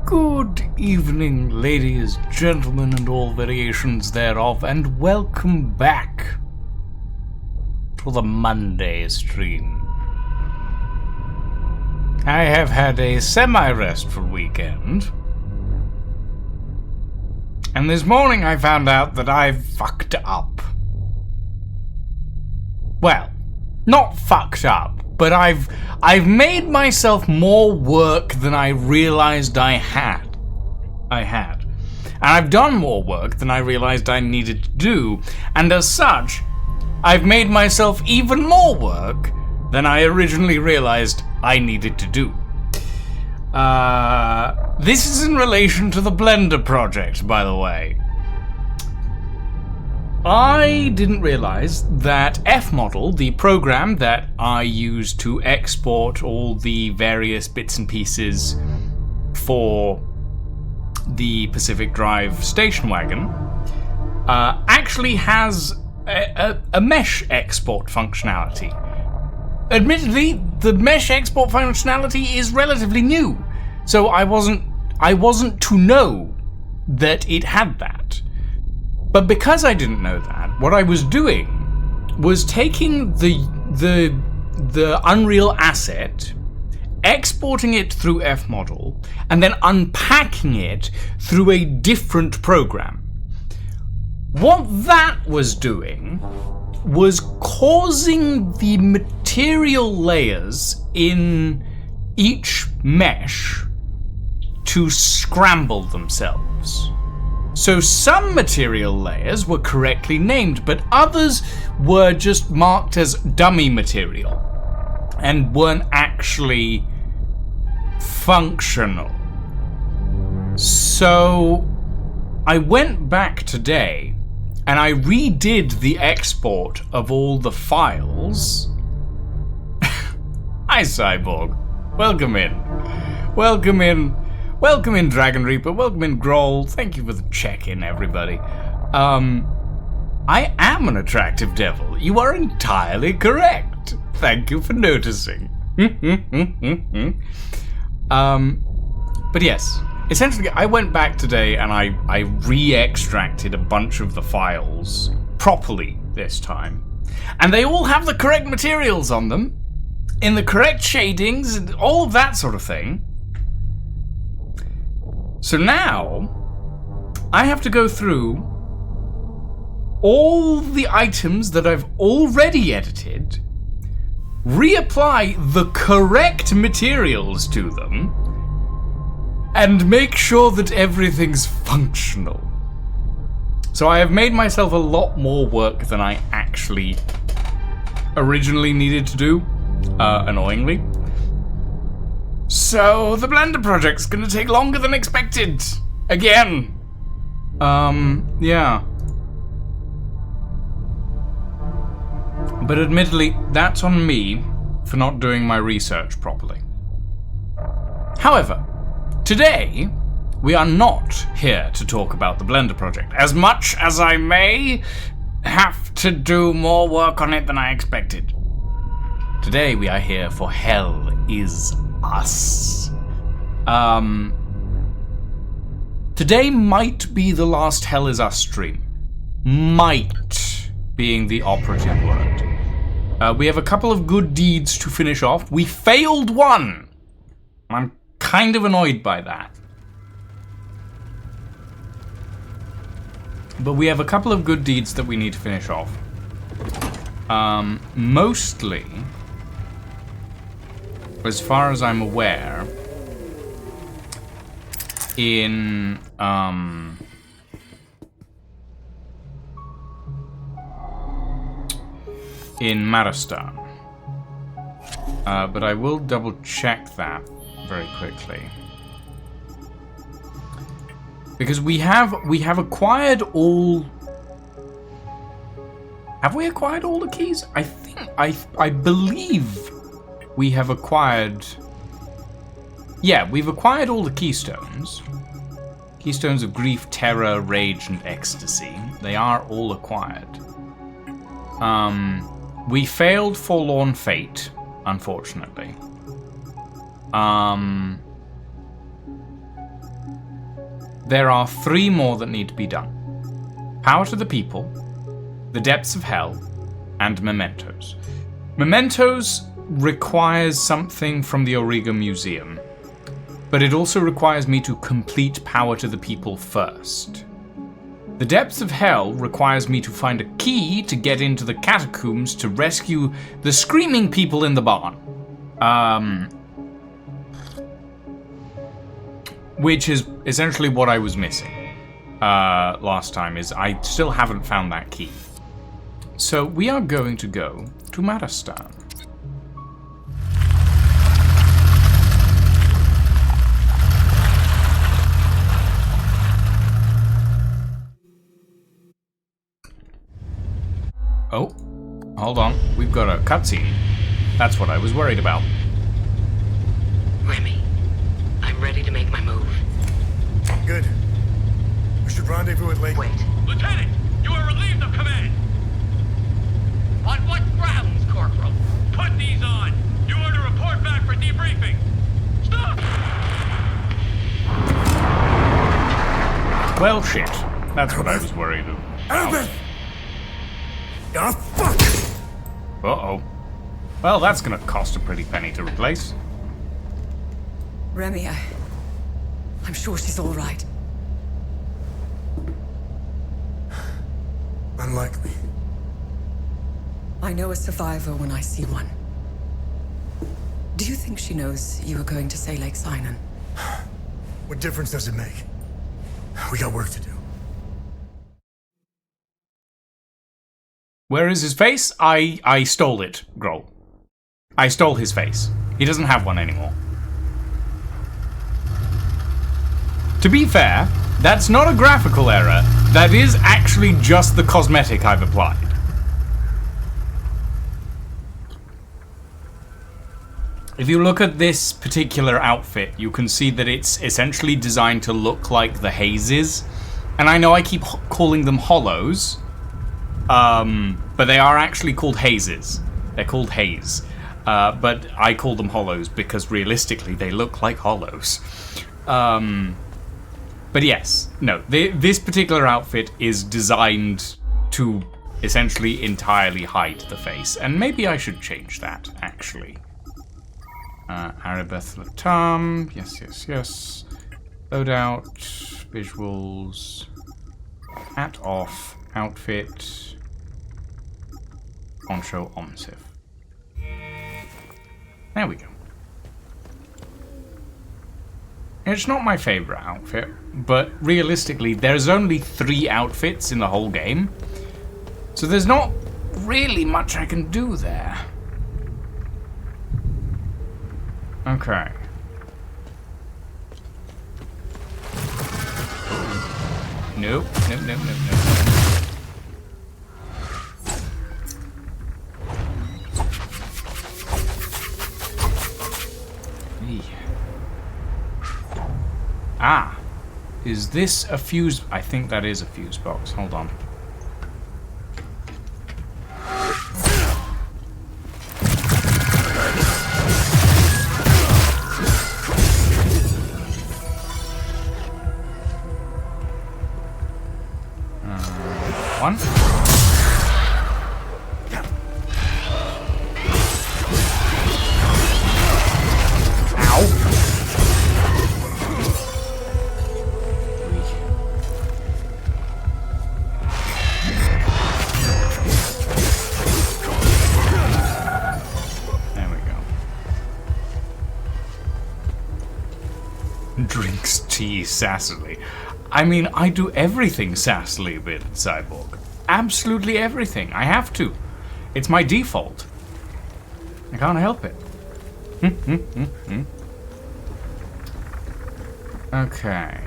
Good evening, ladies, gentlemen, and all variations thereof, and welcome back to the Monday stream. I have had a semi-restful weekend, and this morning I found out that I've fucked up. Well, not fucked up, but I've made myself more work than I realized I had. And I've done more work than I realized I needed to do, and as such, I've made myself even more work than I originally realized I needed to do. This is in relation to the Blender project, by the way. I didn't realize that Fmodel, the program that I use to export all the various bits and pieces for the Pacific Drive station wagon, actually has a mesh export functionality. Admittedly, the mesh export functionality is relatively new, so I wasn't to know that it had that. But because I didn't know that, what I was doing was taking the Unreal asset, exporting it through Fmodel, and then unpacking it through a different program. What that was doing was causing the material layers in each mesh to scramble themselves. So some material layers were correctly named, but others were just marked as dummy material and weren't actually functional. So I went back today and I redid the export of all the files. Hi, Cyborg. Welcome in. Welcome in. Welcome in, Dragon Reaper. Welcome in, Groll. Thank you for the check-in, everybody. I am an attractive devil. You are entirely correct. Thank you for noticing. But yes, essentially, I went back today and I re-extracted a bunch of the files properly this time. And they all have the correct materials on them, in the correct shadings, and all of that sort of thing. So now, I have to go through all the items that I've already edited, reapply the correct materials to them, and make sure that everything's functional. So I have made myself a lot more work than I actually originally needed to do, annoyingly. So, the Blender project's gonna take longer than expected. Again. Yeah. But admittedly, that's on me for not doing my research properly. However, today, we are not here to talk about the Blender project, as much as I may have to do more work on it than I expected. Today, we are here for Hell Is Us. Today might be the last Hell Is Us stream. Might being the operative word. We have a couple of good deeds to finish off. We failed one. I'm kind of annoyed by that. But we have a couple of good deeds that we need to finish off. Mostly, as far as I'm aware, in Maristan. But I will double check that very quickly. Because we have acquired all. Have we acquired all the keys? I believe we have acquired. Yeah, we've acquired all the keystones. Keystones of grief, terror, rage, and ecstasy. They are all acquired. We failed Forlorn Fate, unfortunately. there are 3 more that need to be done. Power to the People, The Depths of Hell, and Mementos. Mementos requires something from the Auriga Museum, but it also requires me to complete Power to the People first. The Depths of Hell requires me to find a key to get into the catacombs to rescue the screaming people in the barn. Which is essentially what I was missing last time, is I still haven't found that key. So we are going to go to Maristan. Oh, hold on. We've got a cutscene. That's what I was worried about. Remy, I'm ready to make my move. Good. We should rendezvous at Lake. Wait. Lieutenant, you are relieved of command. On what grounds, Corporal? Put these on. You are to report back for debriefing. Stop! Well, shit. That's what I was worried about. Albert! Ah, fuck! Uh-oh. Well, that's gonna cost a pretty penny to replace. Remy, I'm sure she's all right. Unlikely. I know a survivor when I see one. Do you think she knows you were going to say Lake Sinon? What difference does it make? We got work to do. Where is his face? I stole it, Grohl. I stole his face. He doesn't have one anymore. To be fair, that's not a graphical error. That is actually just the cosmetic I've applied. If you look at this particular outfit, you can see that it's essentially designed to look like the hazes. And I know I keep calling them hollows, but they are actually called hazes. They're called haze. But I call them hollows because realistically they look like hollows. But yes, no, this particular outfit is designed to essentially entirely hide the face. And maybe I should change that, actually. Arabeth Latam, yes. Loadout, visuals, hat off, outfit, Poncho Omsif. There we go. It's not my favorite outfit, but realistically, there's only 3 outfits in the whole game, so there's not really much I can do there. Okay. Nope. Ah, is this a fuse? I think that is a fuse box. Hold on. One. Drinks tea sassily. I mean, I do everything sassily with Cyborg. Absolutely everything. I have to. It's my default. I can't help it. Okay.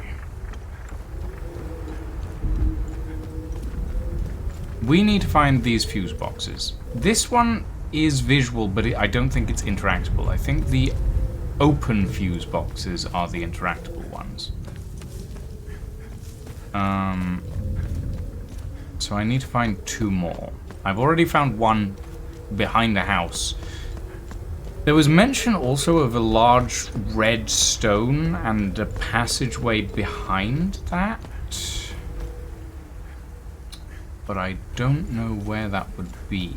We need to find these fuse boxes. This one is visual, but I don't think it's interactable. I think the open fuse boxes are the interactable ones. So I need to find 2 more. I've already found one behind the house. There was mention also of a large red stone and a passageway behind that. But I don't know where that would be.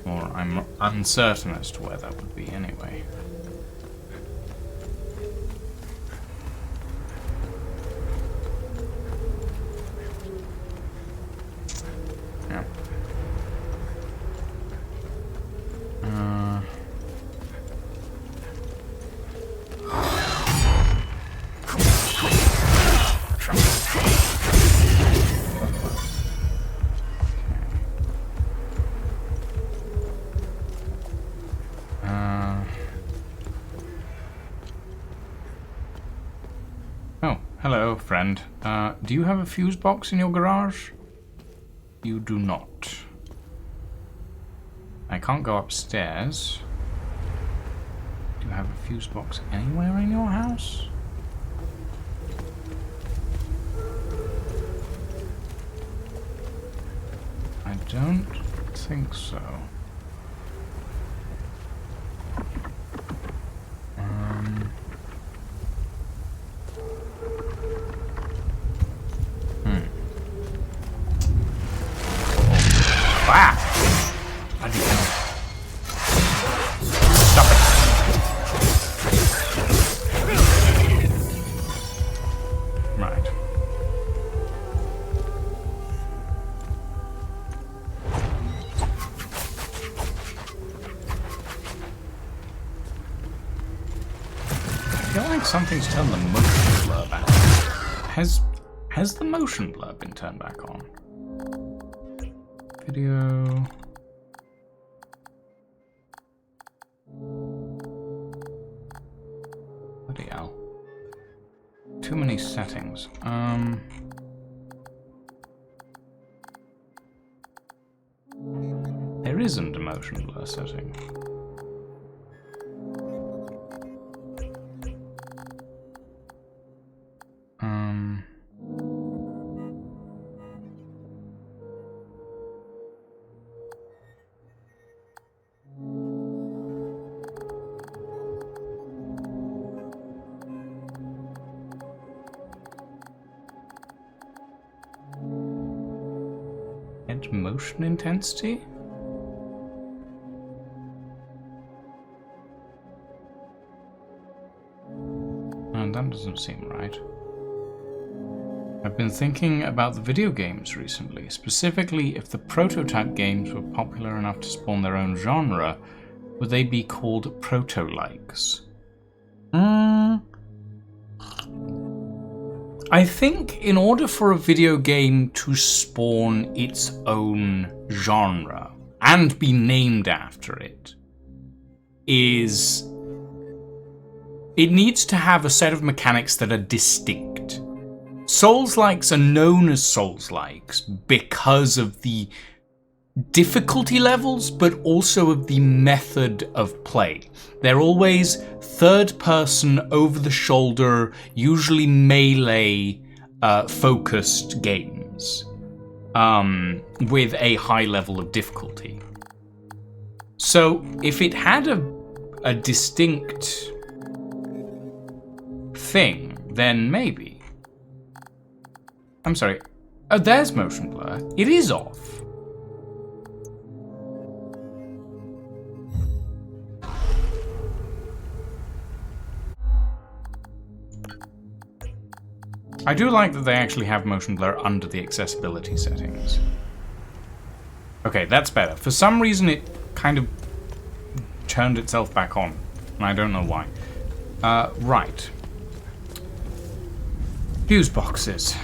Or I'm uncertain as to where that would be anyway. Yeah. Oh, hello, friend. Do you have a fuse box in your garage? You do not. I can't go upstairs. Do you have a fuse box anywhere in your house? I don't think so. Ah! Bloody hell. Stop it. Right. I feel like something's turned the motion blur back. Has the motion blur been turned back on? Video. Bloody hell. Too many settings. There isn't a motion blur setting. Motion intensity? And that doesn't seem right. I've been thinking about the video games recently, specifically if the prototype games were popular enough to spawn their own genre, would they be called proto-likes? I think in order for a video game to spawn its own genre and be named after it, it needs to have a set of mechanics that are distinct. Souls-likes are known as Souls-likes because of the difficulty levels, but also of the method of play. They're always third-person, over-the-shoulder, usually melee focused games with a high level of difficulty. So if it had a distinct thing, then maybe. I'm sorry. Oh, there's motion blur. It is off. I do like that they actually have motion blur under the accessibility settings. Okay, that's better. For some reason it kind of turned itself back on, and I don't know why. Right. Fuse boxes.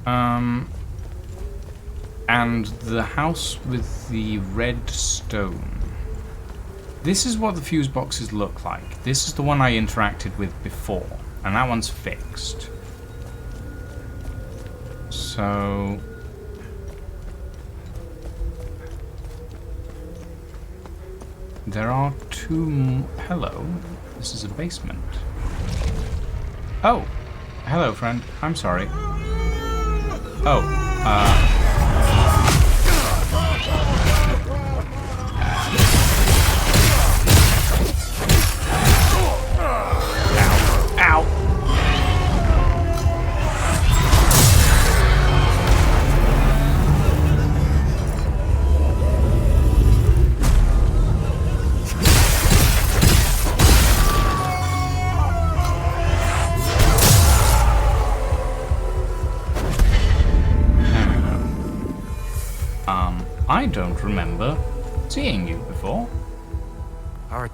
And the house with the red stone. This is what the fuse boxes look like. This is the one I interacted with before, and that one's fixed. So there are two. Hello, this is a basement. Oh, hello, friend. I'm sorry. Oh,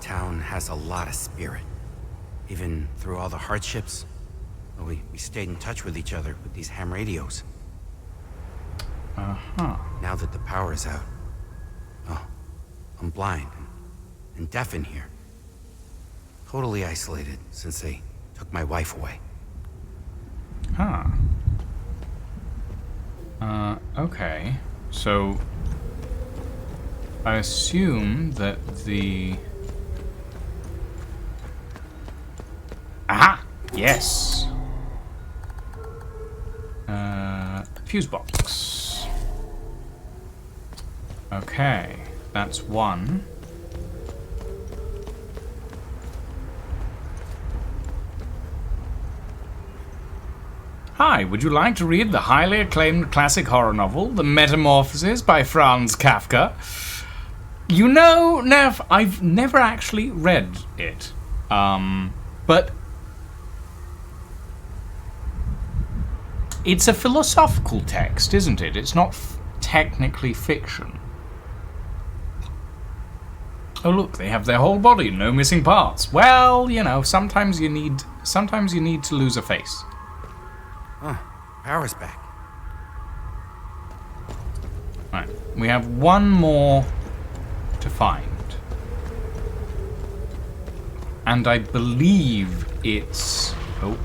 town has a lot of spirit. Even through all the hardships, we stayed in touch with each other with these ham radios. Uh-huh. Now that the power is out, I'm blind and deaf in here. Totally isolated since they took my wife away. Huh. Okay. So, I assume that the... Aha! Yes! Fuse box. Okay, that's one. Hi, would you like to read the highly acclaimed classic horror novel, The Metamorphoses by Franz Kafka? You know, Nev, I've never actually read it. But it's a philosophical text, isn't it? It's not technically fiction. Oh look, they have their whole body, no missing parts. Well, you know, sometimes you need to lose a face. Oh, power's back. Right, we have one more to find. And I believe it's... Oh.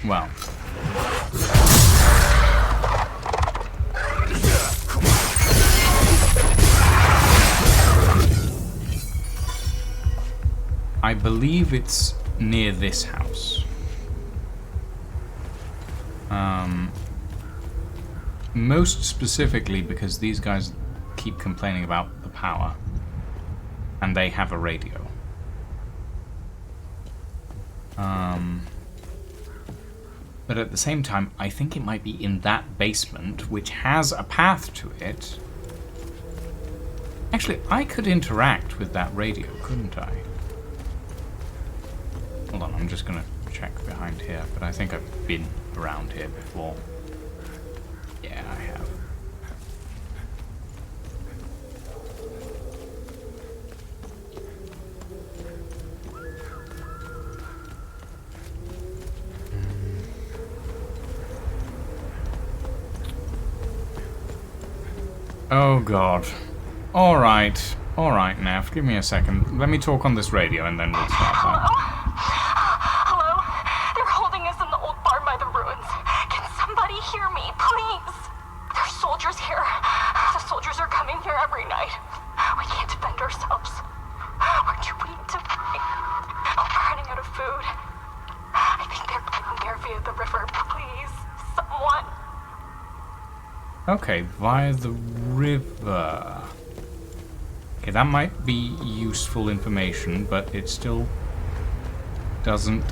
Well. I believe it's near this house. Most specifically because these guys keep complaining about the power. And they have a radio. But at the same time, I think it might be in that basement, which has a path to it. Actually, I could interact with that radio, couldn't I? Hold on, I'm just gonna check behind here, but I think I've been around here before. Yeah, I have. Oh god. Alright, Nev, give me a second. Let me talk on this radio and then we'll start that. Hello? They're holding us in the old barn by the ruins. Can somebody hear me, please? There's soldiers here. The soldiers are coming here every night. We can't defend ourselves. We're too weak to fight. We're running out of food. I think they're coming here via the river. Please, someone. Okay, via the river. Okay, that might be useful information, but it still doesn't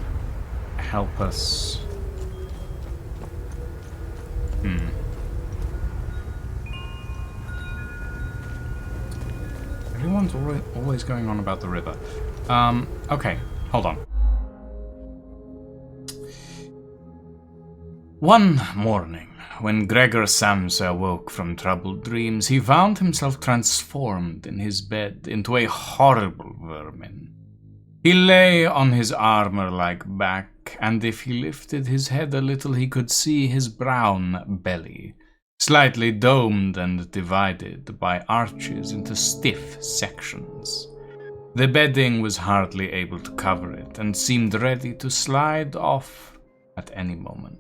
help us. Everyone's always going on about the river. Okay, hold on. One morning, when Gregor Samsa woke from troubled dreams, he found himself transformed in his bed into a horrible vermin. He lay on his armor-like back, and if he lifted his head a little, he could see his brown belly, slightly domed and divided by arches into stiff sections. The bedding was hardly able to cover it, and seemed ready to slide off at any moment.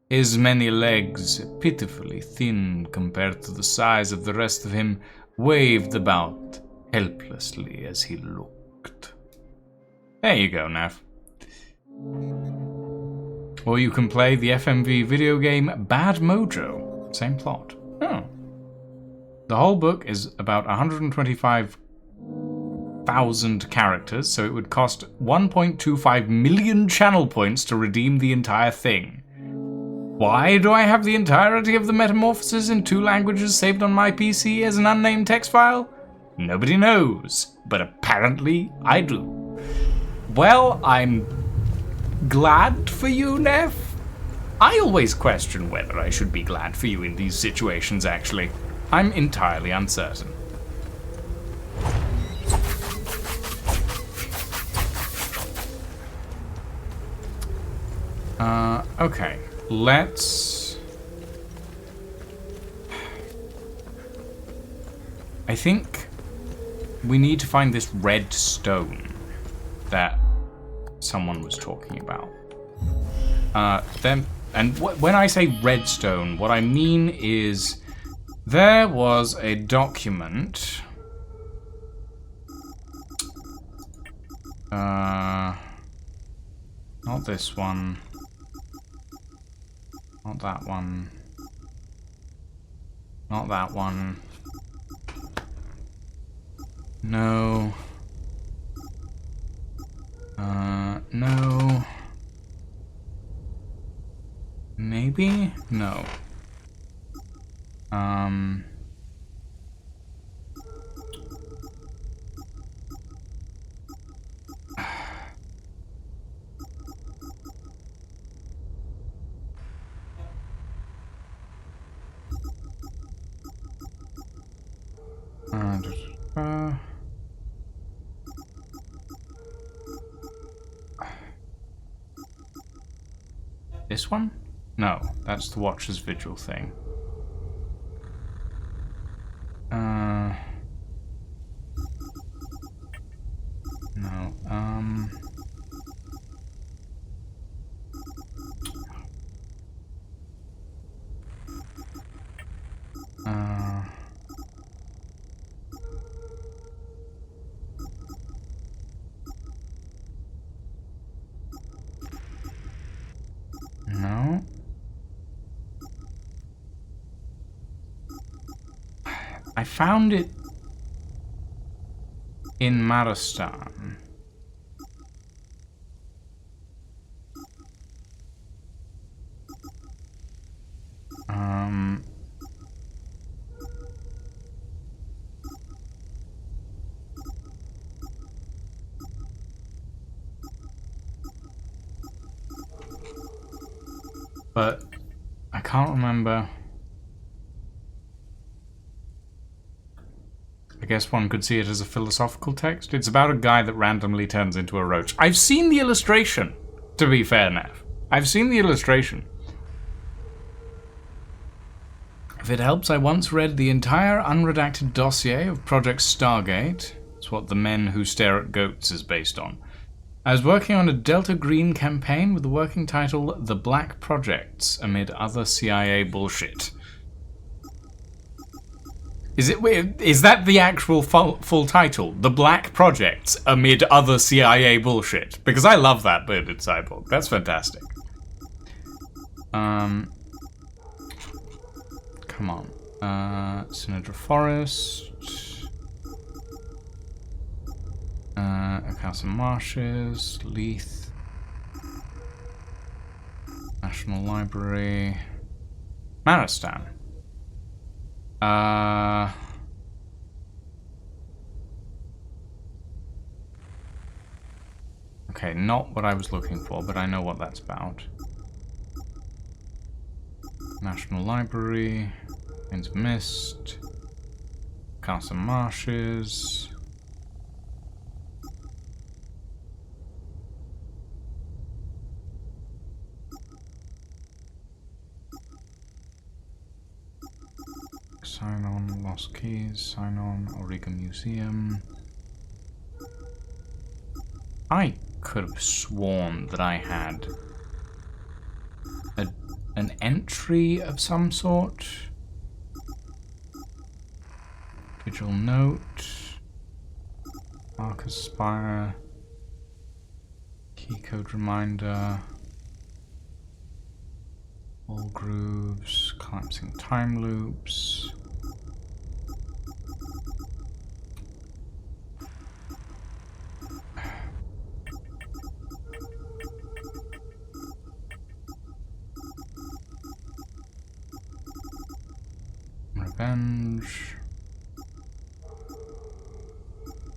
His many legs, pitifully thin compared to the size of the rest of him, waved about helplessly as he looked. There you go, Nav. Or you can play the FMV video game Bad Mojo. Same plot. Oh. The whole book is about 125,000 characters, so it would cost 1.25 million channel points to redeem the entire thing. Why do I have the entirety of the Metamorphoses in 2 languages saved on my PC as an unnamed text file? Nobody knows, but apparently I do. Well, I'm glad for you, Nev. I always question whether I should be glad for you in these situations, actually. I'm entirely uncertain. Okay. Let's... I think we need to find this red stone that someone was talking about. When I say redstone, what I mean is there was a document. Not this one. Not that one. Not that one. No. No. Maybe? No. This one? No, that's the Watcher's Vigil thing. No, no. I found it in Maristan. But I can't remember. I guess one could see it as a philosophical text. It's about a guy that randomly turns into a roach. I've seen the illustration, to be fair, Nev. I've seen the illustration. If it helps, I once read the entire unredacted dossier of Project Stargate. It's what The Men Who Stare at Goats is based on. I was working on a Delta Green campaign with the working title The Black Projects, amid other CIA bullshit. Is that the actual full title? The Black Projects, amid other CIA bullshit? Because I love that bit in Cyborg. That's fantastic. Come on. Sinedra Forest. Akasa Marshes. Leith. National Library. Maristan. Okay, not what I was looking for, but I know what that's about. National Library, Winds Mist, Castle Marshes. Sign on, Lost Keys, sign on, Auriga Museum. I could have sworn that I had an entry of some sort. Vigil Note. Marcus Spire. Keycode Reminder. All Grooves. Collapsing Time Loops. Revenge.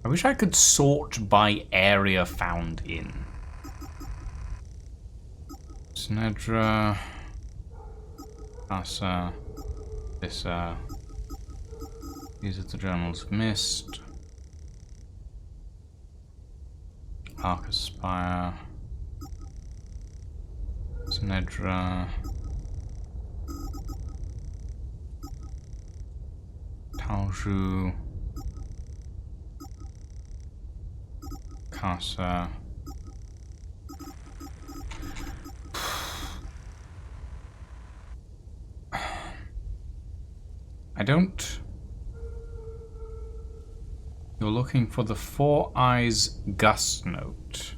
I wish I could sort by area found in. Sinedra. Asa. Issa. These are the Journals of Mist. Arcus Spire. Snedra. Taozhu. Casa. I don't... You're looking for the Four Eyes Gus note.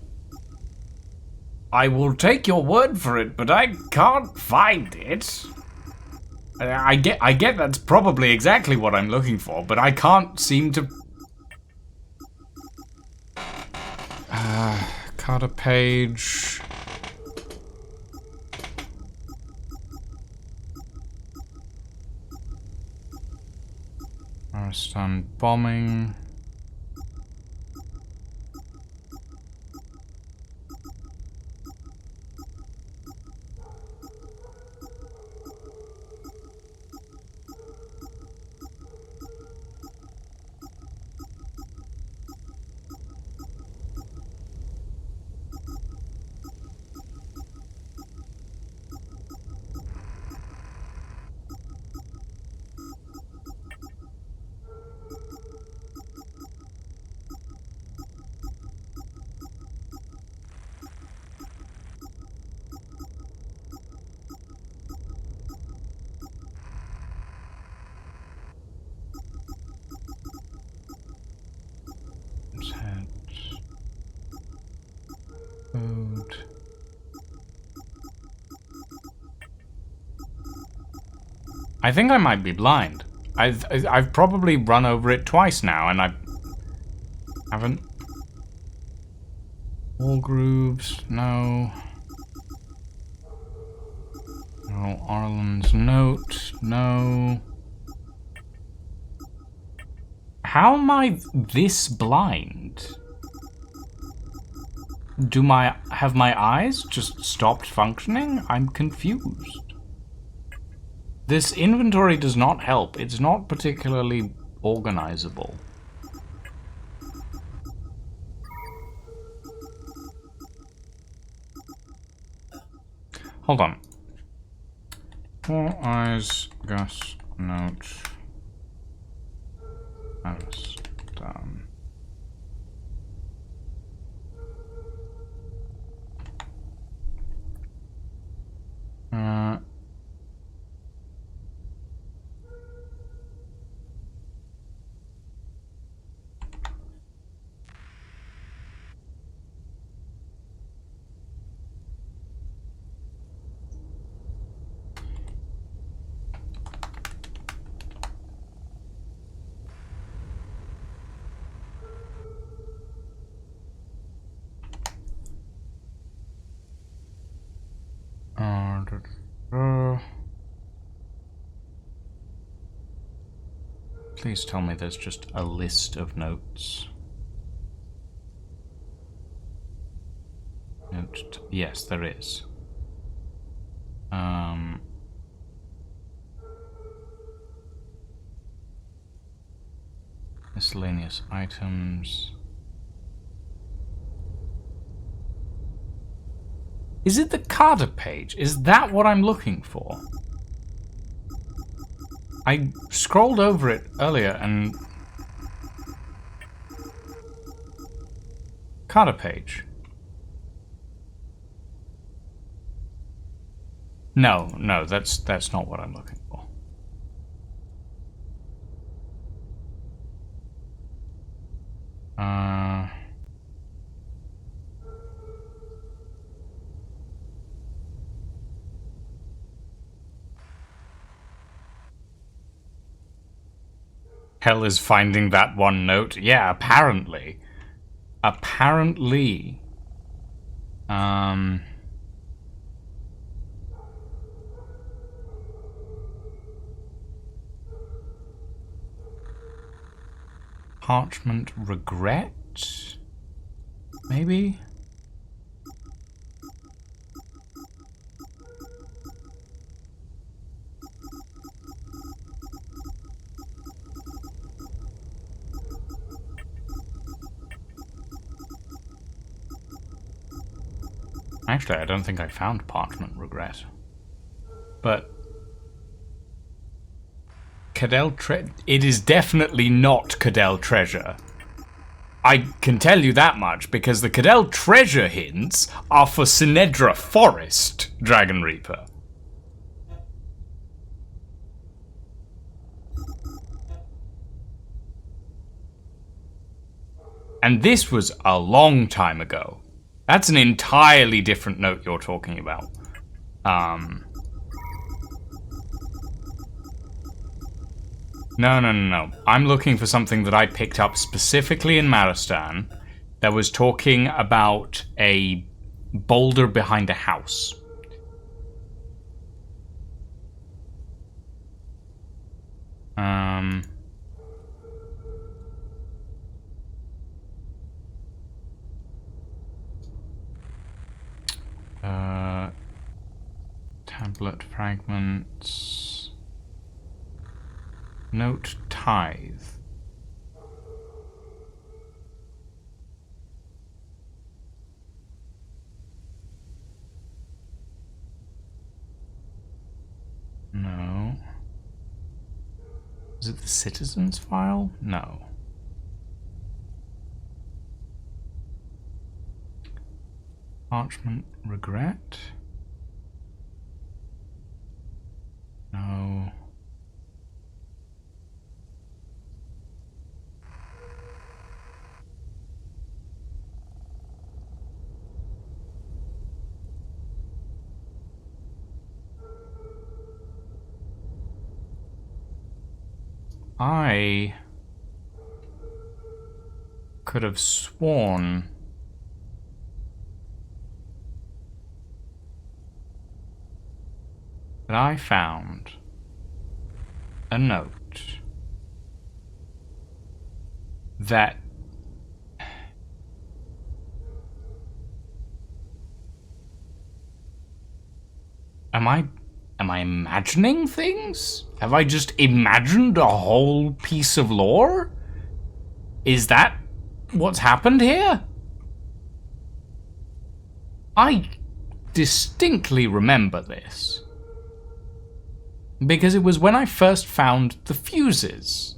I will take your word for it, but I can't find it. I get that's probably exactly what I'm looking for, but I can't seem to... Carter Page... Aristan bombing... Food. I think I might be blind. I've probably run over it twice now, and I haven't. All grooves, no. No, Arlen's note, no. How am I this blind? Have my eyes just stopped functioning? I'm confused. This inventory does not help. It's not particularly organizable. Hold on. Four Eyes Gus note. That's done. Please tell me there's just a list of notes. Yes, there is. Miscellaneous items. Is it the Carter page? Is that what I'm looking for? I scrolled over it earlier and... Carter page. No, that's not what I'm looking for. Hell is finding that one note. Yeah, apparently. Apparently. Parchment regret? Maybe? Actually, I don't think I found Parchment Regret. But Cadell it is definitely not Cadell Treasure. I can tell you that much, because the Cadell Treasure hints are for Sinedra Forest, Dragon Reaper. And this was a long time ago. That's an entirely different note you're talking about. No. I'm looking for something that I picked up specifically in Maristan that was talking about a boulder behind a house. Tablet fragments. Note tithe. No. Is it the citizens file? No. Parchment Regret? No. I could have sworn that I found a note that Am I imagining things? Have I just imagined a whole piece of lore? Is that what's happened here? I distinctly remember this. Because it was when I first found the fuses.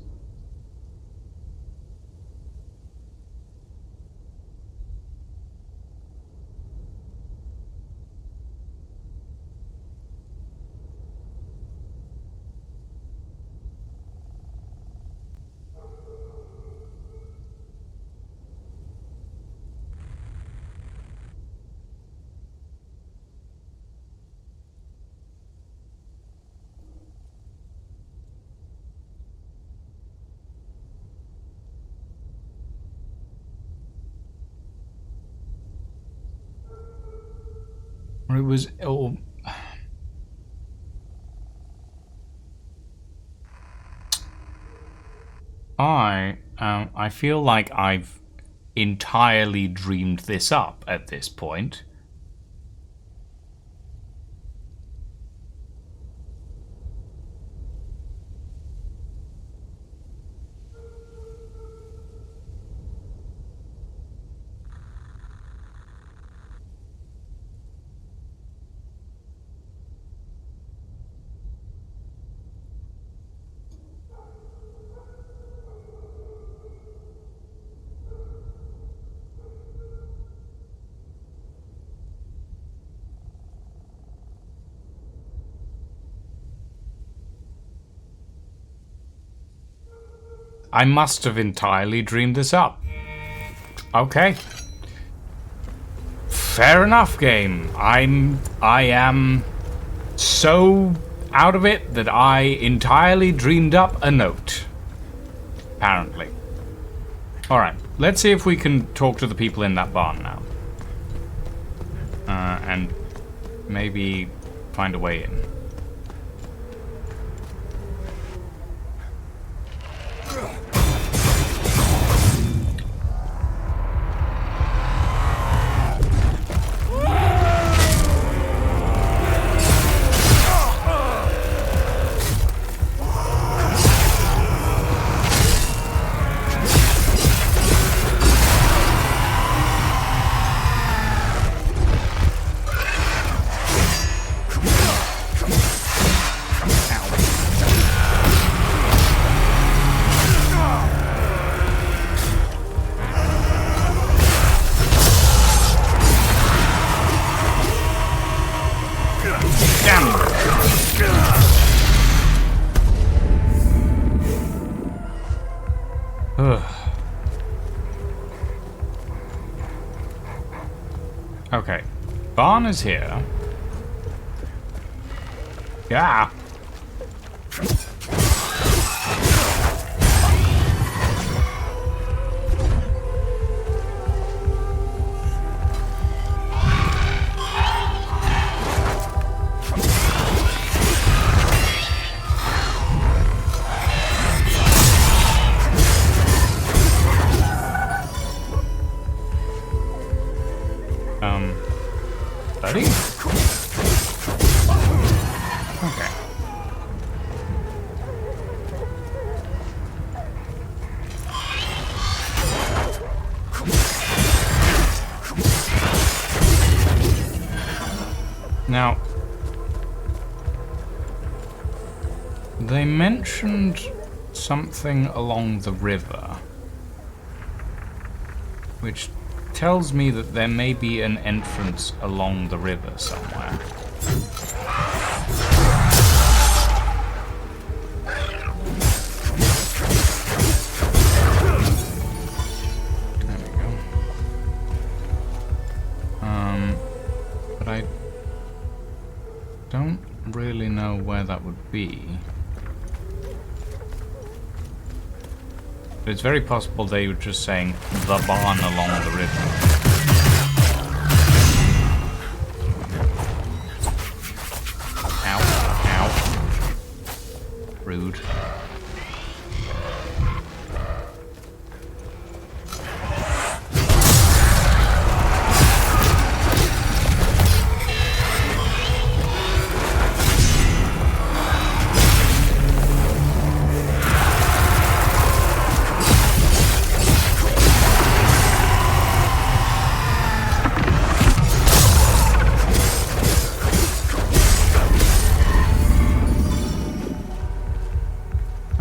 Or it was... Oh, I feel like I've entirely dreamed this up at this point. I must have entirely dreamed this up. Okay. Fair enough, game. I am so out of it that I entirely dreamed up a note. Apparently. Alright, let's see if we can talk to the people in that barn now. And maybe find a way in. Okay. Barn is here. Yeah. Ready? Okay. Now, they mentioned something along the river, which tells me that there may be an entrance along the river somewhere. There we go. But I don't really know where that would be. But it's very possible they were just saying the barn along the river. Ow. Ow. Rude.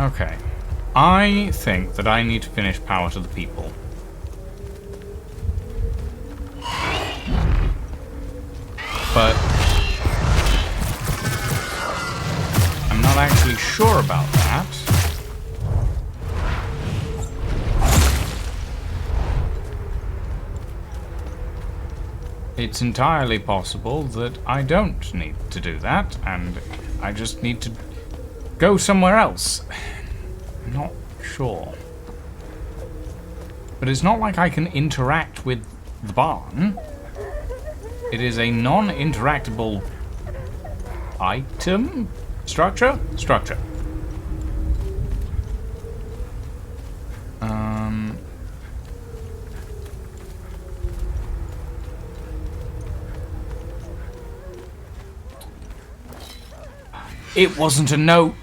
Okay. I think that I need to finish Power to the People. But I'm not actually sure about that. It's entirely possible that I don't need to do that, and I just need to go somewhere else. I'm not sure. But it's not like I can interact with the barn. It is a non-interactable item? Structure? Structure. It wasn't a note.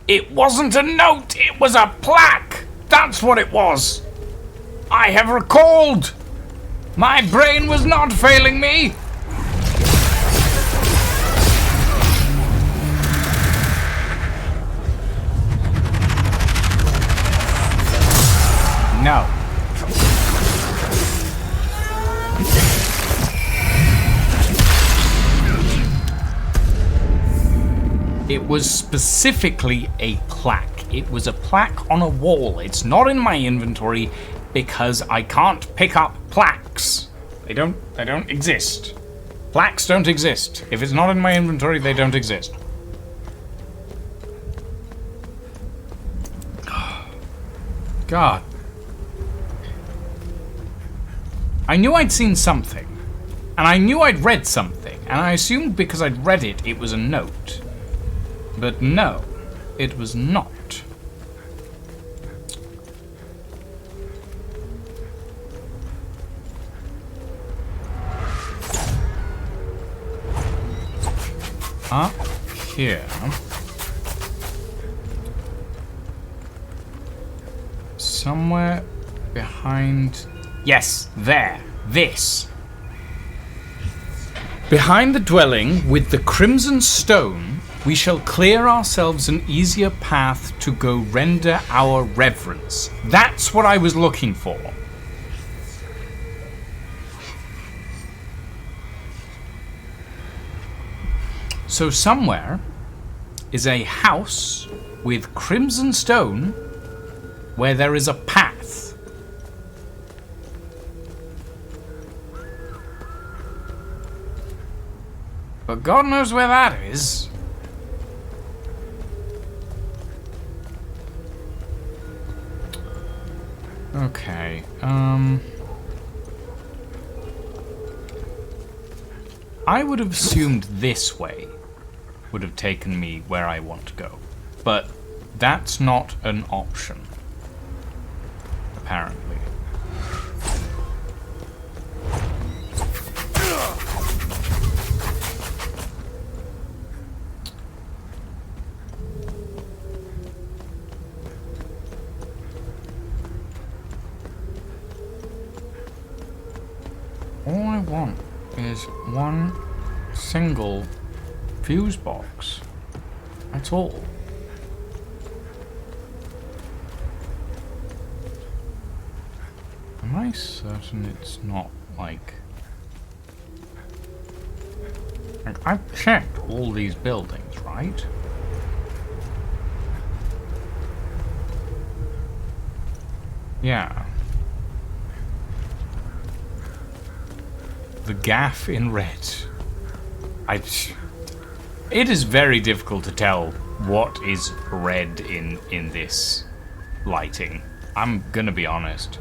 It wasn't a note, it was a plaque! That's what it was! I have recalled! My brain was not failing me! No. It was specifically a plaque. It was a plaque on a wall. It's not in my inventory because I can't pick up plaques. They don't exist. Plaques don't exist. If it's not in my inventory, they don't exist. God. I knew I'd seen something. And I knew I'd read something. And I assumed because I'd read it, it was a note. But no, it was not. Up here. Somewhere behind... Yes, there. This. Behind the dwelling with the crimson stone, we shall clear ourselves an easier path to go render our reverence. That's what I was looking for. So somewhere is a house with crimson stone where there is a path. But God knows where that is. Okay, I would have assumed this way would have taken me where I want to go. But that's not an option. Apparently. All I want is one single fuse box. That's all. Am I certain it's not like I've checked all these buildings, right? Yeah. The gaff in red. It is very difficult to tell what is red in this lighting. I'm gonna be honest.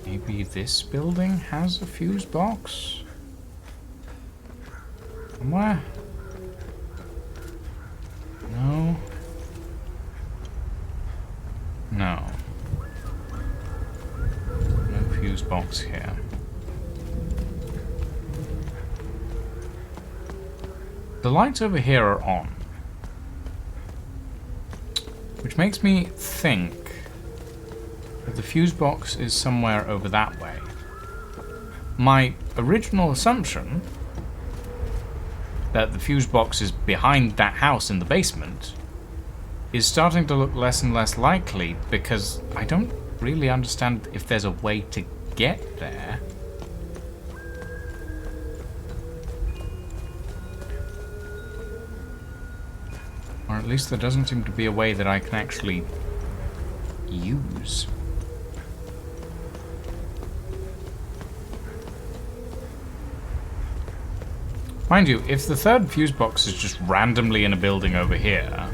Maybe this building has a fuse box? Somewhere? No. No. No fuse box here. The lights over here are on. Which makes me think that the fuse box is somewhere over that way. My original assumption that the fuse box is behind that house in the basement is starting to look less and less likely because I don't really understand if there's a way to get there. Or at least there doesn't seem to be a way that I can actually use. Mind you, if the third fuse box is just randomly in a building over here,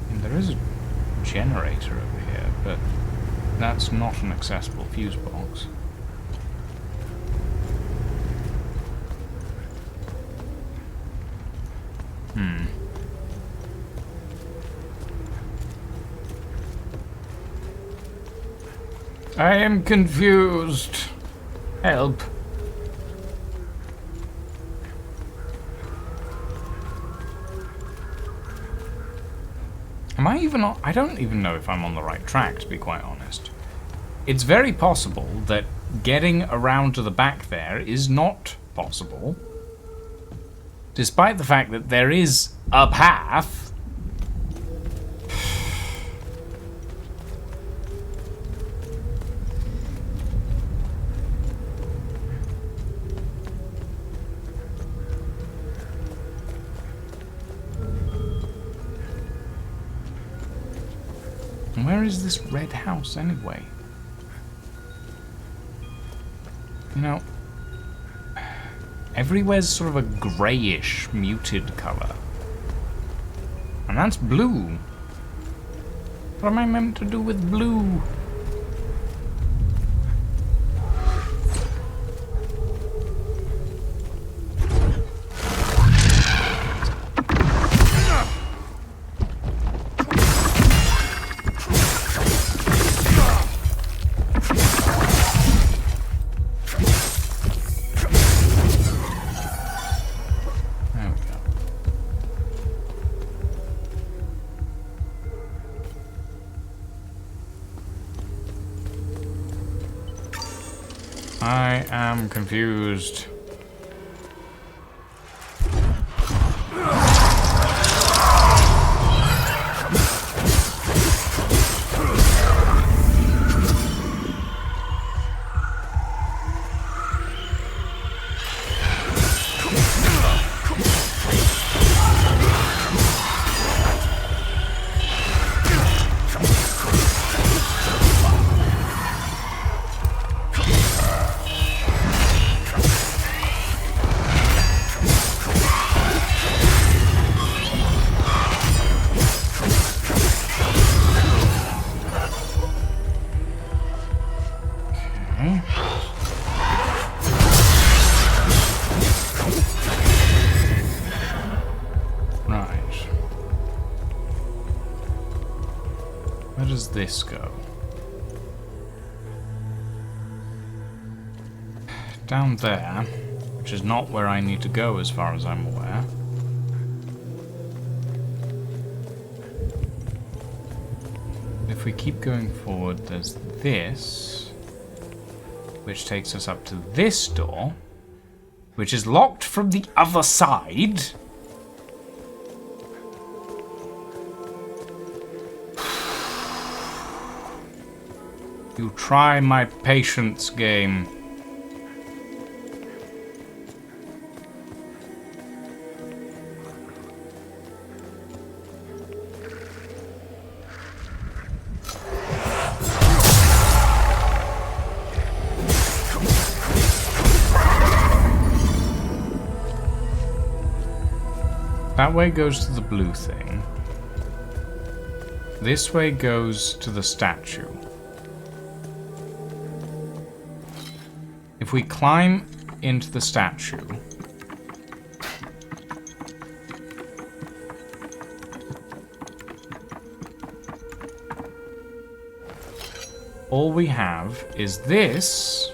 and there is a generator over here, but that's not an accessible fuse box. I am confused. Help. Am I even on? I don't even know if I'm on the right track, to be quite honest. It's very possible that getting around to the back there is not possible, despite the fact that there is a path. Where is this red house anyway? You know, everywhere's sort of a greyish, muted colour. And that's blue. What am I meant to do with blue? I am confused. does this go? Down there, which is not where I need to go as far as I'm aware. If we keep going forward, there's this, which takes us up to this door, which is locked from the other side. You try my patience game. That way goes to the blue thing. This way goes to the statue. If we climb into the statue, all we have is this.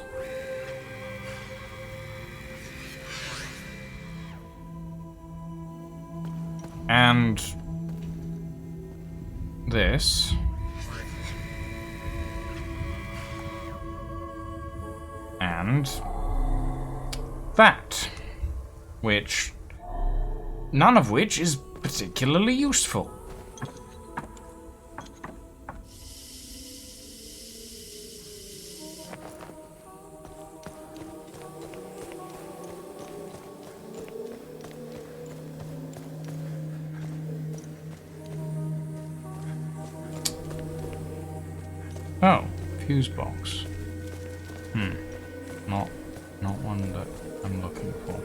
And this. And that. Which, none of which is particularly useful. Oh, fuse box. Not one that I'm looking for.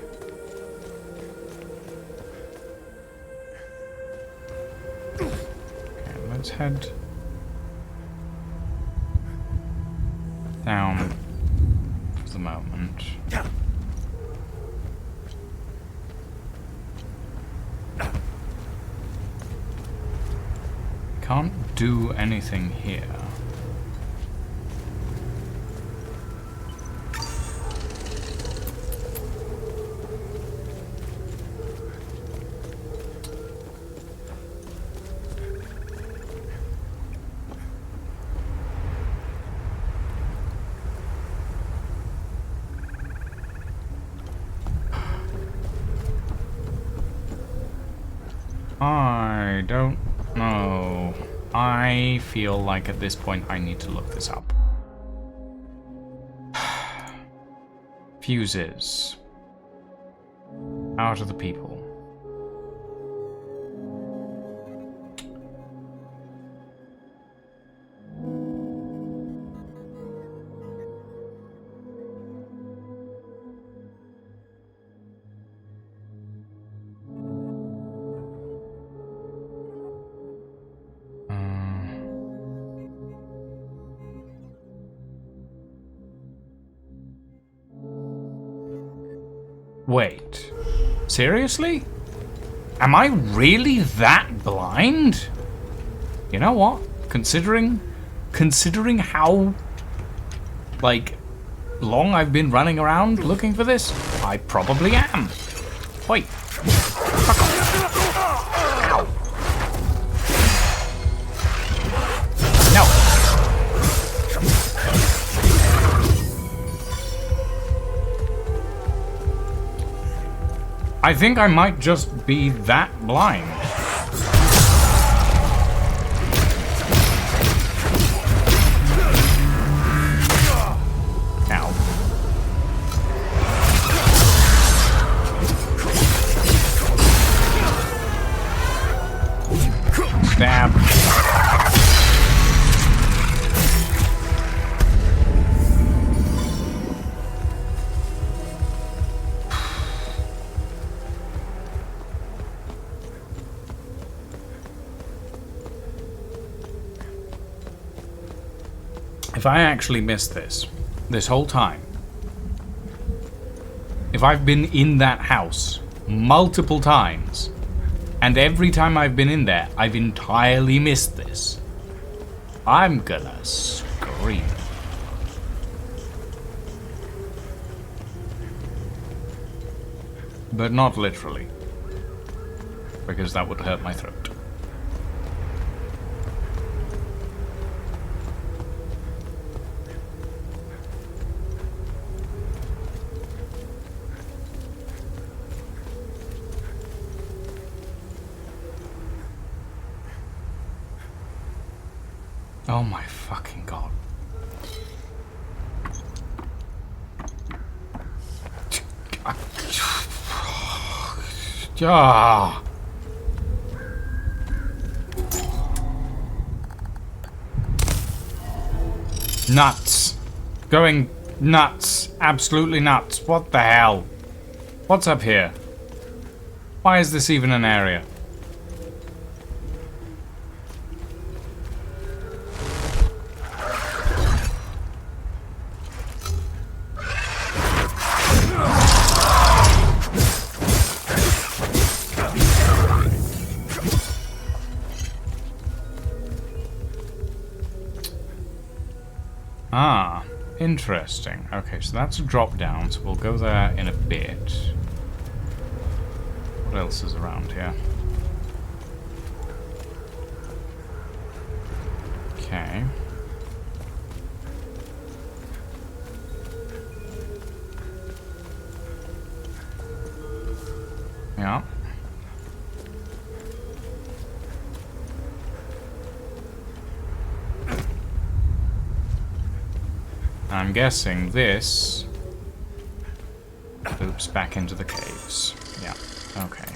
Okay, let's head down for the moment. Can't do anything here. I don't know. I feel like at this point I need to look this up. Fuses. Out of the people. Wait, seriously? Am I really that blind? You know what? Considering how, like, long I've been running around looking for this, I probably am. Wait. Fuck off. Ow. No. I think I might just be that blind. Ow. Stab. If I actually missed this whole time, if I've been in that house multiple times, and every time I've been in there, I've entirely missed this, I'm gonna scream. But not literally. Because that would hurt my throat. Oh my fucking god. Ah. Nuts. Going nuts. Absolutely nuts. What the hell? What's up here? Why is this even an area? Ah, interesting. Okay, so that's a drop down, so we'll go there in a bit. What else is around here? Okay. Yeah. I'm guessing this loops back into the caves. Yeah, okay.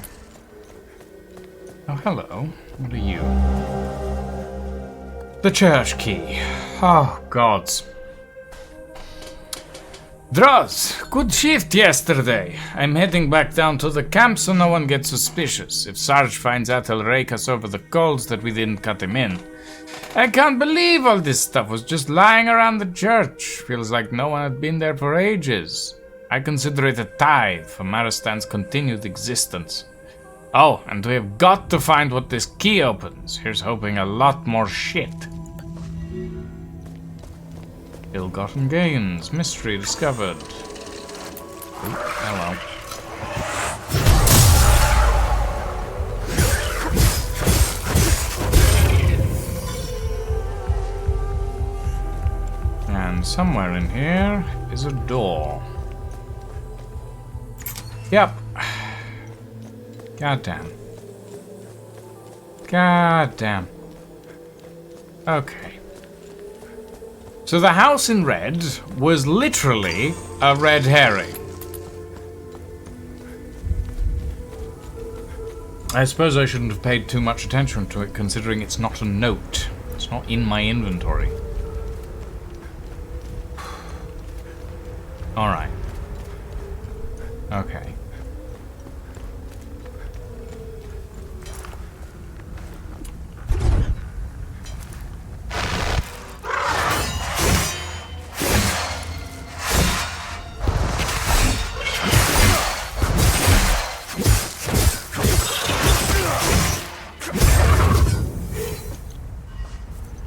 Oh, hello. What are you? The church key. Oh, gods. Droz, good shift yesterday. I'm heading back down to the camp so no one gets suspicious. If Sarge finds out, he'll rake us over the coals that we didn't cut him in. I can't believe all this stuff was just lying around the church. Feels like no one had been there for ages. I consider it a tithe for Maristan's continued existence. Oh, and we have got to find what this key opens. Here's hoping a lot more shit. Ill-gotten gains. Mystery discovered. Ooh, hello. And somewhere in here is a door. Yep. Goddamn. Goddamn. Okay. So the house in red was literally a red herring. I suppose I shouldn't have paid too much attention to it, considering it's not a note. It's not in my inventory. Alright. Okay.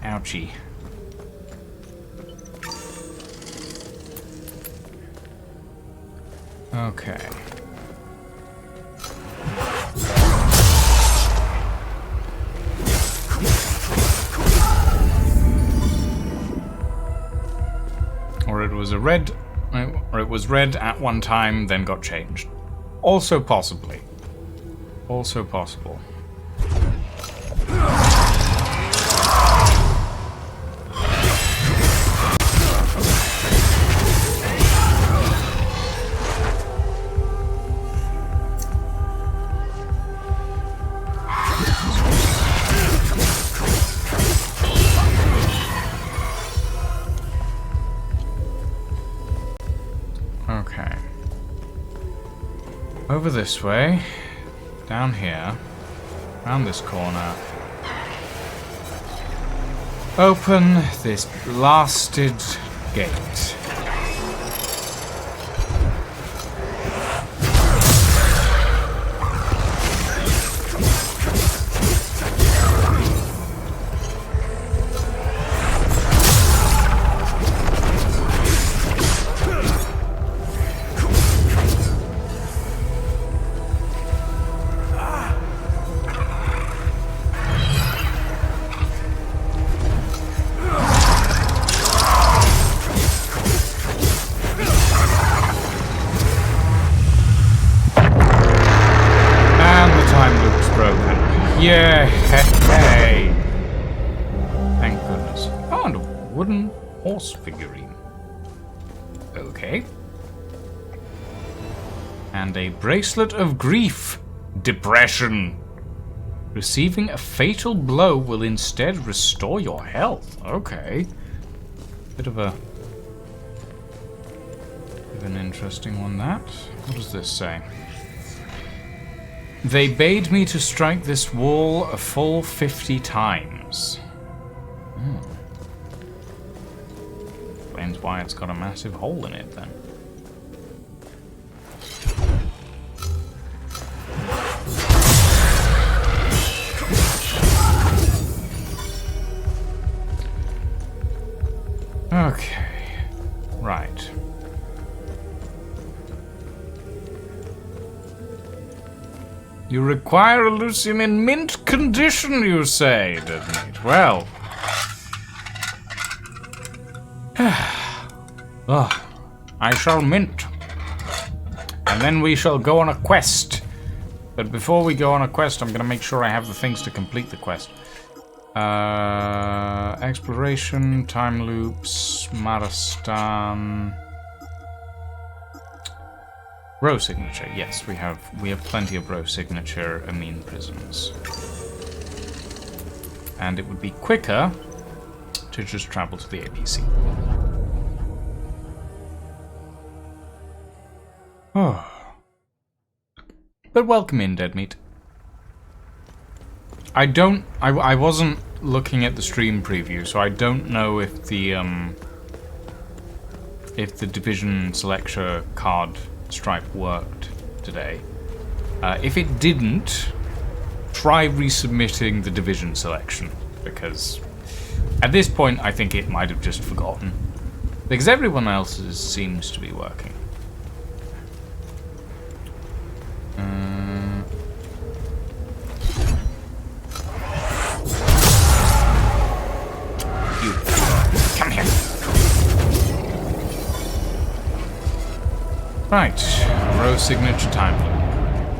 Ouchie. Okay. Or it was a red, or it was red at one time, then got changed. Also possibly. Also possible. Okay. Over this way, down here, around this corner. Open this blasted gate. and a wooden horse figurine. Okay. And a bracelet of grief. Depression. Receiving a fatal blow will instead restore your health. Okay. Bit of an interesting one, that. What does this say? They bade me to strike this wall a full 50 times. Explains why it's got a massive hole in it, then. Okay. Right. You require Elysium in mint condition, you say, doesn't it? Well. Oh, I shall mint. And then we shall go on a quest. But before we go on a quest, I'm going to make sure I have the things to complete the quest. Exploration, time loops, Maristan. Row signature, yes, we have plenty of row signature amine prisms. And it would be quicker to just travel to the APC. Oh. But welcome in, Deadmeat. I wasn't looking at the stream preview, so I don't know if the division selection card stripe worked today. If it didn't, try resubmitting the division selection, because at this point I think it might have just forgotten, because everyone else's seems to be working. You come here. Right, row signature time loop.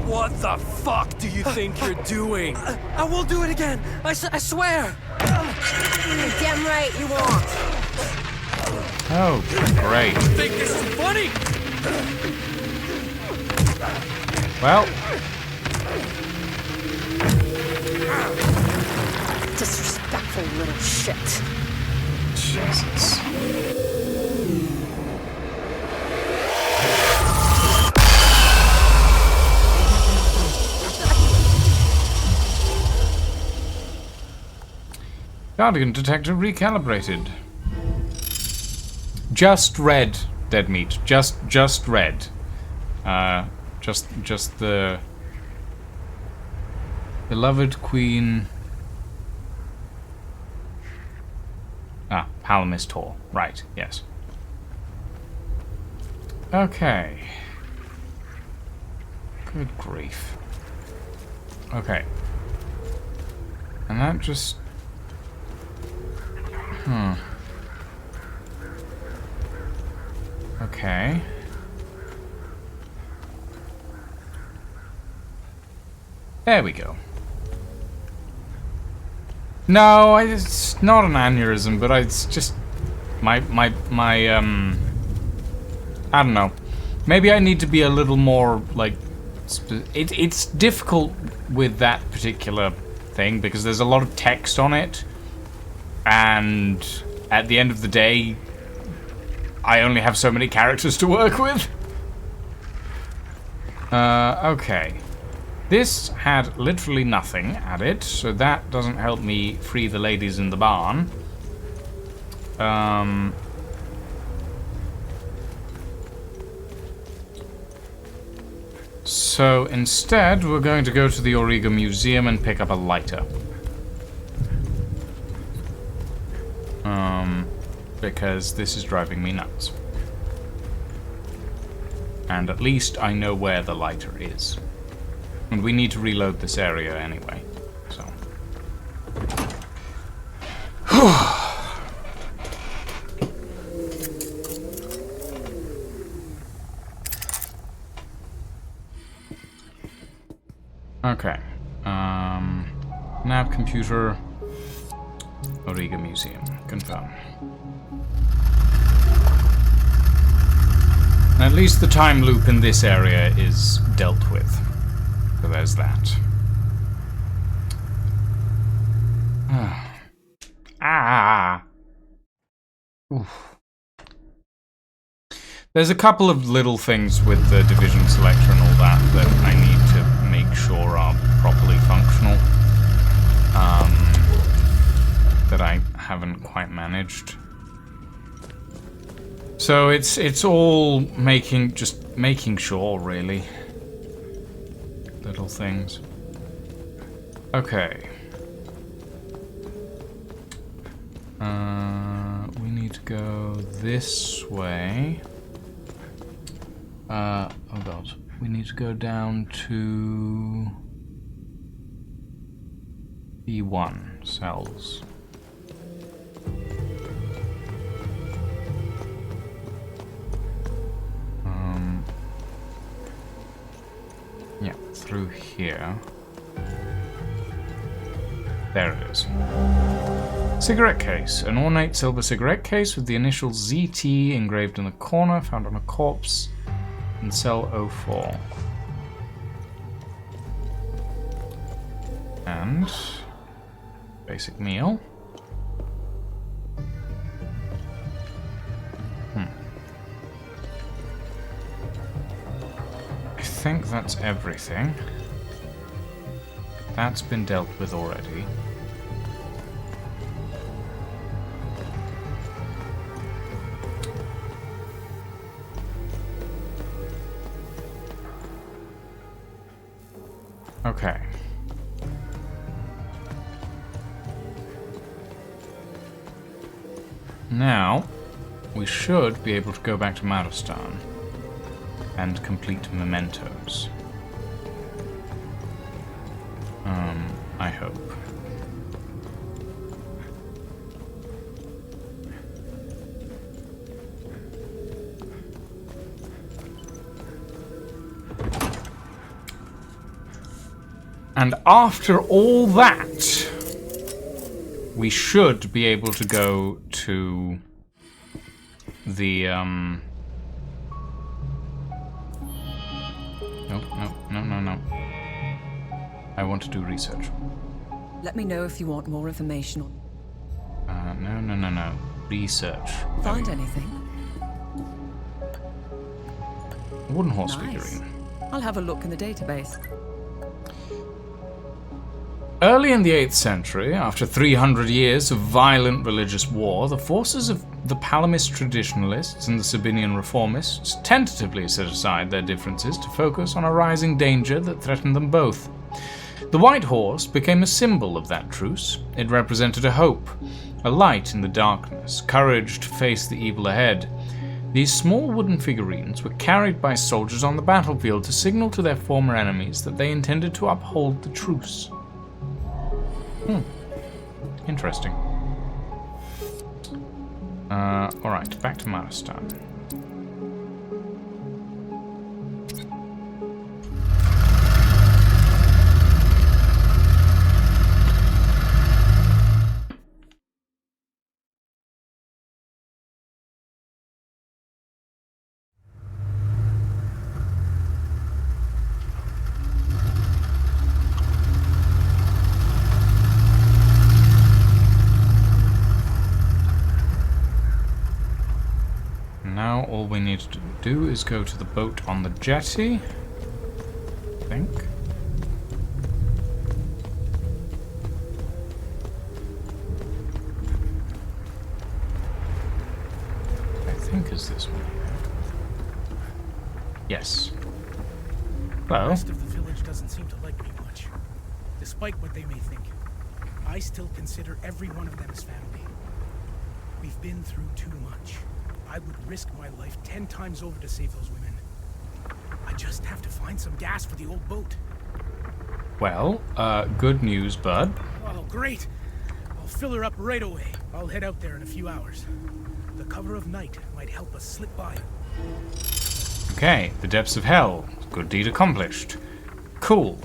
What the fuck do you think you're doing? I won't do it again. I swear. You're damn right you won't. Oh, great. You think this is funny? Well, Disrespectful little shit. Jesus. Guardian detector recalibrated. Just red, Deadmeat. Just red. Just the beloved queen. Palamis Tor. Right, yes. Okay. Good grief. Okay. And that just... Okay. There we go. No, it's not an aneurysm, but it's just my I don't know. Maybe I need to be a little more like. It's difficult with that particular thing because there's a lot of text on it, and at the end of the day, I only have so many characters to work with. Okay. This had literally nothing added, so that doesn't help me free the ladies in the barn. So instead, we're going to go to the Auriga Museum and pick up a lighter. Because this is driving me nuts. And at least I know where the lighter is. And we need to reload this area anyway, so. Okay. Nav computer, Auriga Museum. Confirm. At least the time loop in this area is dealt with. So there's that. Ah. Oof. There's a couple of little things with the division selector and all that that I need to make sure are properly functional. That I haven't quite managed. So it's all making sure, really. Little things. Okay. We need to go this way. Oh god. We need to go down to B1 cells. Yeah, through here. There it is. Cigarette case. An ornate silver cigarette case with the initials ZT engraved in the corner, found on a corpse in cell 04. And basic meal. I think that's everything. That's been dealt with already. Okay. Now, we should be able to go back to Maristan and complete mementos. I hope. And after all that, we should be able to go to the, No. I want to do research. Let me know if you want more information on... No. Research. Find anything? Wooden horse Nice. figurine. I'll have a look in the database. Early in the 8th century, after 300 years of violent religious war, the forces of the Palamist traditionalists and the Sabinian reformists tentatively set aside their differences to focus on a rising danger that threatened them both. The white horse became a symbol of that truce. It represented a hope, a light in the darkness, courage to face the evil ahead. These small wooden figurines were carried by soldiers on the battlefield to signal to their former enemies that they intended to uphold the truce. Interesting. Alright, back to Maristan. Now all we need to do is go to the boat on the jetty, I think. Is this one here? Yes. Hello. The rest of the village doesn't seem to like me much, despite what they may think. I still consider every one of them as family. We've been through too much. I would risk my life 10 times over to save those women. I just have to find some gas for the old boat. Well, good news, bud. Oh, great! I'll fill her up right away. I'll head out there in a few hours. The cover of night might help us slip by. Okay, the depths of hell. Good deed accomplished. Cool.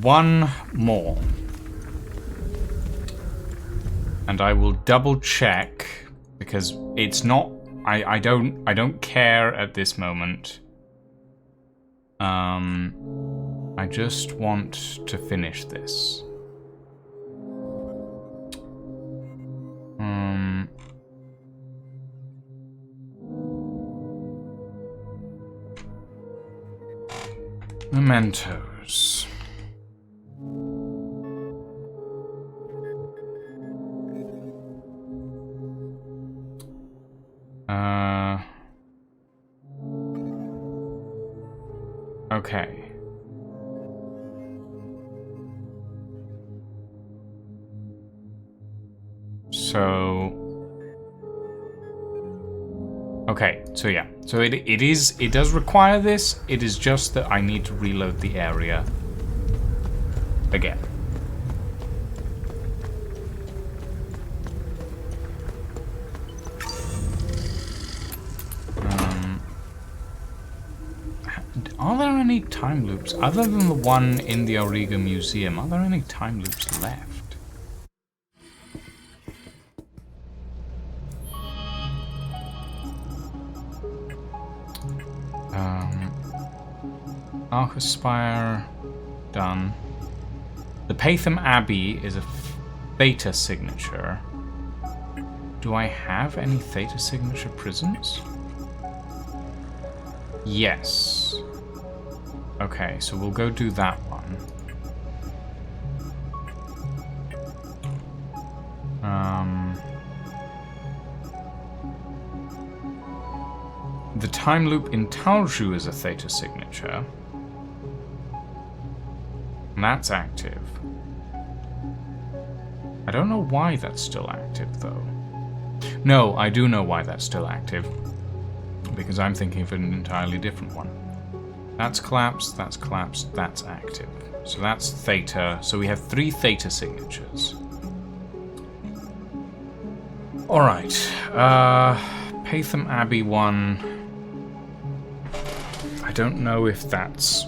One more. And I will double check because it's not. I don't care at this moment. I just want to finish this. Mementos. Okay. So yeah. So it does require this. It is just that I need to reload the area again. Are there any time loops other than the one in the Auriga Museum? Are there any time loops left? Arcus Spire, done. The Patham Abbey is a Theta signature. Do I have any Theta signature prisons? Yes. Okay, so we'll go do that one. The time loop in Talju is a Theta signature. And that's active. I don't know why that's still active, though. No, I do know why that's still active. Because I'm thinking of an entirely different one. That's collapsed, that's active. So that's Theta. So we have 3 Theta signatures. Alright. Patham Abbey 1. I don't know if that's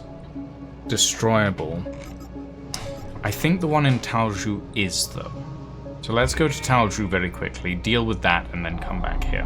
destroyable. I think the one in Talju is, though. So let's go to Talju very quickly, deal with that, and then come back here.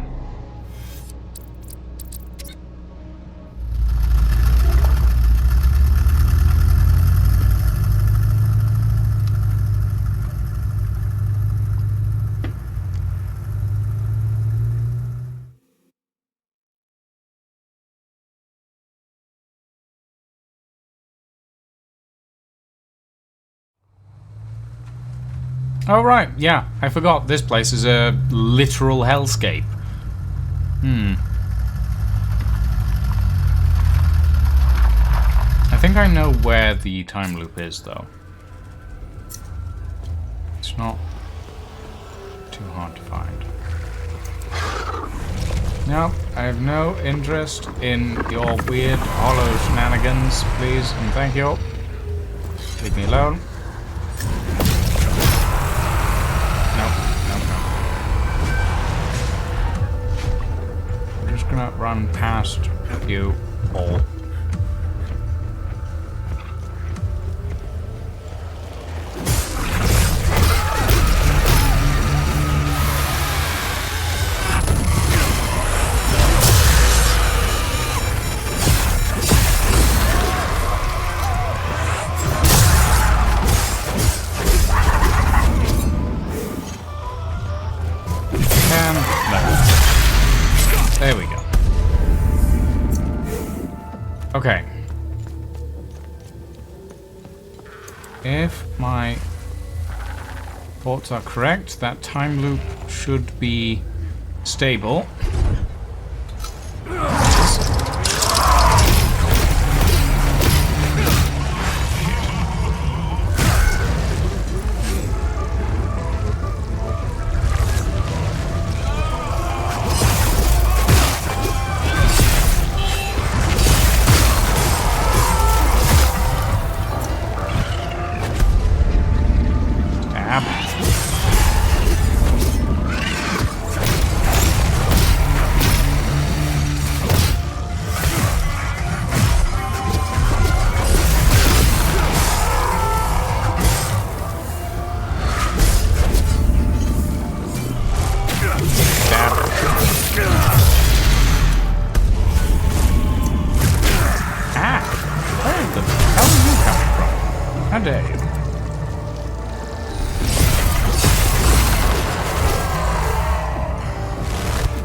Oh right, yeah, I forgot this place is a literal hellscape. I think I know where the time loop is, though. It's not too hard to find. No, I have no interest in your weird hollow shenanigans, please, and thank you. Leave me alone. Gonna run past you all. There we go. Okay. If my thoughts are correct, that time loop should be stable.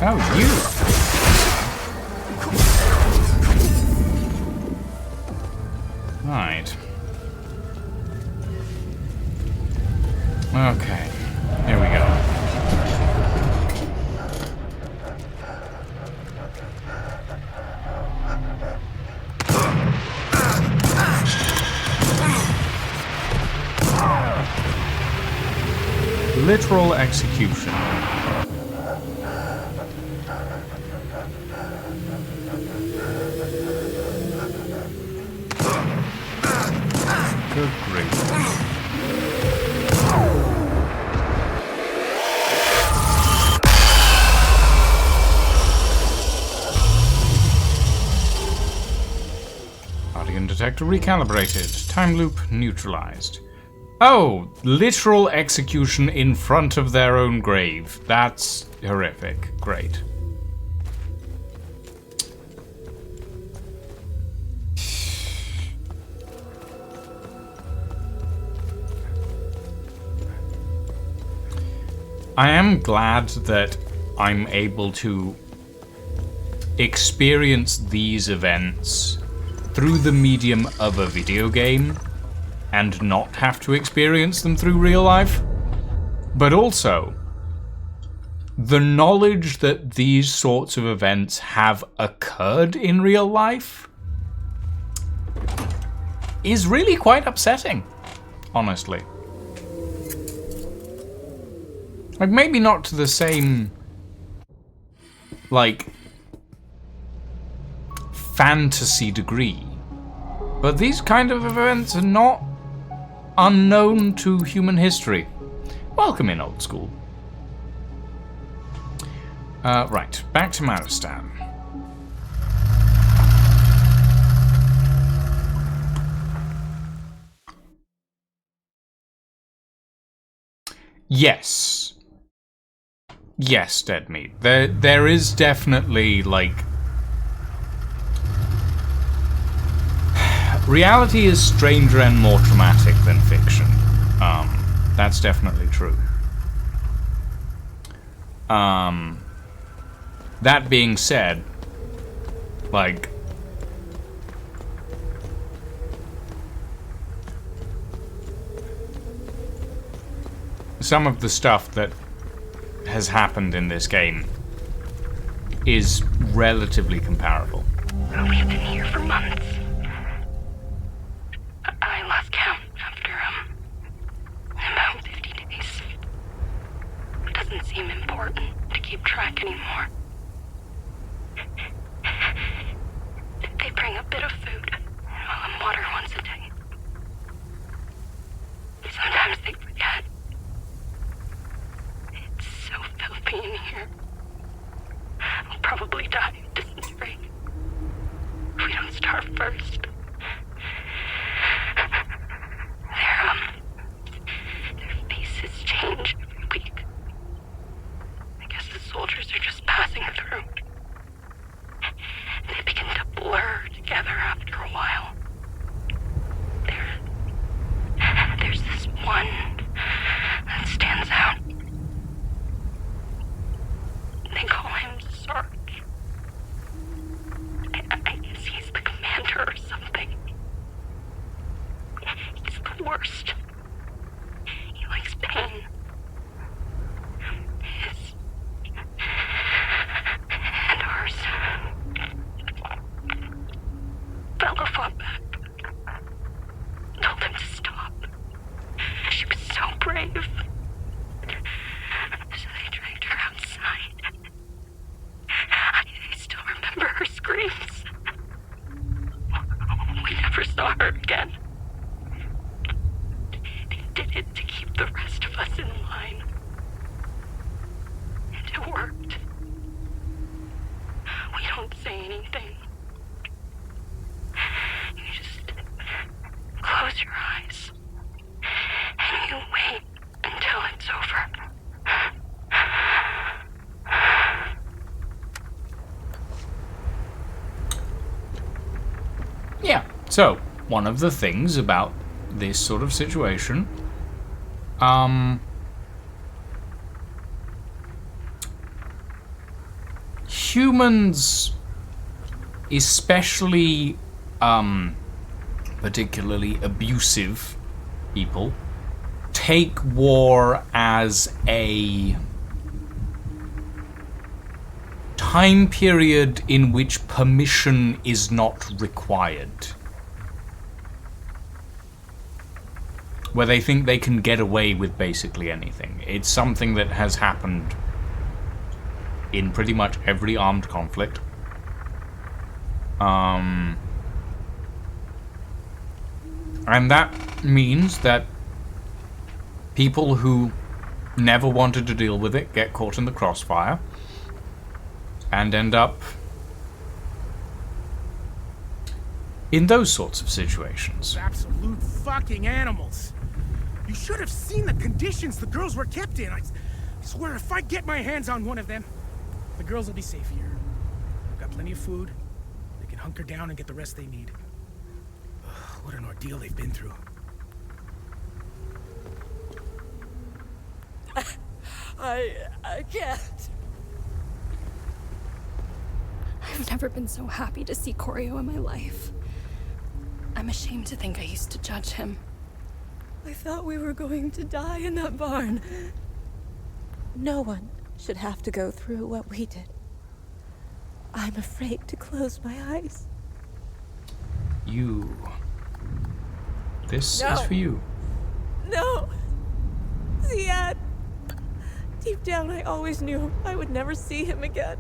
Oh, you. Right. Okay. Here we go. Literal execution. Good grief. Particle detector recalibrated. Time loop neutralized. Oh, literal execution in front of their own grave. That's horrific. Great. I am glad that I'm able to experience these events through the medium of a video game and not have to experience them through real life. But also, the knowledge that these sorts of events have occurred in real life is really quite upsetting, honestly. Like, maybe not to the same, like, fantasy degree, but these kind of events are not unknown to human history. Welcome in, old school. Right, back to Maristan. Yes. Yes, Dead Meat. There is definitely, like... reality is stranger and more traumatic than fiction. That's definitely true. That being said, like... some of the stuff that has happened in this game is relatively comparable. We've been here for months. I lost count after, about 50 days. It doesn't seem important to keep track anymore. They bring a bit of food and water once a day. Sometimes they forget. It's so filthy in here. I'll probably die of dysentery if we don't starve first. Their faces change every week. I guess the soldiers are just passing through. They begin to blur together after a while. There's this one that stands out. They call him Sarge. I guess he's the commander or something. He's the worst. He likes pain. His and ours. Bella fought back. Told him to stop. She was so brave. So they dragged her outside. I still remember her screams. We never saw her again. They did it to keep the rest of us in line. And it worked. We don't say anything. You just close your eyes and you wait until it's over. Yeah, so, one of the things about this sort of situation, humans, especially particularly abusive people, take war as a time period in which permission is not required. Where they think they can get away with basically anything. It's something that has happened in pretty much every armed conflict. And that means that people who never wanted to deal with it get caught in the crossfire and end up in those sorts of situations. Absolute fucking animals. You should have seen the conditions the girls were kept in. I swear, if I get my hands on one of them, the girls will be safe here. I've got plenty of food. They can hunker down and get the rest they need. What an ordeal they've been through. I can't. I've never been so happy to see Koryo in my life. I'm ashamed to think I used to judge him. I thought we were going to die in that barn. No one should have to go through what we did. I'm afraid to close my eyes. You. This No. is for you. No! Ziad! Deep down, I always knew I would never see him again.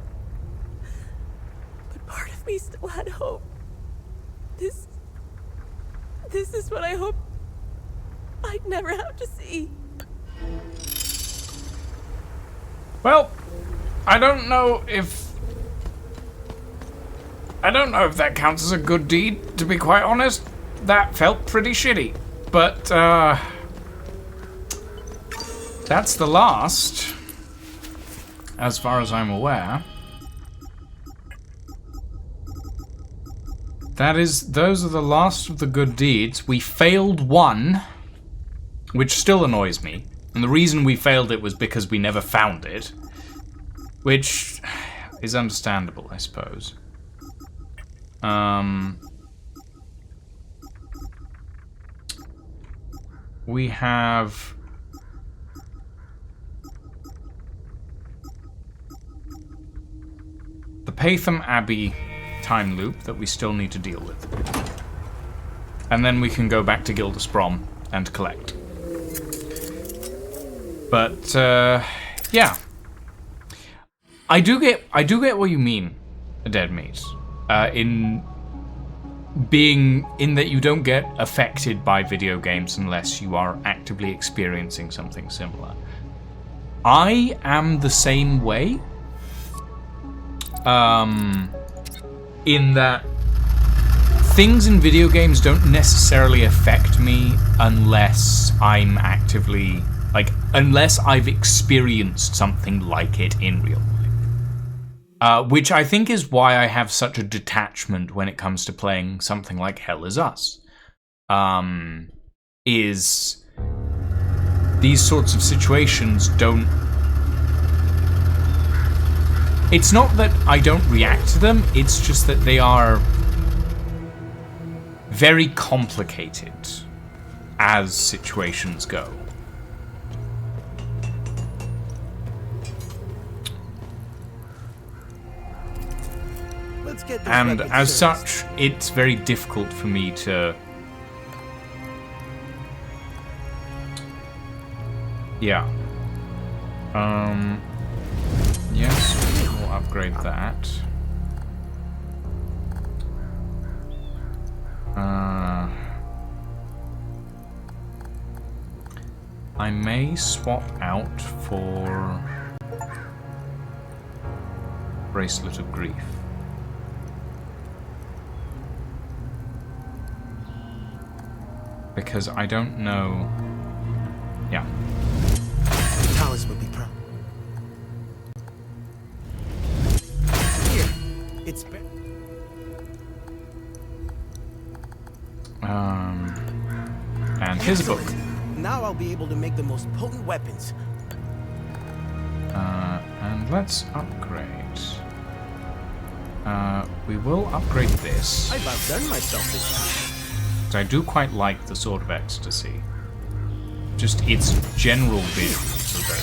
But part of me still had hope. This is what I hope I'd never have to see. Well, I don't know if that counts as a good deed, to be quite honest. That felt pretty shitty. But, that's the last, as far as I'm aware. Those are the last of the good deeds. We failed one, which still annoys me. And the reason we failed it was because we never found it. Which is understandable, I suppose. We have the Patham Abbey time loop that we still need to deal with. And then we can go back to Gilda Sprom and collect. But, yeah. I do get what you mean, Dead Meat. In that you don't get affected by video games unless you are actively experiencing something similar. I am the same way. In that things in video games don't necessarily affect me unless I'm actively, unless I've experienced something like it in real life. Which I think is why I have such a detachment when it comes to playing something like Hell Is Us. Is these sorts of situations don't... It's not that I don't react to them, it's just that they are very complicated as situations go. Let's get this And record as serviced. such, it's very difficult for me to... Yeah. Yes, we'll upgrade that. I may swap out for Bracelet of Grief. Because I don't know... Yeah. Talis would be proud. Here, it's better. And here's a book. Now I'll be able to make the most potent weapons. And let's upgrade. We will upgrade this. I've outdone myself this time. I do quite like the Sword of Ecstasy. Just its general visuals are very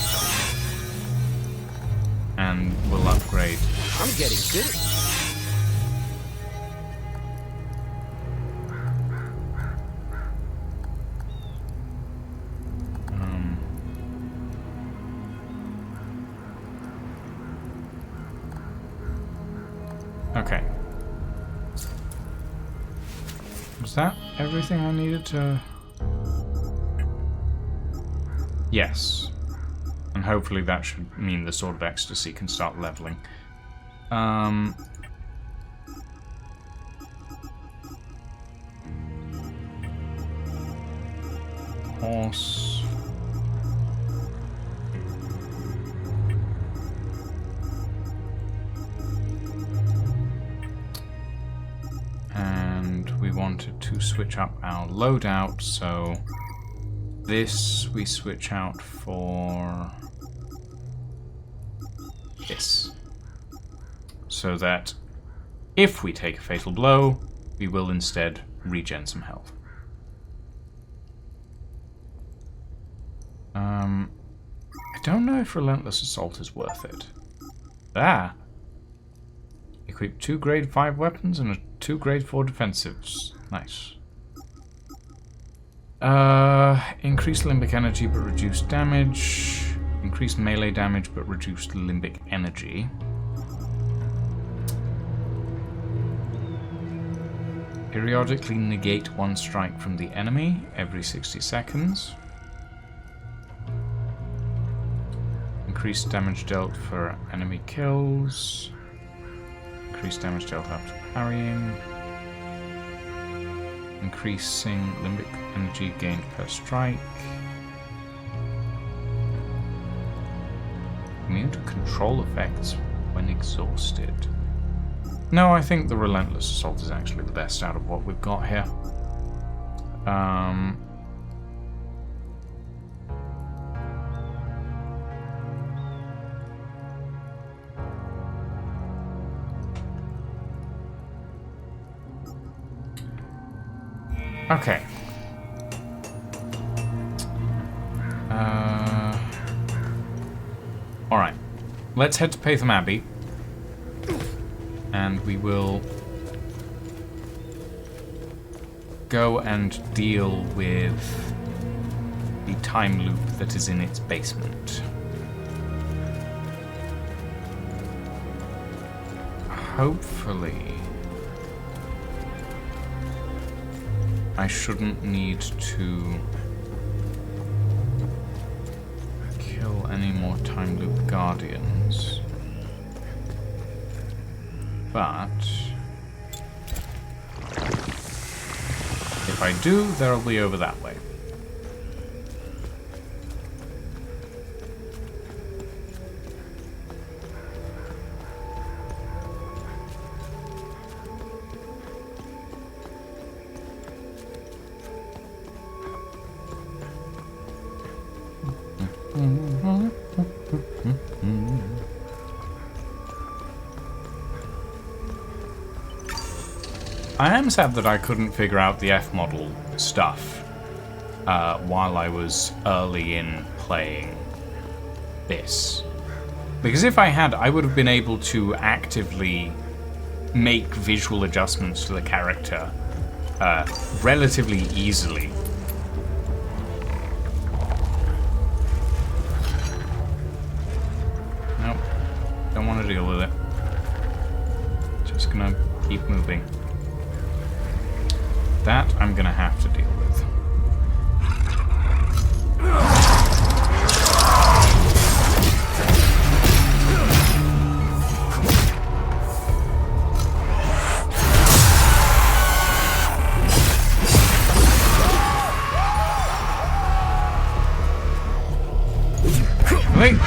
cool. And we'll upgrade. I'm getting good at this. Okay. Was that everything I needed to... Yes. And hopefully that should mean the Sword of Ecstasy can start leveling. Horse... We wanted to switch up our loadout, so this we switch out for this. So that if we take a fatal blow, we will instead regen some health. I don't know if Relentless Assault is worth it. Equip 2 grade 5 weapons and 2 grade 4 defensives. Nice. Increased limbic energy but reduced damage. Increased melee damage but reduced limbic energy. Periodically negate 1 strike from the enemy every 60 seconds. Increased damage dealt for enemy kills. Increased damage dealt after parrying. Increasing limbic energy gained per strike. Immune to control effects when exhausted. No, I think the Relentless Assault is actually the best out of what we've got here. Okay. Alright. Let's head to Patham Abbey. And we will go and deal with the time loop that is in its basement. Hopefully I shouldn't need to kill any more time loop guardians. But if I do, they'll be over that way. I am sad that I couldn't figure out the F-model stuff while I was early in playing this. Because if I had, I would have been able to actively make visual adjustments to the character relatively easily. Nope, don't want to deal with it. Just gonna keep moving. That I'm gonna have to deal with. Wait.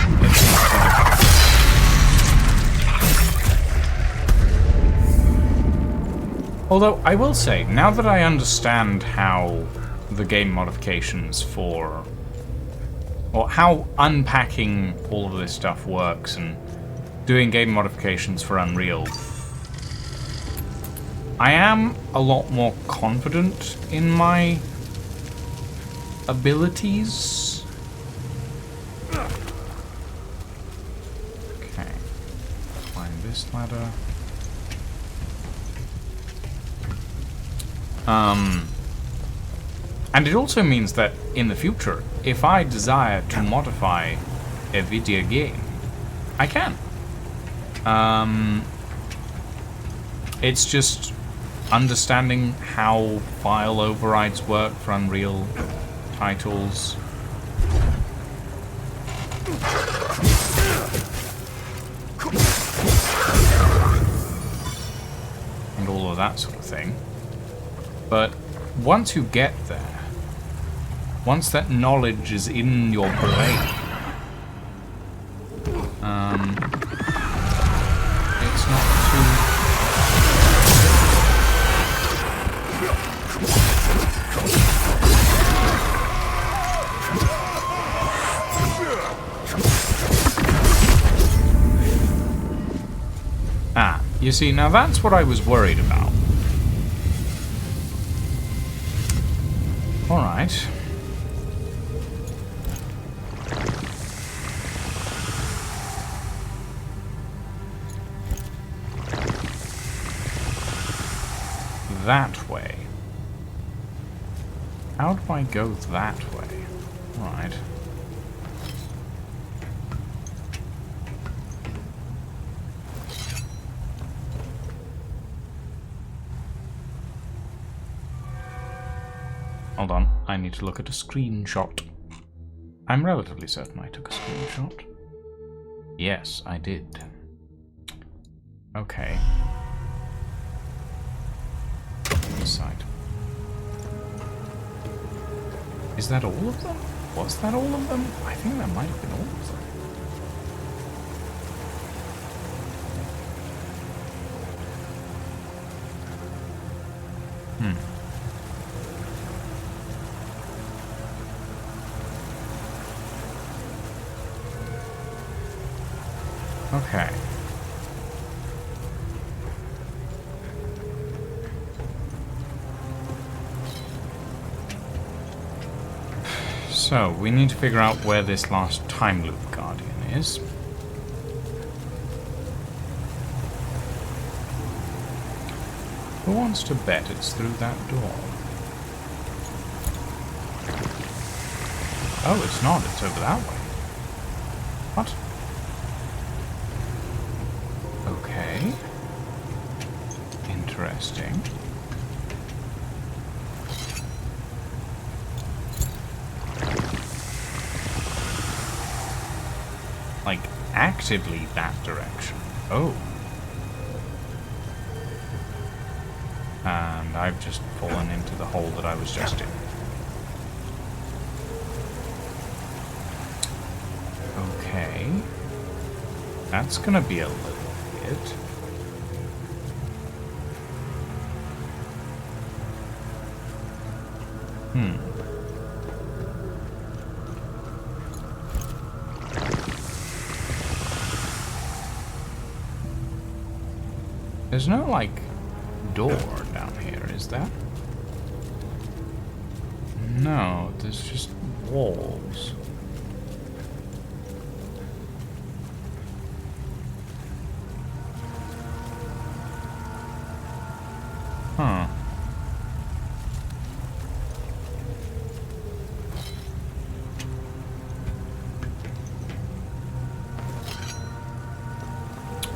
Although, I will say, now that I understand how the game modifications for... or how unpacking all of this stuff works and doing game modifications for Unreal I am a lot more confident in my abilities. Okay. Climb this ladder. And it also means that in the future, if I desire to modify a video game, I can. It's just understanding how file overrides work for Unreal titles. And all of that sort of thing. But once you get there, once that knowledge is in your brain, it's not too... Ah, you see, now that's what I was worried about. Alright. That way. How do I go that way? Alright. Hold on, I need to look at a screenshot. I'm relatively certain I took a screenshot. Yes, I did. Okay. This side. Is that all of them? Was that all of them? I think that might have been all of them. Okay. So, we need to figure out where this last time loop guardian is. Who wants to bet it's through that door? Oh, it's not. It's over that way. What? Okay. Interesting. Like, actively that direction. Oh. And I've just fallen into the hole that I was just in. Okay. That's gonna be a little weird. There's no, like, door down here, is there? No, there's just walls. Huh.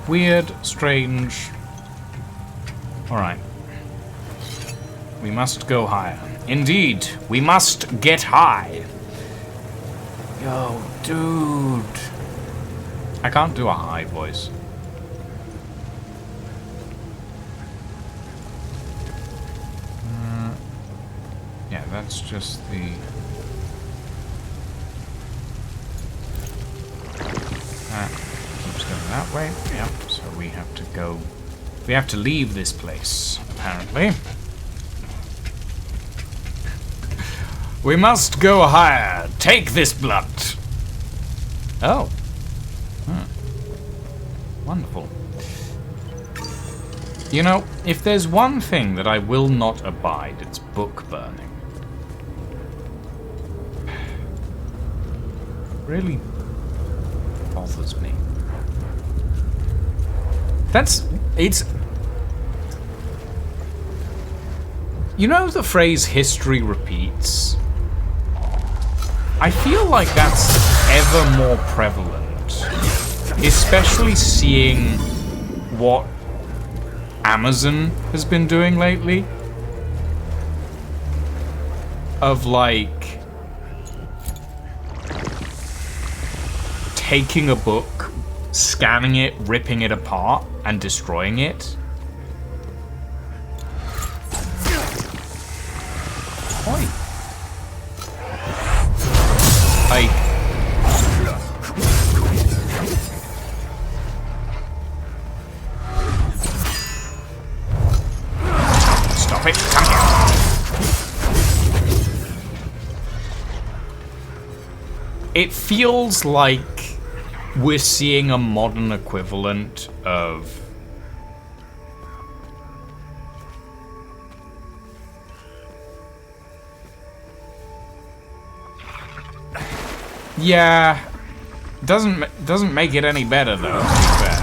Weird, strange. Alright. We must go higher. Indeed, we must get high. Yo, dude. I can't do a high voice. Yeah, that's just the... That keeps going that way. Yep, so we have to go... We have to leave this place, apparently. We must go higher. Take this blunt. Oh. Wonderful. You know, if there's one thing that I will not abide, it's book burning. Really bothers me. It's... You know the phrase history repeats? I feel like that's ever more prevalent. Especially seeing what Amazon has been doing lately. Of like... taking a book, scanning it, ripping it apart, and destroying it. Oi. Like... Stop it, come here. It feels like we're seeing a modern equivalent of... Yeah, doesn't make it any better though, to be fair.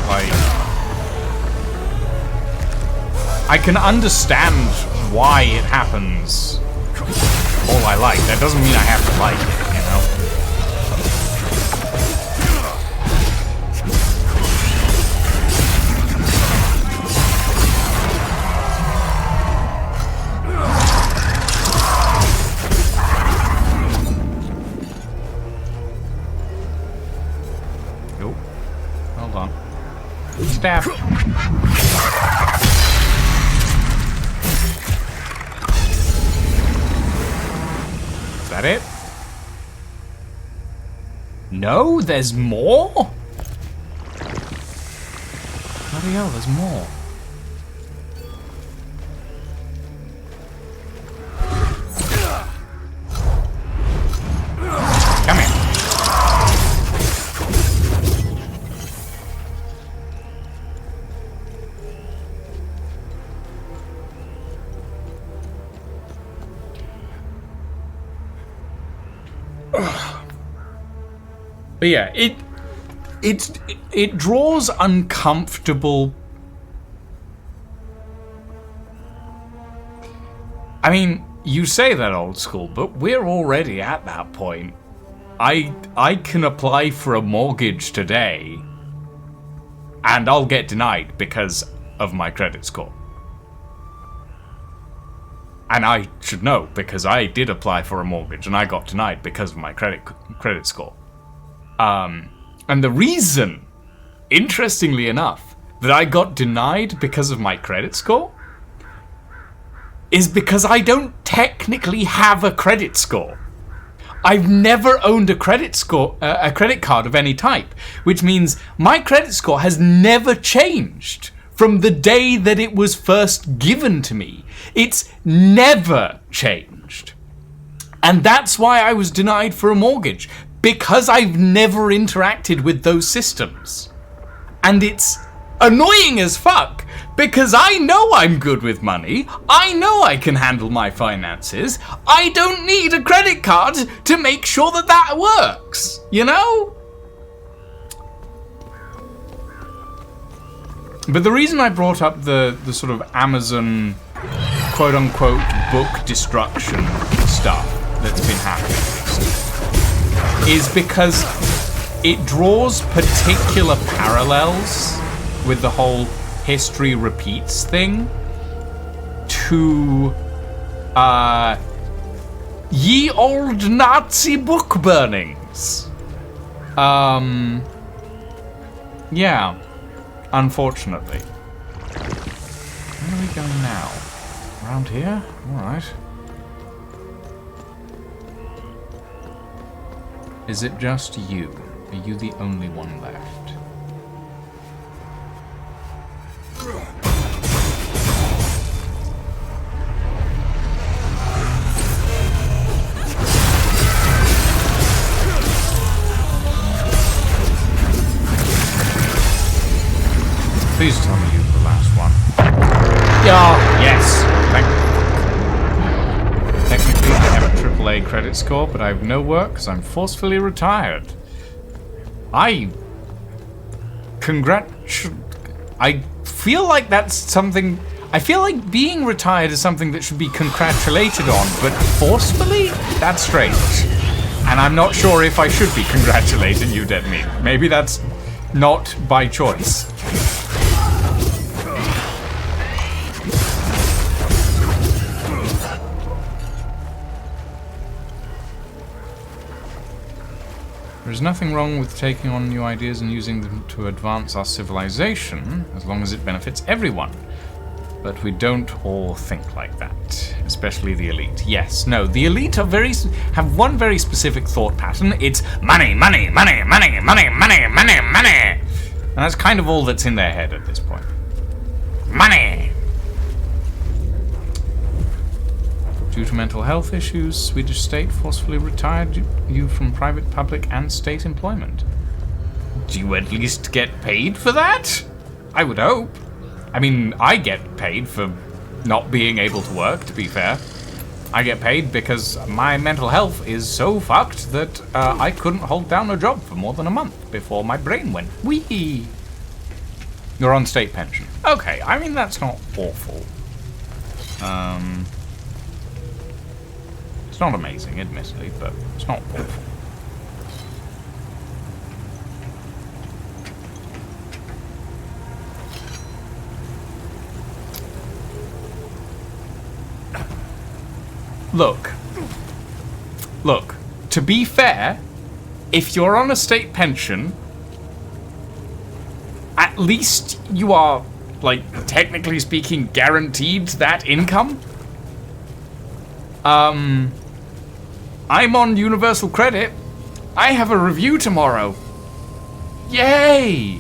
Like, I can understand why it happens all I like. That doesn't mean I have to like it, you know? Nope. Hold on. Stab. Is that it? No, there's more? Bloody hell, there's more. Come here. But yeah, it draws uncomfortable. I mean, you say that, old school, but we're already at that point. I can apply for a mortgage today, and I'll get denied because of my credit score. And I should know, because I did apply for a mortgage, and I got denied because of my credit score. And the reason, interestingly enough, that I got denied because of my credit score is because I don't technically have a credit score. I've never owned a credit card of any type, which means my credit score has never changed from the day that it was first given to me. It's never changed. And that's why I was denied for a mortgage. Because I've never interacted with those systems. And it's annoying as fuck, because I know I'm good with money, I know I can handle my finances, I don't need a credit card to make sure that that works, you know? But the reason I brought up the sort of Amazon quote-unquote book destruction stuff that's been happening is because it draws particular parallels with the whole history repeats thing to ye old Nazi book burnings. Yeah, unfortunately. Where are we going now? Around here? Alright. Is it just you? Are you the only one left? please tell me you're the last one. Yeah, yes. Technically, I have a AAA credit score, but I have no work because I'm forcefully retired. I feel like that's something... I feel like being retired is something that should be congratulated on, but forcefully? That's strange. And I'm not sure if I should be congratulating you, Dead Meat. Maybe that's not by choice. There's nothing wrong with taking on new ideas and using them to advance our civilization, as long as it benefits everyone. But we don't all think like that, especially the elite. Yes, no, the elite are have one very specific thought pattern. It's money, money, money, money, money, money, money, money. And that's kind of all that's in their head at this point. Money! Due to mental health issues, Swedish state forcefully retired you from private, public, and state employment. Do you at least get paid for that? I would hope. I mean, I get paid for not being able to work, to be fair. I get paid because my mental health is so fucked that I couldn't hold down a job for more than a month before my brain went wee. You're on state pension. Okay, I mean, that's not awful. It's not amazing, admittedly, but it's not awful. Look, to be fair, if you're on a state pension, at least you are, like, technically speaking, guaranteed that income. I'm on universal credit. I have a review tomorrow. Yay!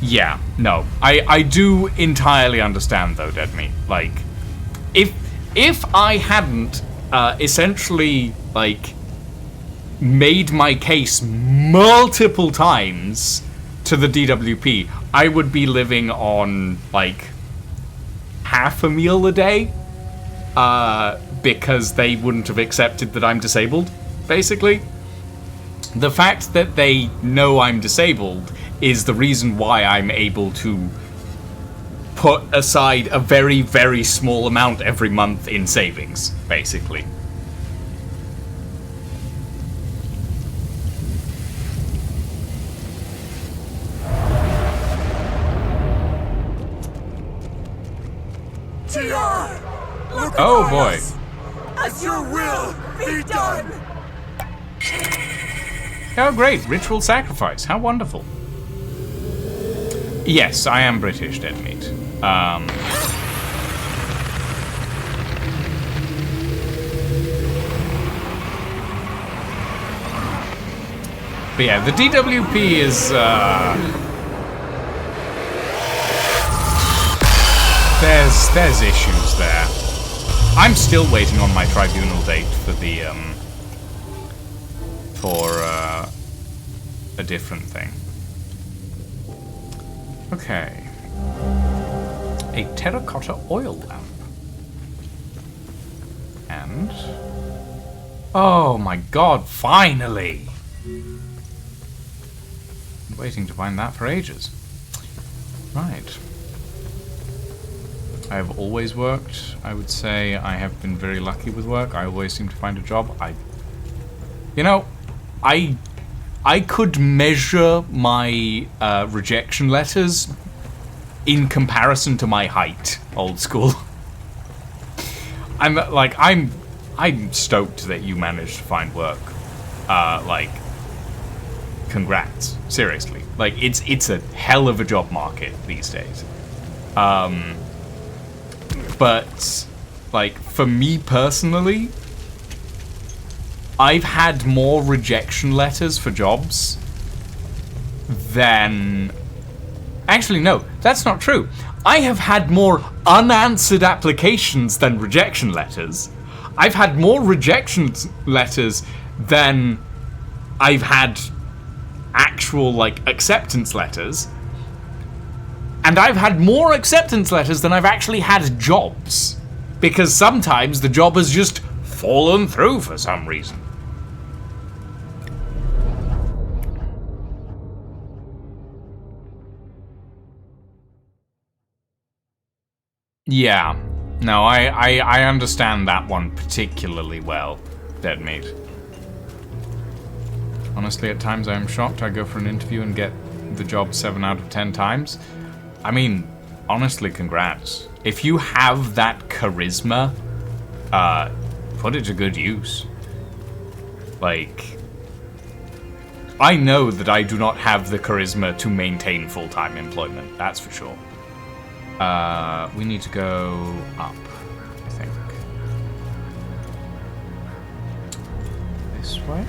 Yeah, no. I do entirely understand though, Dead Meat. Like, if I hadn't essentially, like, made my case multiple times to the DWP, I would be living on, like, half a meal a day, because they wouldn't have accepted that I'm disabled, basically. The fact that they know I'm disabled is the reason why I'm able to put aside a very, very small amount every month in savings, basically. TR! Look oh boy. Us. As your will be done! Oh great, ritual sacrifice, how wonderful. Yes, I am British, Dead Meat. But yeah, the DWP is, there's issues there. I'm still waiting on my tribunal date for the, a different thing. Okay. A terracotta oil lamp. And... oh my god, finally! Been waiting to find that for ages. Right. I have always worked. I would say I have been very lucky with work. I always seem to find a job. You know, I could measure my rejection letters in comparison to my height, old school. I'm stoked that you managed to find work. Like, congrats, seriously. Like, it's a hell of a job market these days. But like, for me personally, I've had more rejection letters for jobs than... actually, no, that's not true. I have had more unanswered applications than rejection letters. I've had more rejection letters than I've had actual, like, acceptance letters. And I've had more acceptance letters than I've actually had jobs. Because sometimes the job has just fallen through for some reason. Yeah. No, I understand that one particularly well, Dead Meat. Honestly, at times I am shocked. I go for an interview and get the job 7 out of 10 times. I mean, honestly, congrats. If you have that charisma, put it to good use. Like, I know that I do not have the charisma to maintain full-time employment, that's for sure. We need to go up, I think. This way?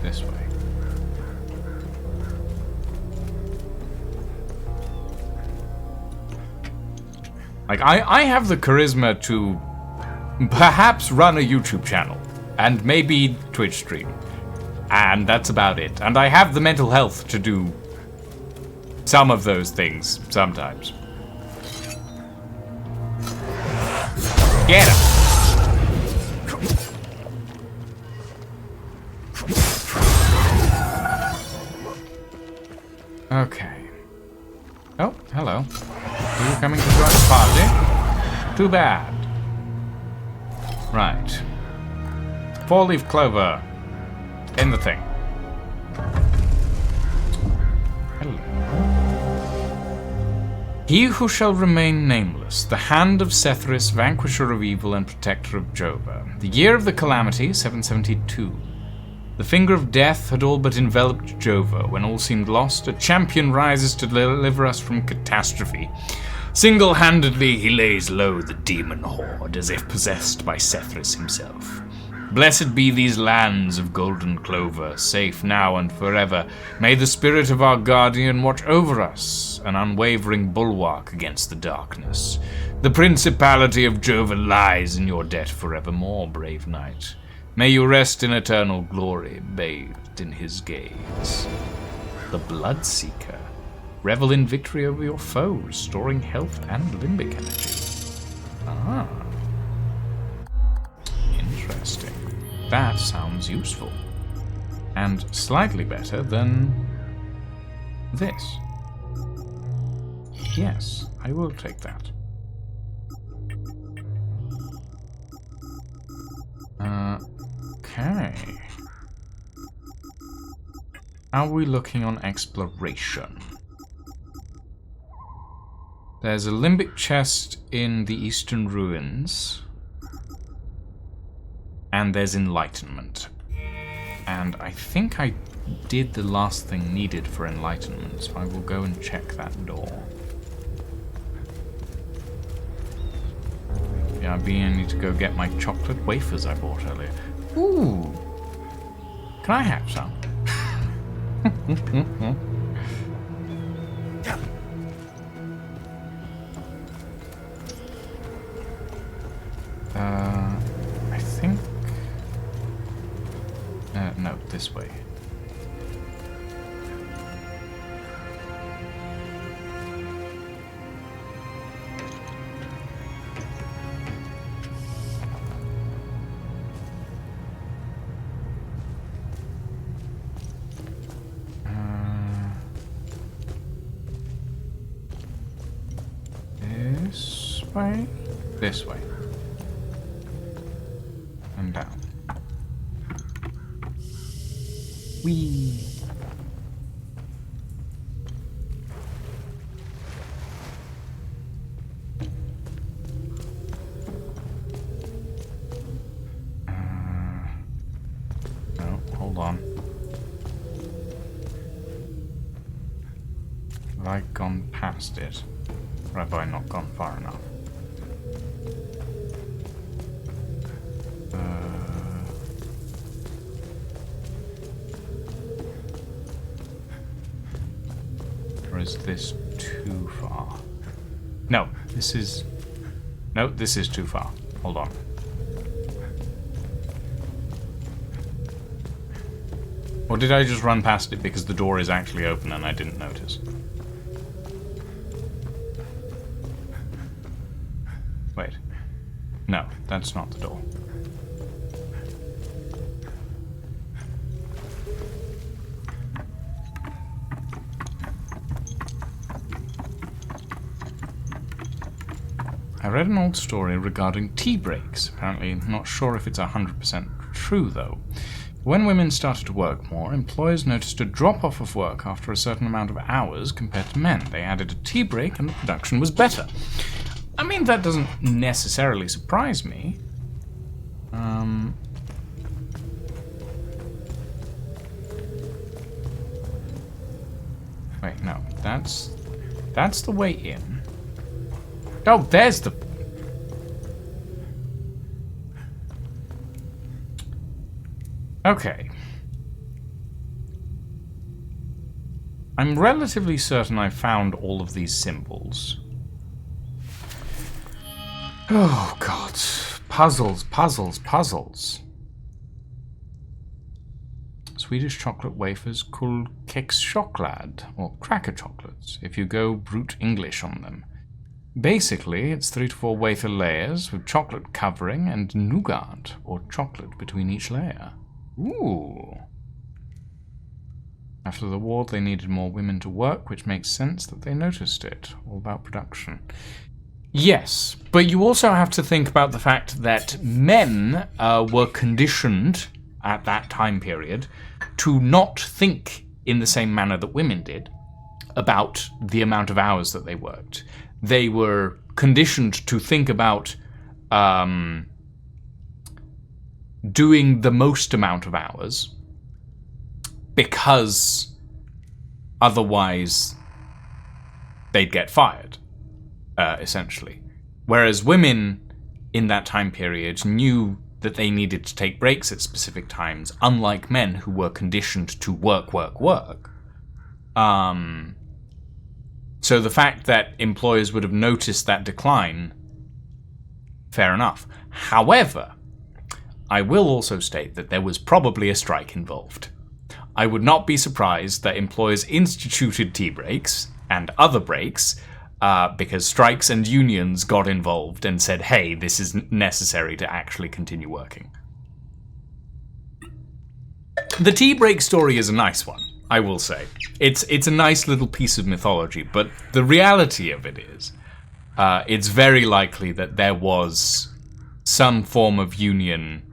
This way. Like, I have the charisma to perhaps run a YouTube channel, and maybe Twitch stream. And that's about it. And I have the mental health to do some of those things sometimes. Get him! Okay. Oh, hello. Are you coming to join the party? Too bad. Right. 4-leaf clover. In the thing. Hello. He who shall remain nameless, the hand of Sethris, vanquisher of evil and protector of Jova. The year of the calamity, 772. The finger of death had all but enveloped Jova. When all seemed lost, a champion rises to deliver us from catastrophe. Single-handedly he lays low the demon horde, as if possessed by Sethris himself. Blessed be these lands of golden clover, safe now and forever. May the spirit of our guardian watch over us, an unwavering bulwark against the darkness. The principality of Jova lies in your debt forevermore, brave knight. May you rest in eternal glory, bathed in his gaze. The Bloodseeker. Revel in victory over your foe, restoring health and limbic energy. Ah. Interesting. That sounds useful. And slightly better than this. Yes, I will take that. Okay. How are we looking on exploration? There's a limbic chest in the Eastern Ruins. And there's enlightenment. And I think I did the last thing needed for enlightenment, so I will go and check that door. Yeah, I need to go get my chocolate wafers I bought earlier. Ooh! Can I have some? I think... no, this way. This way? This way. And down. Whee! No, hold on. Have I gone past it? Or have I not gone far enough? Or is this too far? No, this is... No, this is too far. Hold on. Or did I just run past it because the door is actually open and I didn't notice? Wait. No, that's not the door. I read an old story regarding tea breaks. Apparently, not sure if it's 100% true though. When women started to work more, employers noticed a drop-off of work after a certain amount of hours compared to men. They added a tea break and the production was better. I mean, that doesn't necessarily surprise me. Wait, no. That's the way in. Oh, there's the... Okay. I'm relatively certain I found all of these symbols. Oh, God. Puzzles, puzzles, puzzles. Swedish chocolate wafers called kexchoklad, or cracker chocolates, if you go brute English on them. Basically, it's 3 to 4 wafer layers with chocolate covering and nougat, or chocolate, between each layer. Ooh. After the war, they needed more women to work, which makes sense that they noticed it. All about production. Yes, but you also have to think about the fact that men were conditioned at that time period to not think in the same manner that women did about the amount of hours that they worked. They were conditioned to think about doing the most amount of hours because otherwise they'd get fired, essentially. Whereas women in that time period knew that they needed to take breaks at specific times, unlike men who were conditioned to work. So the fact that employers would have noticed that decline, fair enough. However, I will also state that there was probably a strike involved. I would not be surprised that employers instituted tea breaks and other breaks because strikes and unions got involved and said, hey, this is necessary to actually continue working. The tea break story is a nice one, I will say. It's a nice little piece of mythology, but the reality of it is, it's very likely that there was some form of union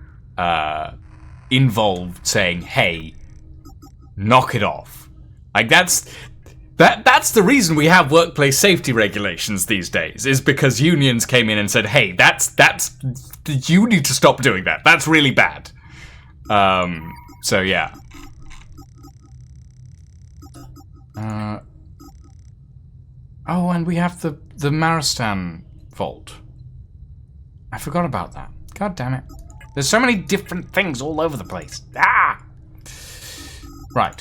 involved saying, hey, knock it off. Like, that's the reason we have workplace safety regulations these days, is because unions came in and said, hey, you need to stop doing that. That's really bad. So yeah. Oh, and we have the Maristan vault. I forgot about that. God damn it. There's so many different things all over the place. Ah! Right.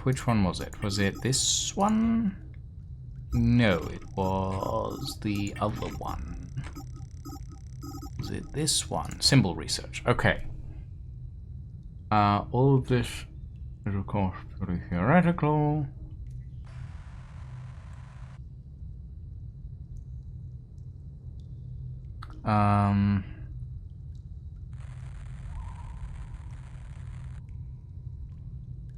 Which one was it? Was it this one? No, it was the other one. Was it this one? Symbol research. Okay. All of this is, of course, pretty theoretical.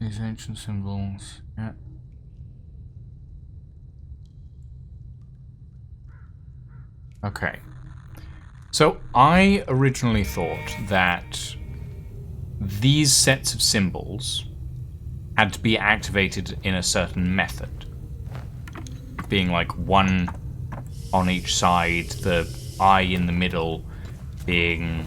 These ancient symbols, yeah. Okay. So I originally thought that these sets of symbols had to be activated in a certain method. Being like one on each side, the eye in the middle being...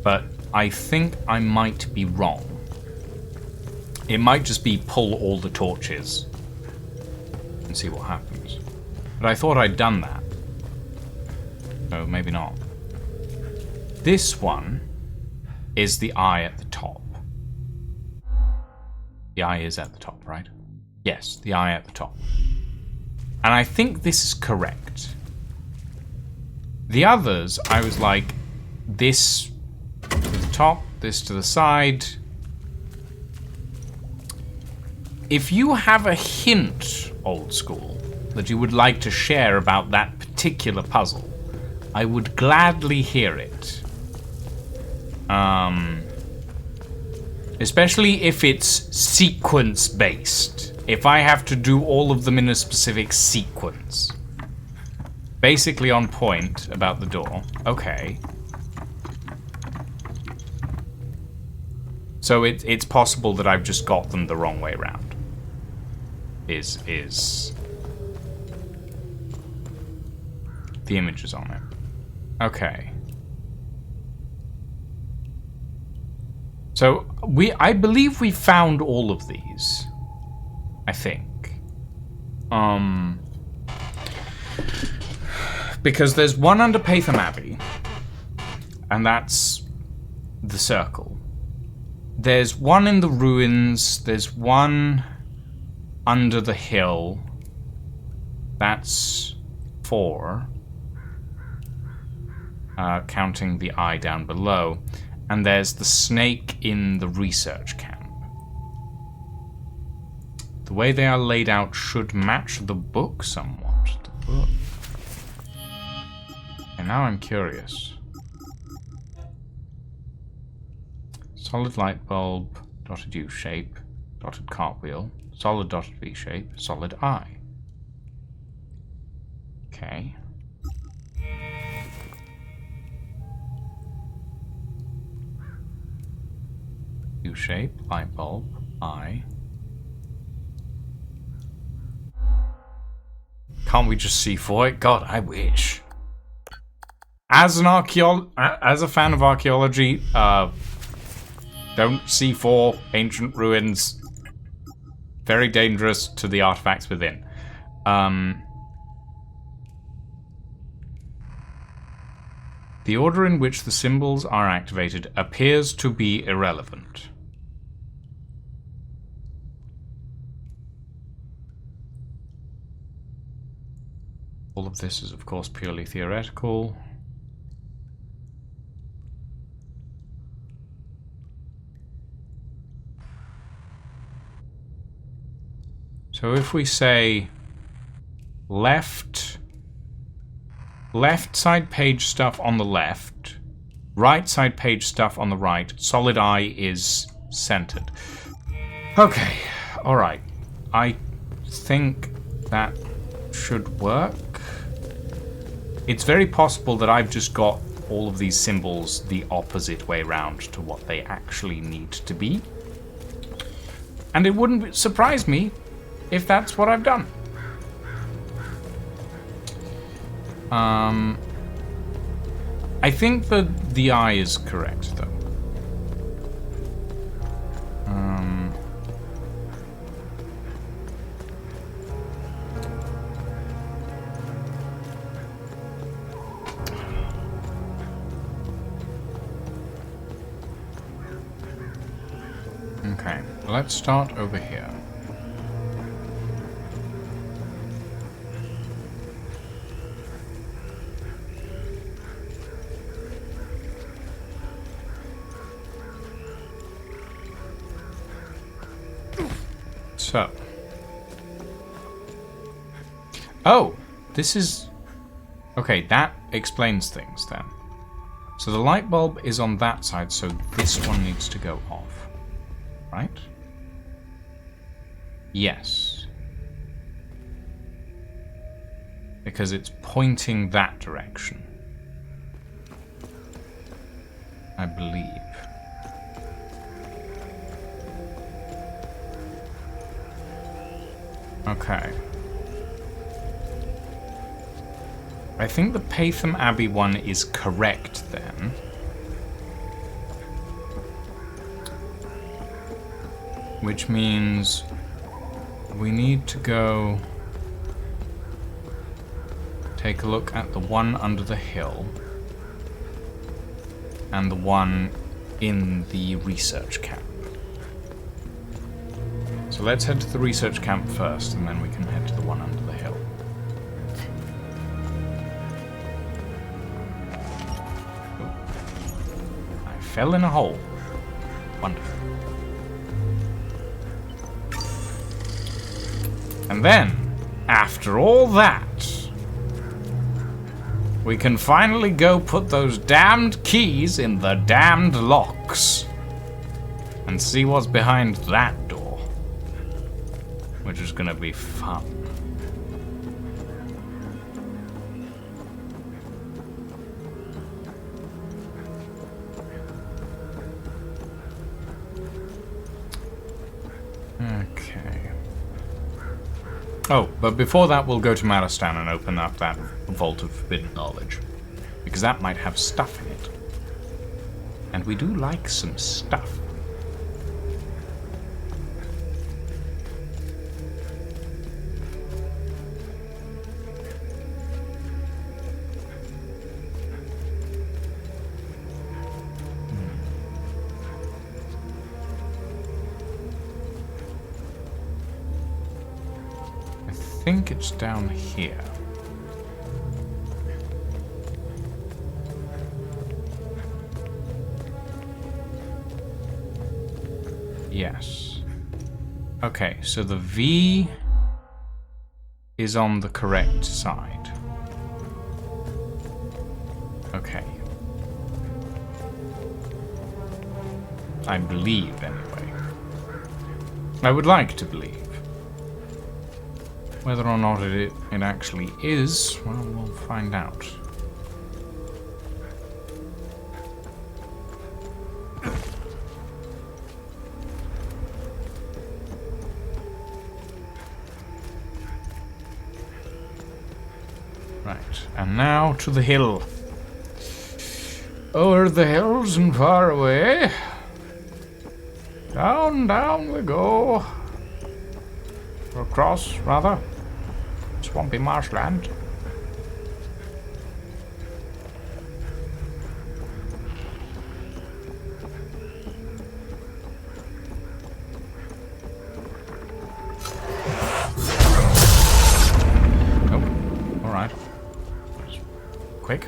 But I think I might be wrong. It might just be pull all the torches and see what happens. But I thought I'd done that. So maybe not. This one is the eye at the top. The eye is at the top, right? Yes, the eye at the top. And I think this is correct. The others, I was like, this top, this to the side. If you have a hint, Old School, that you would like to share about that particular puzzle, I would gladly hear it. Especially if it's sequence-based. If I have to do all of them in a specific sequence. Basically on point about the door. Okay. So it's possible that I've just got them the wrong way around. Is the images on it. Okay. So I believe we found all of these. I think. Because there's one under Patham Abbey, and that's the circle. There's one in the ruins, there's one under the hill. That's 4. Counting the eye down below. And there's the snake in the research camp. The way they are laid out should match the book somewhat. The book. And now I'm curious. Solid light bulb, dotted U shape, dotted cartwheel, solid dotted V shape, solid eye. Okay. U shape, light bulb, eye. Can't we just see for it? God, I wish. As an as a fan of archaeology, don't C4 ancient ruins. Very dangerous to the artifacts within. The order in which the symbols are activated appears to be irrelevant. All of this is, of course, purely theoretical. So if we say left side page stuff on the left, right side page stuff on the right, solid eye is centered. Okay, alright. I think that should work. It's very possible that I've just got all of these symbols the opposite way round to what they actually need to be. And it wouldn't surprise me if that's what I've done. I think that the eye is correct, though. Okay, let's start over here. So. Oh, this is... Okay, that explains things then. So the light bulb is on that side, so this one needs to go off. Right? Yes. Because it's pointing that direction. I believe. Okay. I think the Patham Abbey one is correct then. Which means we need to go take a look at the one under the hill and the one in the research camp. So let's head to the research camp first, and then we can head to the one under the hill. I fell in a hole. Wonderful. And then, after all that, we can finally go put those damned keys in the damned locks and see what's behind that door, which is gonna be fun. Okay. Oh, but before that, we'll go to Maristan and open up that Vault of Forbidden Knowledge, because that might have stuff in it. And we do like some stuff. I think it's down here. Yes. Okay, so the V is on the correct side. Okay. I believe, anyway. I would like to believe. Whether or not it actually is, well, we'll find out. Right, and now to the hill. Over the hills and far away. Down, down we go. Or across, rather. Swampy marshland. Oh, alright. Quick.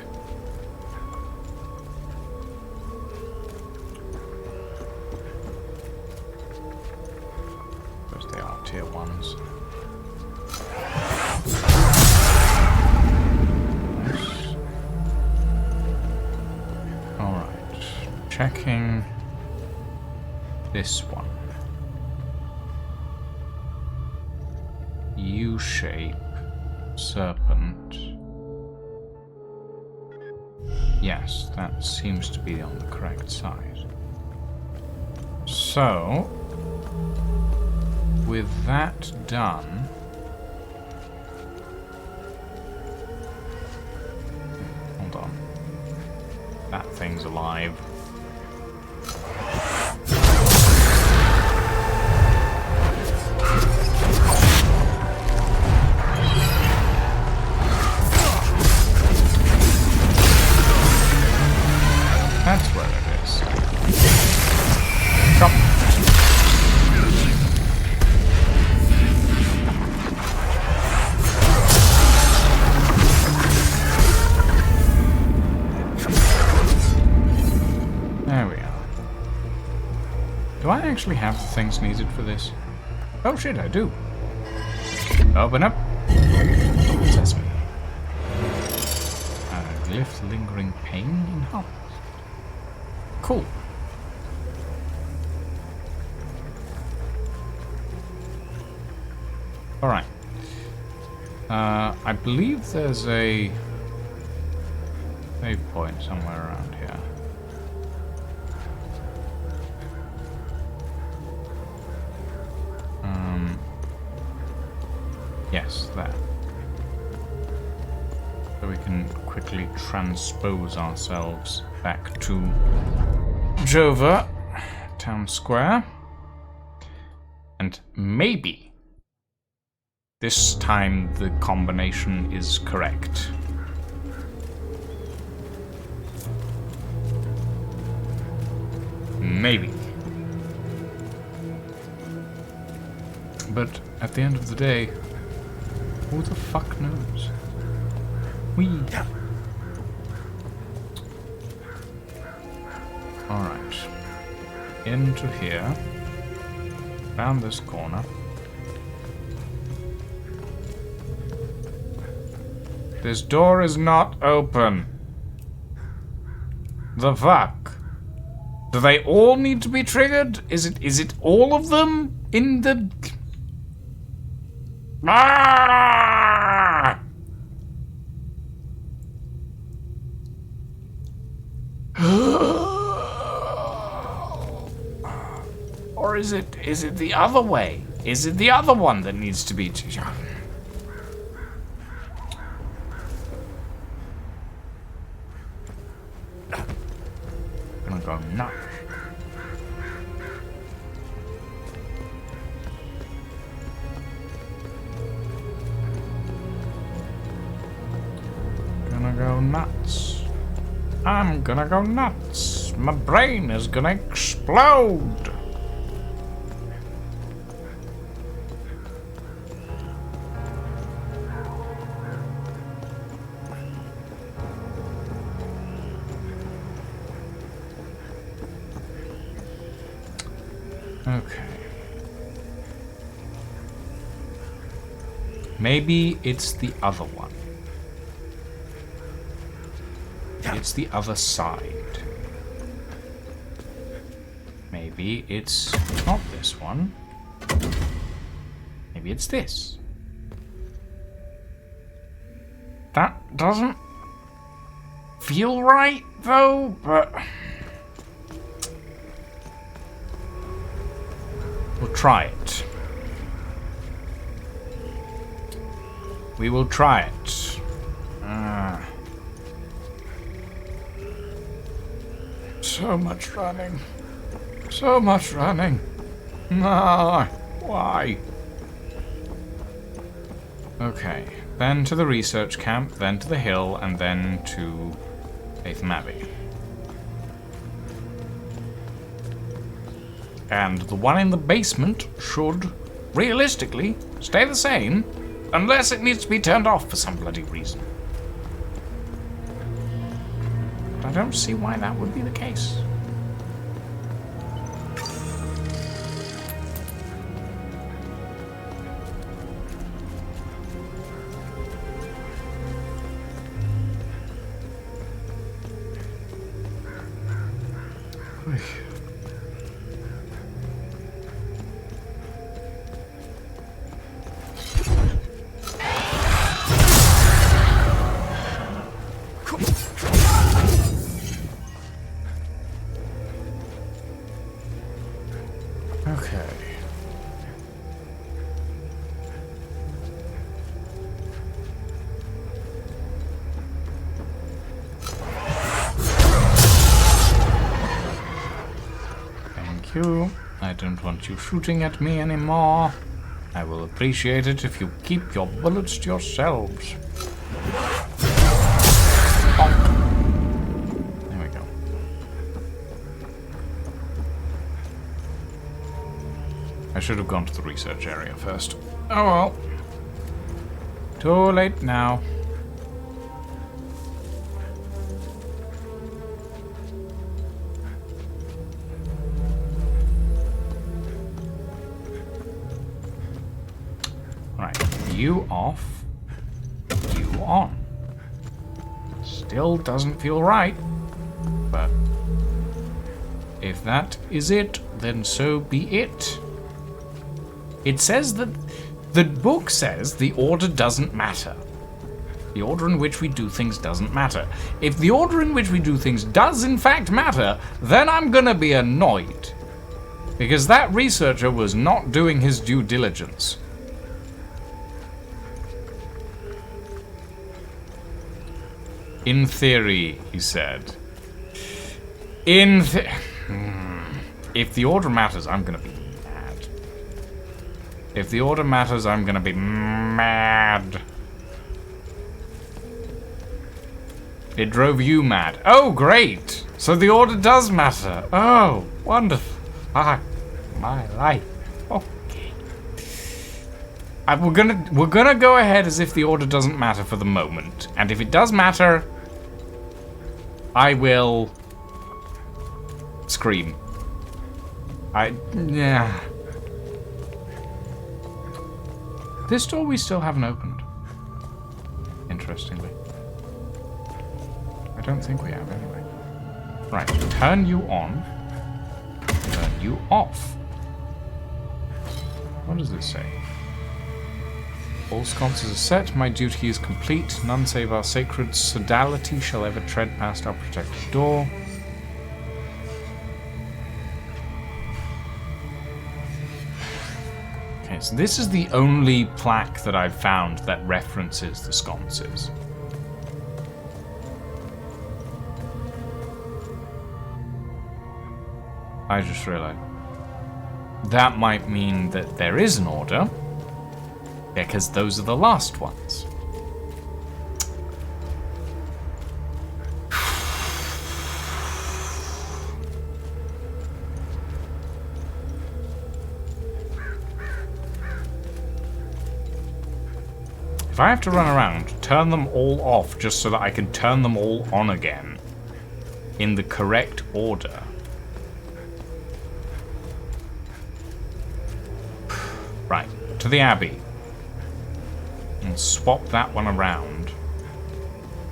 Because they are tier 1s. Checking this one. U-shape, serpent. Yes, that seems to be on the correct side. So, with that done, hold on. That thing's alive. That's where it is. Come. There we are. Do I actually have the things needed for this? Oh shit, I do. Open up. Sesame. Glyph lingering pain in heart. Cool. Alright. I believe there's a save point somewhere around here. Yes, there. So we can quickly transpose ourselves back to Jova Town Square. And maybe this time the combination is correct. Maybe. But at the end of the day, who the fuck knows? Alright. Into here. Round this corner. This door is not open. The fuck? Do they all need to be triggered? Is it all of them in the... Ah! Or is it the other way? Is it the other one that needs to be... I'm gonna go nuts. Gonna go nuts. I'm gonna go nuts. My brain is gonna explode. Okay. Maybe it's the other one. It's the other side. Maybe it's not this one. Maybe it's this. That doesn't feel right, though, but... we'll try it. We will try it. So much running. So much running. No. Why? Okay. Then to the research camp, then to the hill, and then to Atham Abbey. And the one in the basement should, realistically, stay the same, unless it needs to be turned off for some bloody reason. But I don't see why that would be the case. Okay. Thank you. I don't want you shooting at me anymore. I will appreciate it if you keep your bullets to yourselves. There we go. I should have gone to the research area first. Oh well. Too late now. Right, you off, you on. Still doesn't feel right, but if that is it, then so be it. It says that the book says the order doesn't matter. The order in which we do things doesn't matter. If the order in which we do things does in fact matter, then I'm gonna be annoyed. Because that researcher was not doing his due diligence. In theory, he said. If the order matters, I'm gonna be mad. If the order matters, I'm gonna be mad. It drove you mad. Oh, great! So the order does matter. Oh, wonderful. Fuck my life. Okay. We're gonna go ahead as if the order doesn't matter for the moment, and if it does matter, I will scream. Yeah. This door we still haven't opened. Interestingly. I don't think we have anyway. Right, turn you on. Turn you off. What does this say? All sconces are set. My duty is complete. None save our sacred sodality shall ever tread past our protected door. Okay, so this is the only plaque that I've found that references the sconces. I just realized. That might mean that there is an order, because those are the last ones. If I have to run around, turn them all off just so that I can turn them all on again in the correct order. Right, to the Abbey. And swap that one around.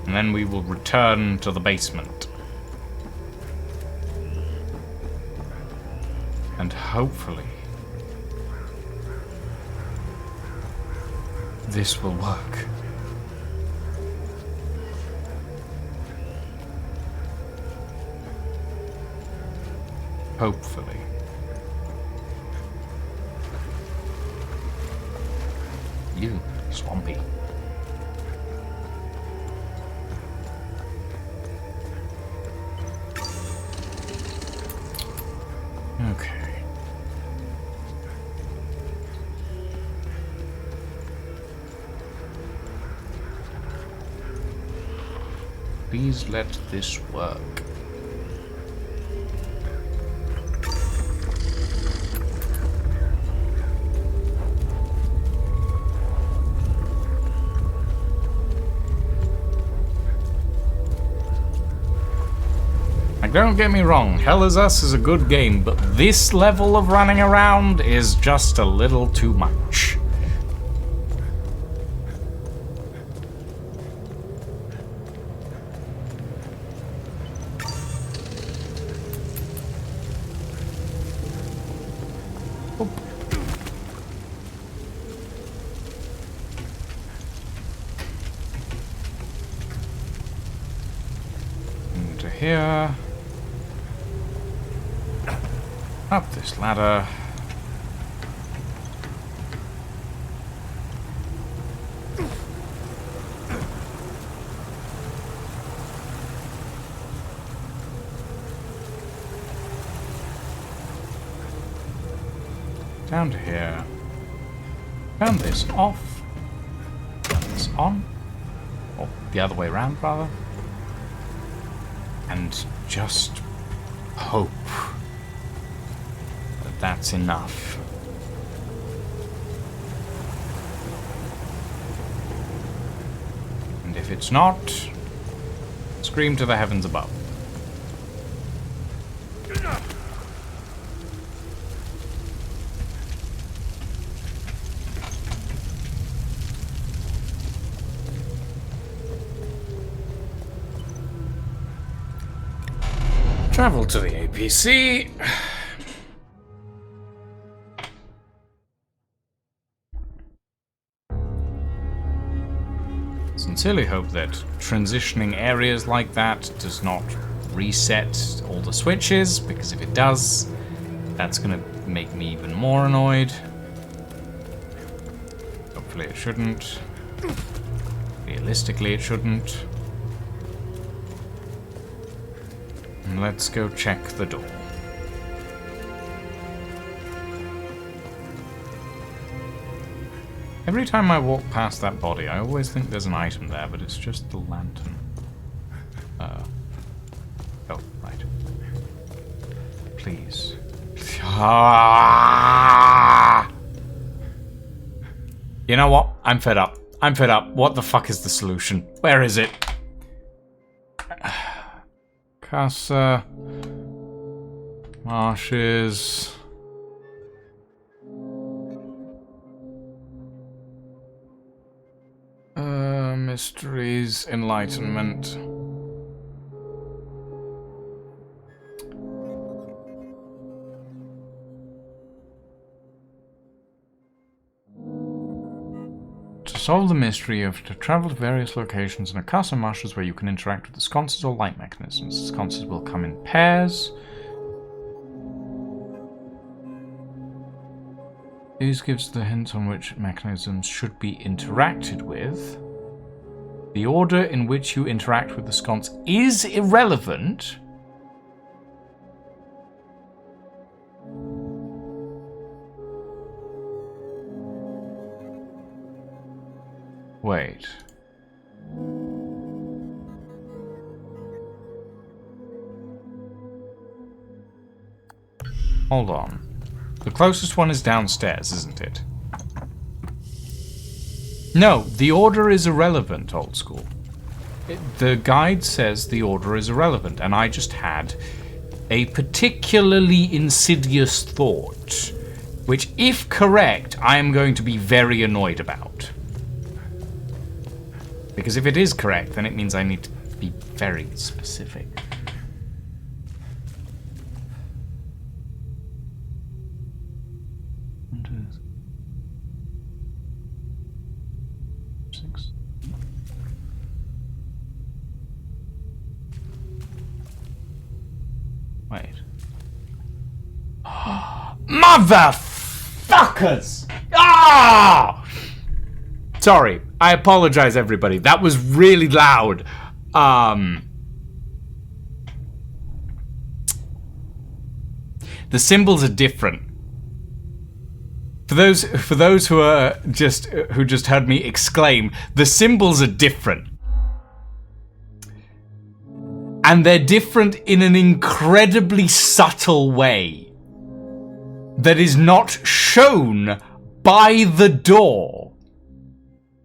And then we will return to the basement. And hopefully this will work. Hopefully. You, swampy. Okay. Please let this work. Don't get me wrong, Hell Is Us is a good game, but this level of running around is just a little too much. Into here. Up this ladder. Down to here. Turn this off. Turn this on. Or the other way around, rather. And just hope that's enough. And if it's not, scream to the heavens above. Travel to the APC. Sincerely hope that transitioning areas like that does not reset all the switches, because if it does, that's going to make me even more annoyed. Hopefully it shouldn't. Realistically, it shouldn't. And let's go check the door. Every time I walk past that body, I always think there's an item there, but it's just the lantern. Oh, right. Please. Ah! You know what? I'm fed up. I'm fed up. What the fuck is the solution? Where is it? Casa Marshes. Mysteries, enlightenment. To solve the mystery, you have to travel to various locations in Akasa Marshes where you can interact with the sconces or light mechanisms. The sconces will come in pairs. These gives the hints on which mechanisms should be interacted with. The order in which you interact with the sconce is irrelevant. Wait. Hold on. The closest one is downstairs, isn't it? No, the order is irrelevant, old school. The guide says the order is irrelevant, and I just had a particularly insidious thought, which, if correct, I am going to be very annoyed about. Because if it is correct, then it means I need to be very specific. Wait. Motherfuckers! Ah! Sorry, I apologize, everybody. That was really loud. The symbols are different. For those who just heard me exclaim, the symbols are different. And they're different in an incredibly subtle way that is not shown by the door.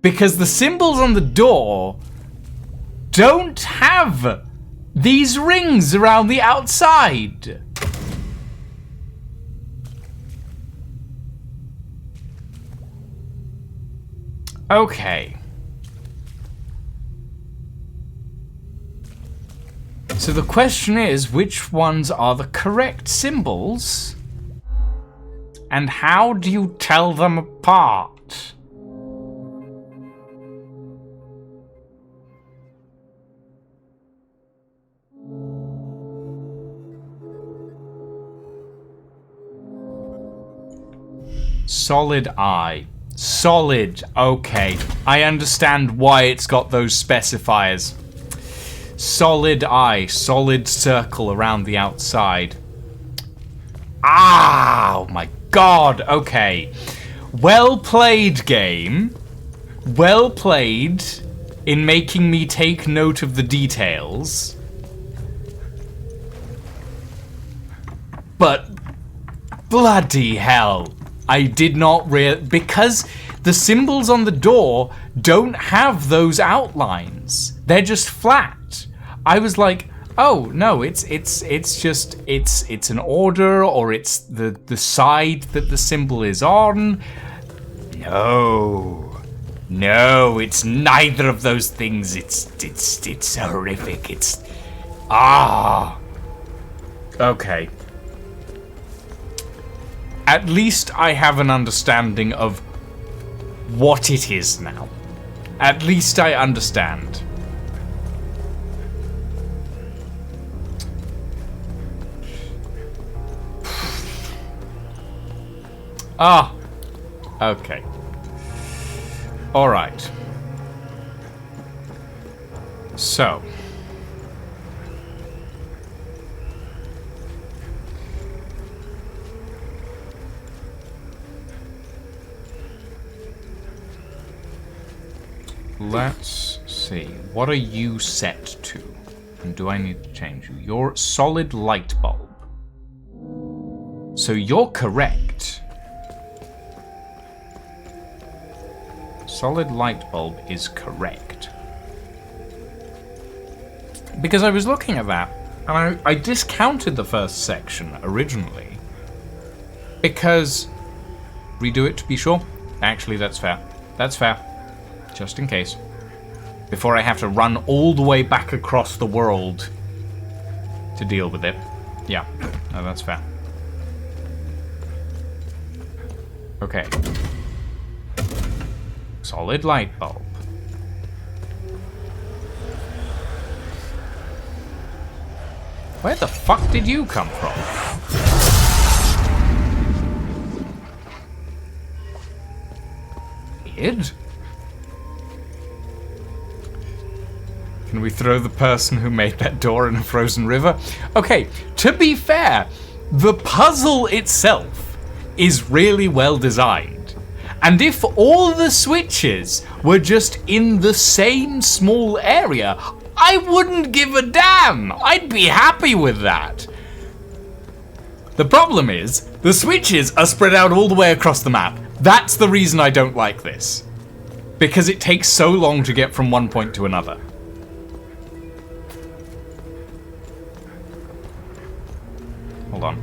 Because the symbols on the door don't have these rings around the outside. Okay. So the question is, which ones are the correct symbols? And how do you tell them apart? Solid eye. Solid. Okay. I understand why it's got those specifiers. Solid eye. Solid circle around the outside. Ah! Oh my god. Okay. Well played, game. Well played in making me take note of the details. But bloody hell. I did not because the symbols on the door don't have those outlines. They're just flat. I was like, oh no, it's just an order, or it's the side that the symbol is on. No, it's neither of those things. It's horrific. Okay. At least I have an understanding of what it is now. At least I understand. Ah, okay. All right. So. Let's see. What are you set to? And do I need to change you? You're solid light bulb. So you're correct. Solid light bulb is correct. Because I was looking at that, And I discounted the first section originally because... Redo it to be sure? Actually, that's fair. That's fair. Just in case. Before I have to run all the way back across the world to deal with it. Yeah, no, that's fair. Okay. Solid light bulb. Where the fuck did you come from? Weird. Can we throw the person who made that door in a frozen river? Okay, to be fair, the puzzle itself is really well designed. And if all the switches were just in the same small area, I wouldn't give a damn. I'd be happy with that. The problem is, the switches are spread out all the way across the map. That's the reason I don't like this. Because it takes so long to get from one point to another. Hold on.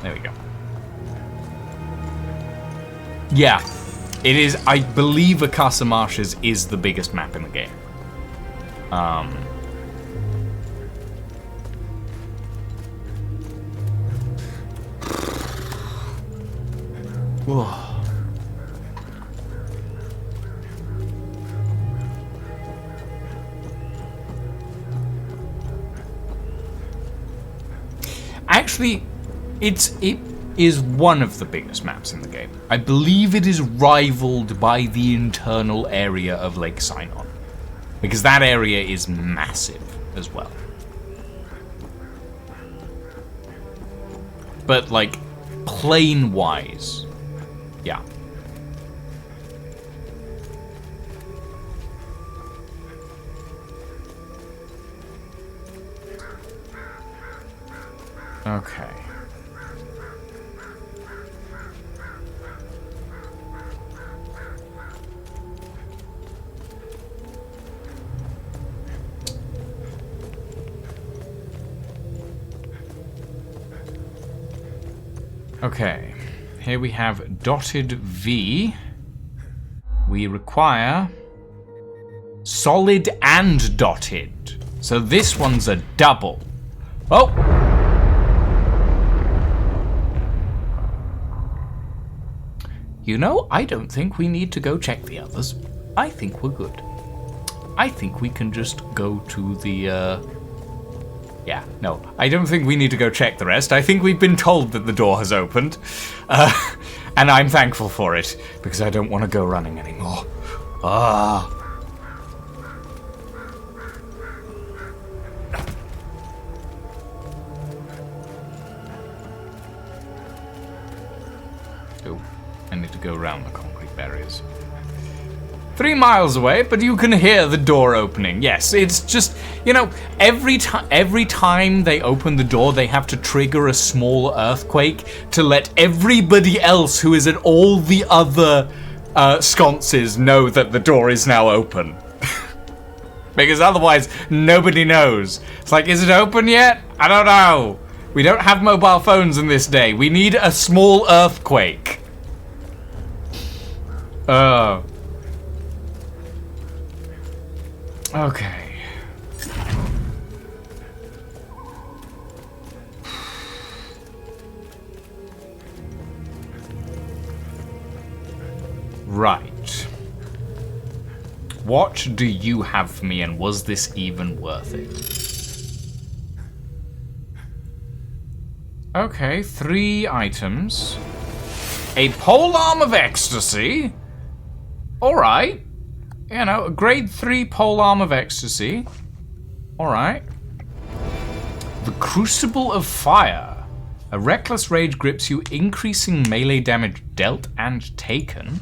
There we go. Yeah. It is, I believe Akasa Marshes is the biggest map in the game. Whoa. Actually, it is one of the biggest maps in the game. I believe it is rivaled by the internal area of Lake Sinon, because that area is massive as well. But like, plane-wise, yeah. Okay. Okay, here we have dotted V. We require solid and dotted. So this one's a double. Oh! You know, I don't think we need to go check the others. I think we're good. I think we can just go to the, Yeah, no, I don't think we need to go check the rest. I think we've been told that the door has opened. And I'm thankful for it, because I don't want to go running anymore. Ah. Oh, I need to go around the concrete barriers. 3 miles away, but you can hear the door opening. Yes, it's just, you know, every time they open the door, they have to trigger a small earthquake to let everybody else who is at all the other sconces know that the door is now open. Because otherwise, nobody knows. It's like, is it open yet? I don't know. We don't have mobile phones in this day. We need a small earthquake. Okay. Right. What do you have for me, and was this even worth it? Okay, 3 items. A polearm of ecstasy. Alright. You know, a grade 3 polearm of ecstasy. Alright. The Crucible of Fire. A reckless rage grips you, increasing melee damage dealt and taken.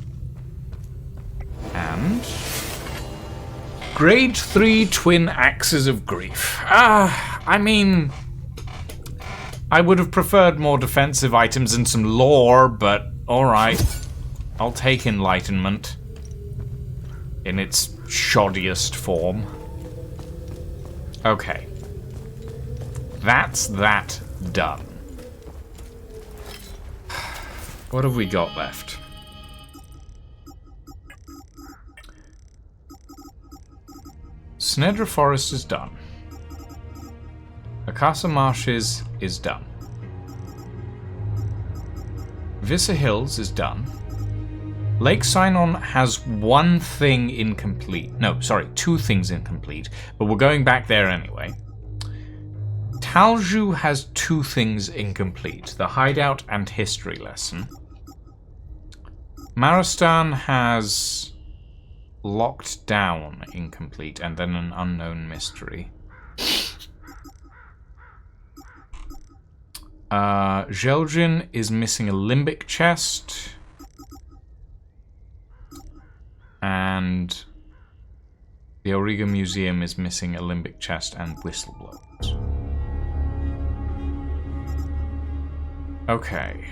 And grade 3 Twin Axes of Grief. I mean, I would have preferred more defensive items and some lore, but alright. I'll take Enlightenment in its shoddiest form. Okay. That's that done. What have we got left? Snedra Forest is done. Akasa Marshes is done. Vissa Hills is done. Lake Sinon has one thing incomplete. No, sorry, two things incomplete, but we're going back there anyway. Talju has two things incomplete, the hideout and history lesson. Maristan has locked down incomplete and then an unknown mystery. Zeldin is missing a limbic chest. And the Auriga Museum is missing a limbic chest and whistleblowers. Okay.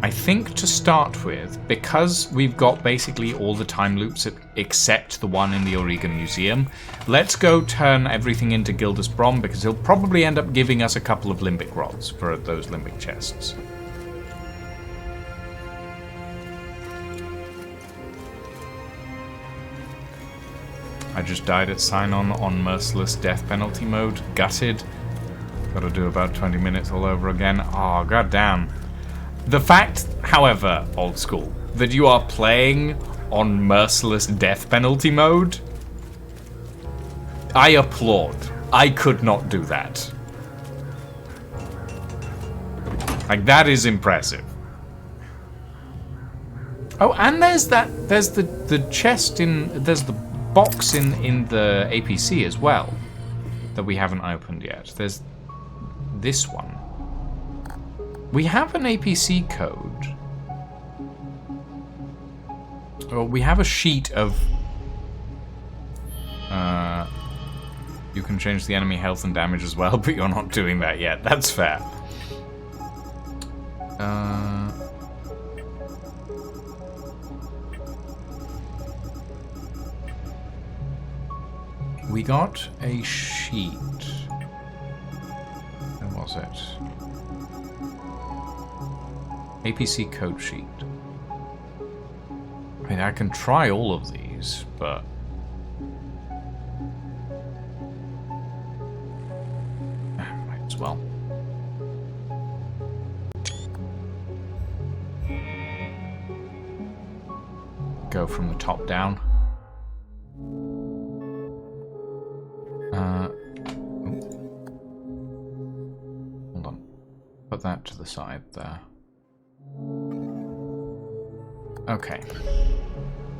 I think to start with, because we've got basically all the time loops except the one in the Auriga Museum, let's go turn everything into Gildas Brom, because he'll probably end up giving us a couple of limbic rods for those limbic chests. I just died at Sinon on Merciless Death Penalty mode. Gutted. Gotta do about 20 minutes all over again. Oh, goddamn. The fact, however, old school, that you are playing on Merciless Death Penalty mode, I applaud. I could not do that. Like, that is impressive. Oh, and there's the chest in, there's the box in the APC as well that we haven't opened yet. There's this one. We have an APC code. Well, we have a sheet of you can change the enemy health and damage as well, but you're not doing that yet. That's fair. We got a sheet. Where was it? APC code sheet. I mean, I can try all of these, but might as well. Go from the top down. Hold on. Put that to the side there. Okay.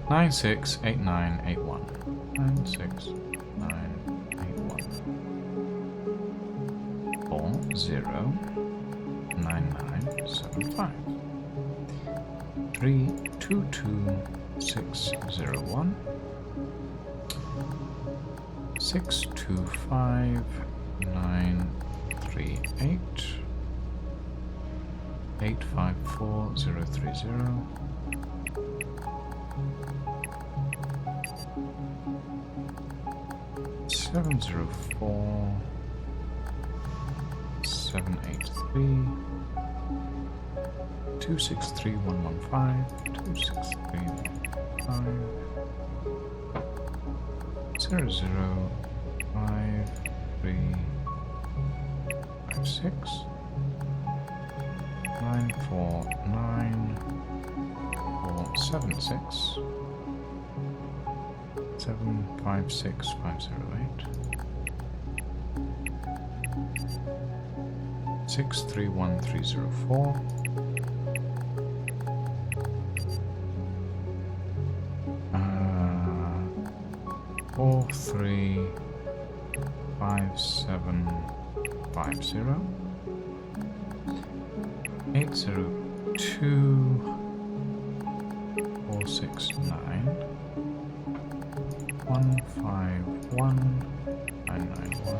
968981. 968981. 409975. 322601. 625938. 854030. 704 783 263115 263115 005356 949476 756508 631304 435750 802 469 151991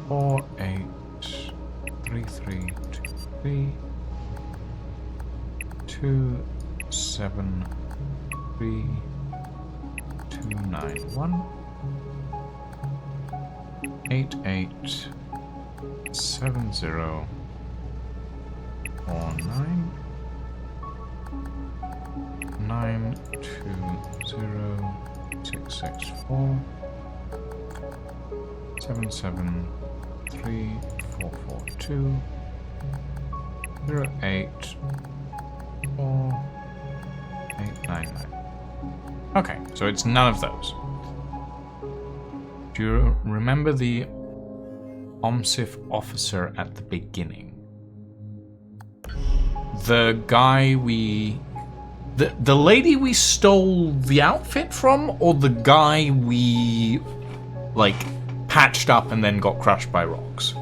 4833 27 3291 887049 920664 773442 084899. Okay, so it's none of those. Do you remember the OMSIF officer at the beginning? The guy we... The lady we stole the outfit from, or the guy we, like, patched up and then got crushed by rocks?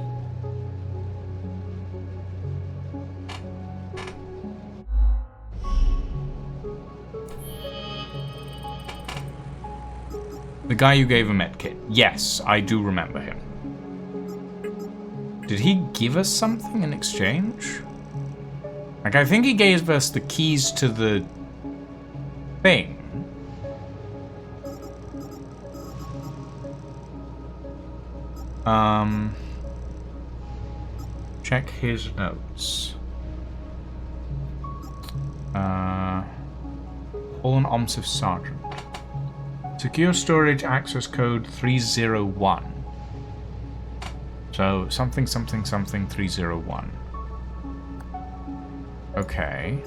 The guy you gave a medkit. Yes, I do remember him. Did he give us something in exchange? Like, I think he gave us the keys to the thing. Check his notes. Call an OMSIF sergeant. Secure storage access code 301. So, something, something, something 301. Okay.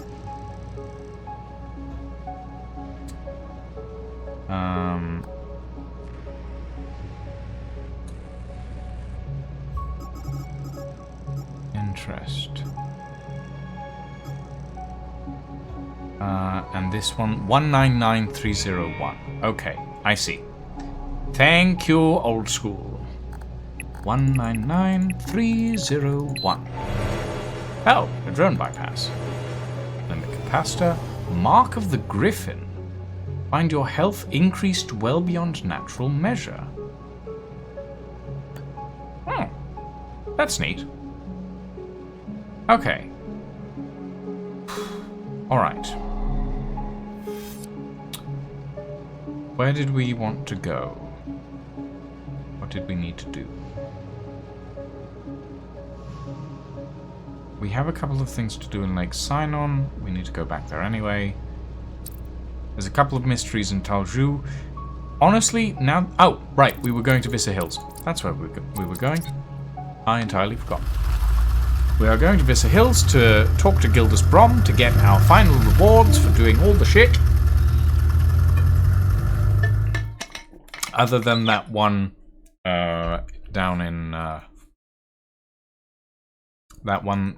Interest. And this one, 199301. Okay, I see. Thank you, old school. 199301. Oh, a drone bypass. Limbic capacitor. Mark of the Griffin. Find your health increased well beyond natural measure. Hmm. That's neat. Okay. Alright. Where did we want to go? What did we need to do? We have a couple of things to do in Lake Sinon. We need to go back there anyway. There's a couple of mysteries in Talju. Honestly, now... Oh, right, we were going to Vissa Hills. That's where we were going. I entirely forgot. We are going to Vissa Hills to talk to Gildas Brom to get our final rewards for doing all the shit. Other than that one down in... That one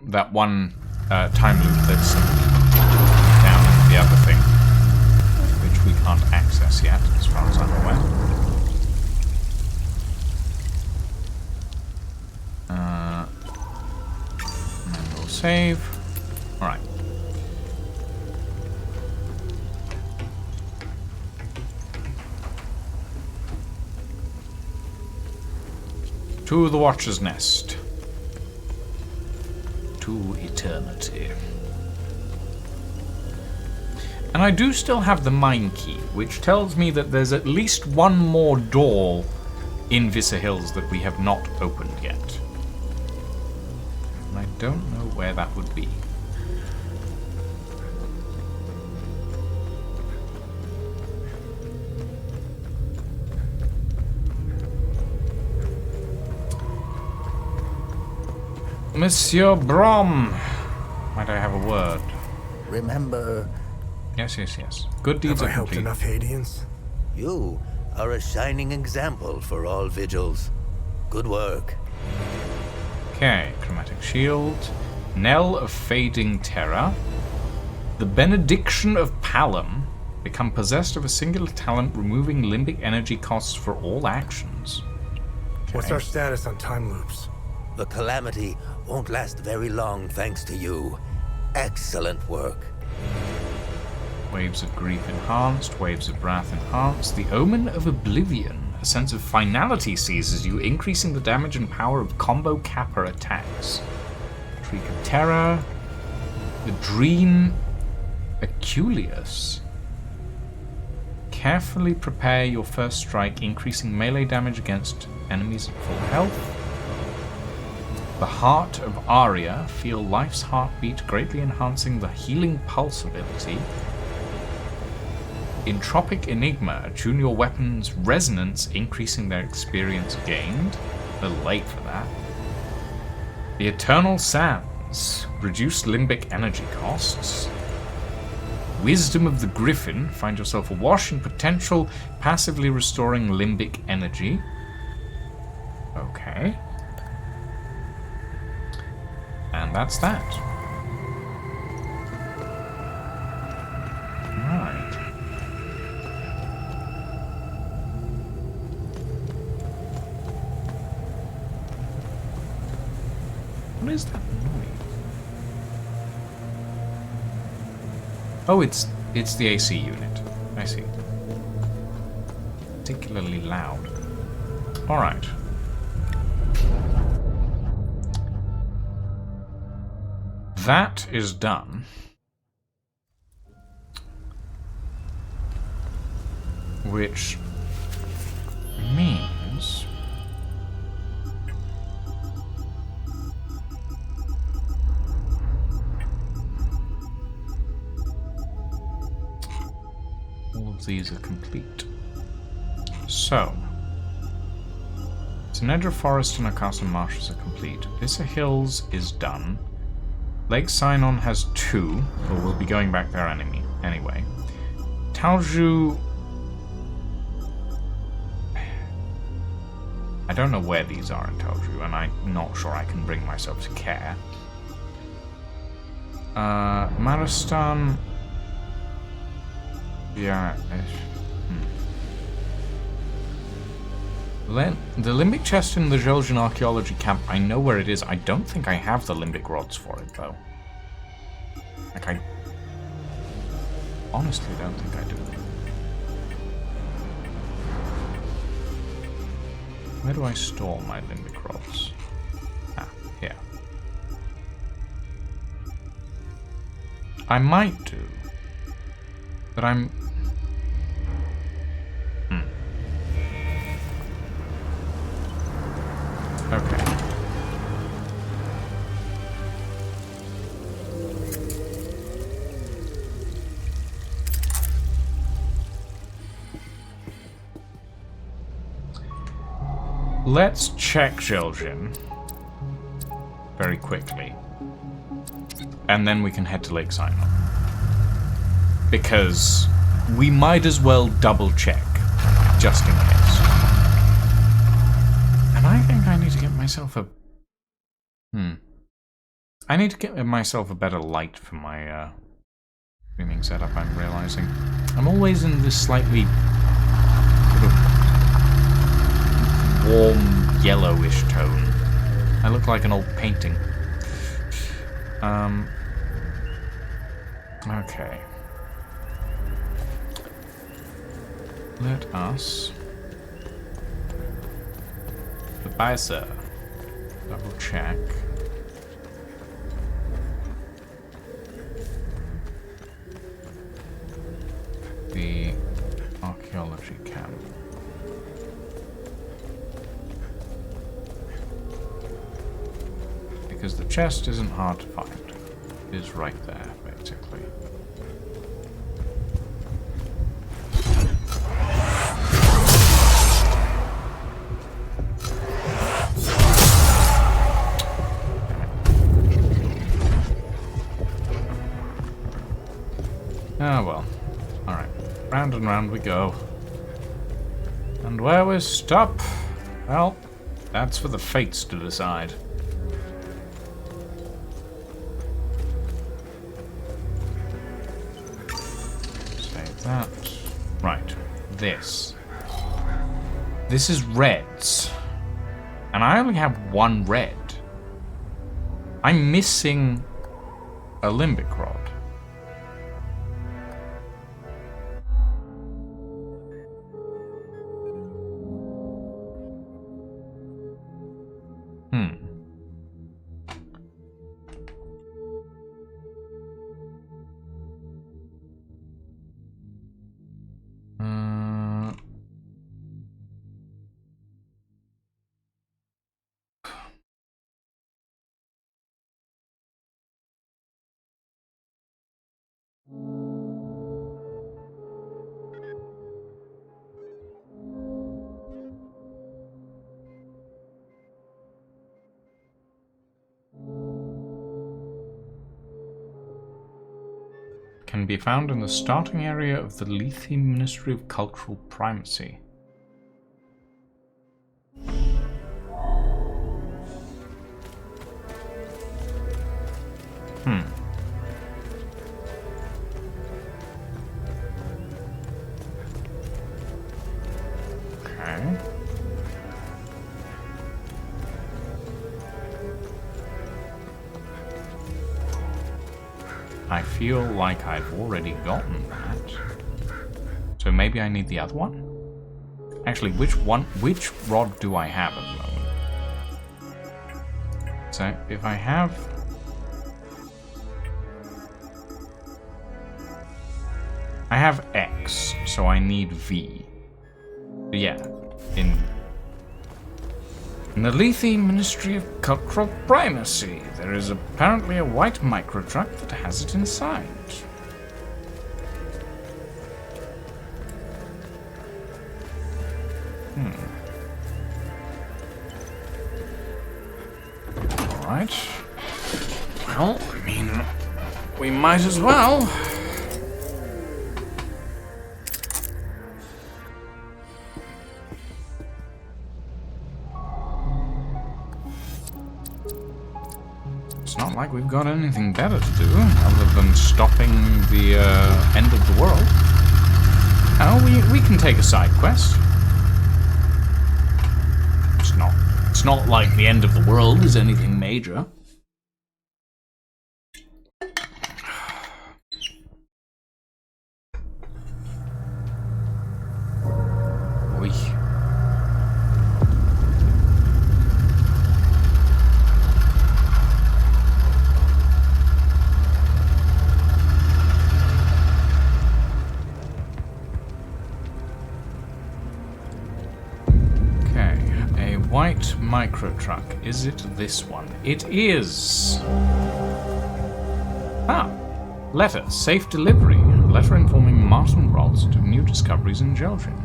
time loop that's down in the other thing, which we can't access yet, as far as I'm aware. And then we'll save. Alright. To the Watcher's Nest. To eternity. And I do still have the mine key, which tells me that there's at least one more door in Vissa Hills that we have not opened yet. And I don't know where that would be. Monsieur Brom, might I have a word? Remember... Yes, yes, yes. Good deeds have are I helped complete. enough Hadians? You are a shining example for all vigils. Good work. Okay, Chromatic Shield. Knell of Fading Terror. The Benediction of Palom. Become possessed of a singular talent, removing limbic energy costs for all actions. Okay. What's our status on time loops? The calamity won't last very long thanks to you. Excellent work. Waves of Grief enhanced, Waves of Wrath enhanced. The Omen of Oblivion. A sense of finality seizes you, increasing the damage and power of combo kappa attacks. Shriek of Terror. The Dream Aculeus. Carefully prepare your first strike, increasing melee damage against enemies at full health. The Heart of Arya. Feel life's heartbeat, greatly enhancing the healing pulse ability. Entropic Enigma. Attune your weapon's resonance, increasing their experience gained. A little late for that. The Eternal Sands. Reduce limbic energy costs. Wisdom of the Griffin. Find yourself awash in potential, passively restoring limbic energy. Okay. And that's that. Right. What is that noise? Oh, it's the AC unit. I see. Particularly loud. All right. That is done. Which means all of these are complete. So, Tenedra Forest and Akasa Marshes are complete. Bissa Hills is done. Lake Sinon has 2, but we'll be going back there anyway. Talju... I don't know where these are in Talju, and I'm not sure I can bring myself to care. Maristan... Yeah... The Limbic Chest in the Zheljin Archaeology Camp, I know where it is. I don't think I have the Limbic Rods for it, though. Like, I honestly don't think I do. Where do I store my Limbic Rods? Ah, here. I might do, but I'm... Okay. Let's check Zheljin very quickly. And then we can head to Lake Sinon. Because we might as well double check, just in case. And I think I need to get myself a... I need to get myself a better light for my streaming setup, I'm realizing. I'm always in this slightly sort of warm yellowish tone. I look like an old painting. Okay. Let us... The Bisa. Double check. The archaeology camp. Because the chest isn't hard to find. It is right there, basically. Ah, well. Alright. Round and round we go. And where we stop? Well, that's for the fates to decide. Save that. Right. This. This is reds. And I only have one red. I'm missing a limbic rod. can be found in the starting area of the Lethe Ministry of Cultural Primacy. Okay. I feel like I've already gotten that. So maybe I need the other one? Actually, which rod do I have at the moment? So if I have... I have X, so I need V. But yeah, in the Lethe Ministry of Cultural Primacy, there is apparently a white micro-truck that has it inside. Alright. Well, I mean, we might as well. It's not like we've got anything better to do other than stopping the end of the world. Oh, we can take a side quest. It's not like the end of the world is anything major. Oy. White micro truck. Is it this one? It is. Ah, letter. Safe delivery. Letter informing Martin Rolst of new discoveries in Geljan.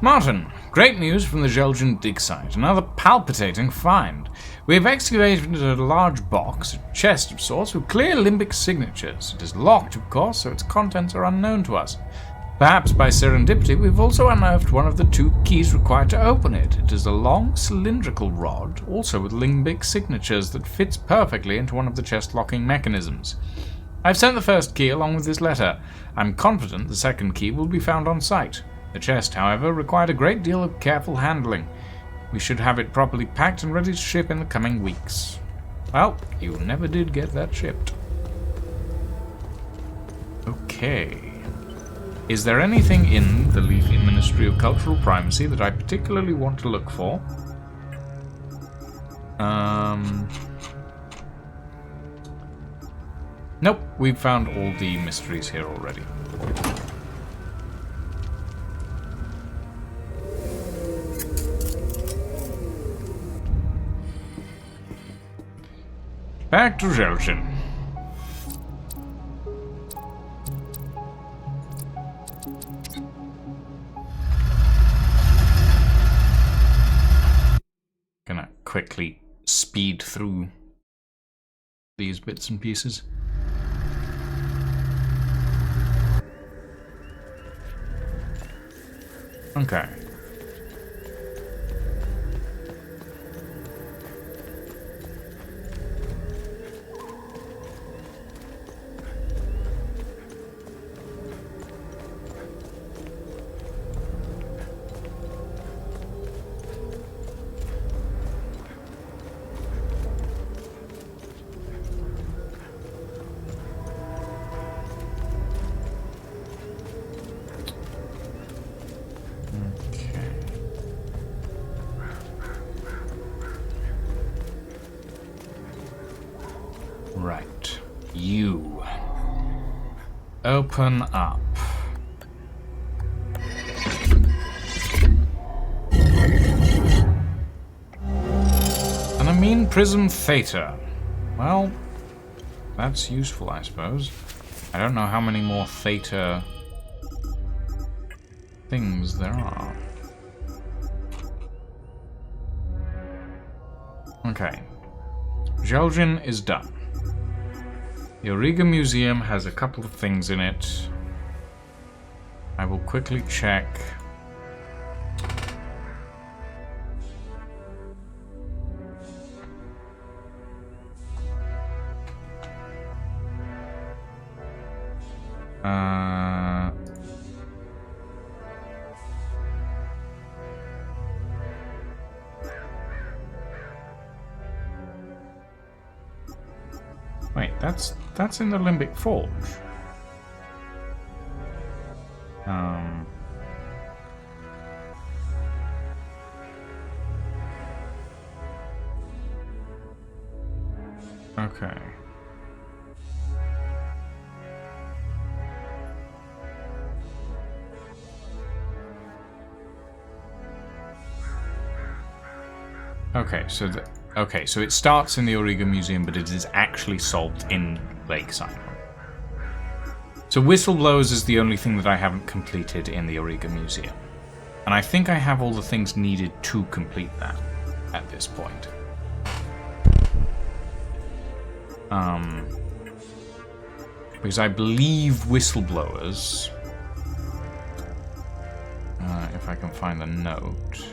Martin, great news from the Geljan dig site. Another palpitating find. We have excavated a large box, a chest of sorts, with clear limbic signatures. It is locked, of course, so its contents are unknown to us. Perhaps by serendipity, we've also unearthed one of the 2 keys required to open it. It is a long cylindrical rod, also with limbic signatures, that fits perfectly into one of the chest locking mechanisms. I've sent the first key along with this letter. I'm confident the second key will be found on site. The chest, however, required a great deal of careful handling. We should have it properly packed and ready to ship in the coming weeks. Well, you never did get that shipped. Okay. Is there anything in the Lethe Ministry of Cultural Primacy that I particularly want to look for? Nope, we've found all the mysteries here already. Back to Geljan. Gonna quickly speed through these bits and pieces. Okay. Right. You. Open up. An amine prism theta. Well, that's useful, I suppose. I don't know how many more theta things there are. Okay. Geljan is done. The Auriga Museum has a couple of things in it. I will quickly check. Wait, that's in the Limbic Forge. Okay. Okay, so it starts in the Auriga Museum, but it is actually solved in Lakeside. So Whistleblowers is the only thing that I haven't completed in the Auriga Museum. And I think I have all the things needed to complete that at this point. Because I believe Whistleblowers, if I can find the note.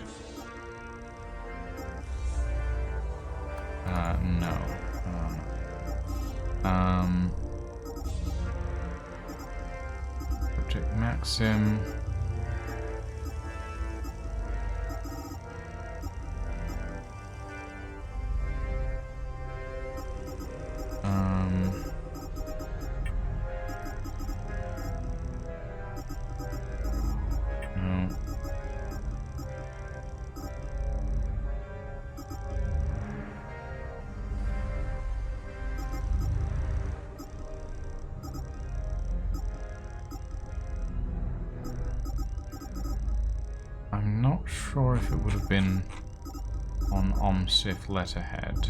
No. Project Maxim. No. I'm not sure if it would have been on OMSIF letterhead.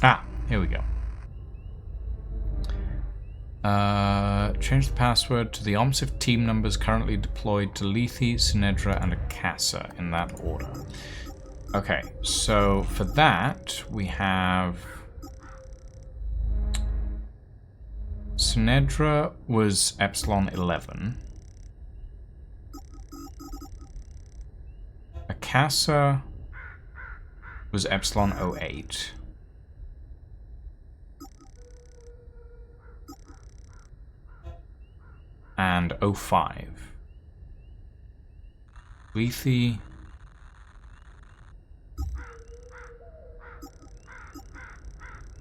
Ah, here we go. Change the password to the OMSIF team numbers currently deployed to Lethe, Sinedra, and Akasa in that order. Okay, so for that we have Sinedra was Epsilon 11. Akasa was Epsilon 08. And 05. Lethe.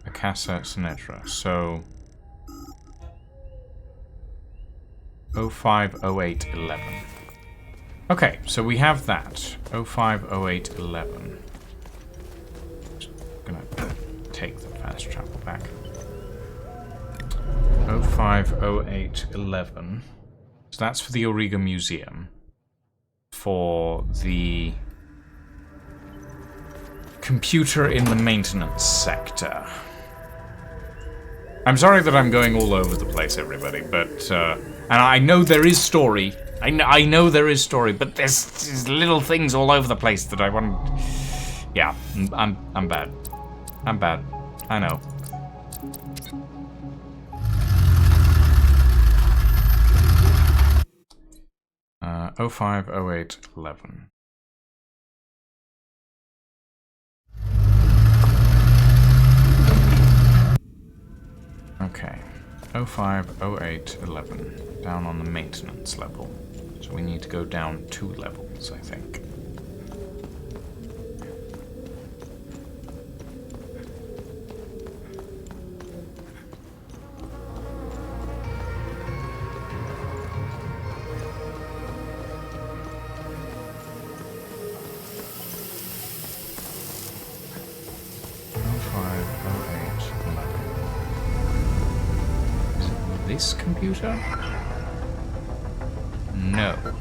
Akasa, Sinedra. So 05, 08, 11. Okay, so we have that. 05, 08, 11. Just gonna take the fast travel back. 05, 08, 11. So that's for the Auriga Museum. For the computer in the maintenance sector. I'm sorry that I'm going all over the place, everybody, but and I know there is story. I know there is story, but there's little things all over the place that I want. Yeah, I'm bad. I'm bad. I know. Uh, 05, 08, 11. Okay, 05, 08, 11, down on the maintenance level. So we need to go down 2 levels, I think. This computer? No, it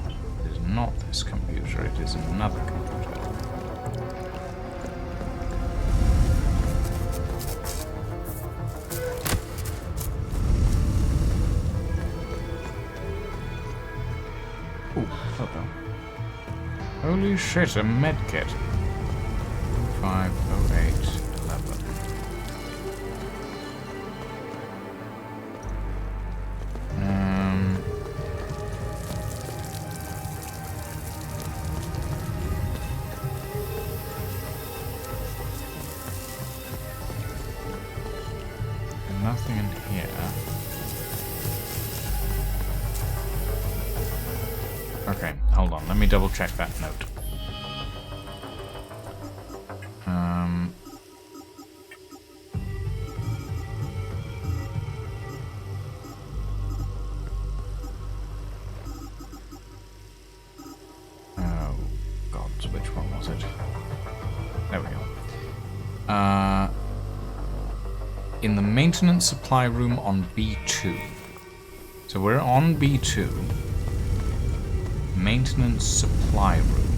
is not this computer, it is another computer. Oh, hello. Holy shit, a medkit. 50811. Nothing in here. Okay, hold on. Let me double check that note. Oh, God, which one was it? There we go. In the maintenance supply room on B2. So we're on B2. Maintenance supply room.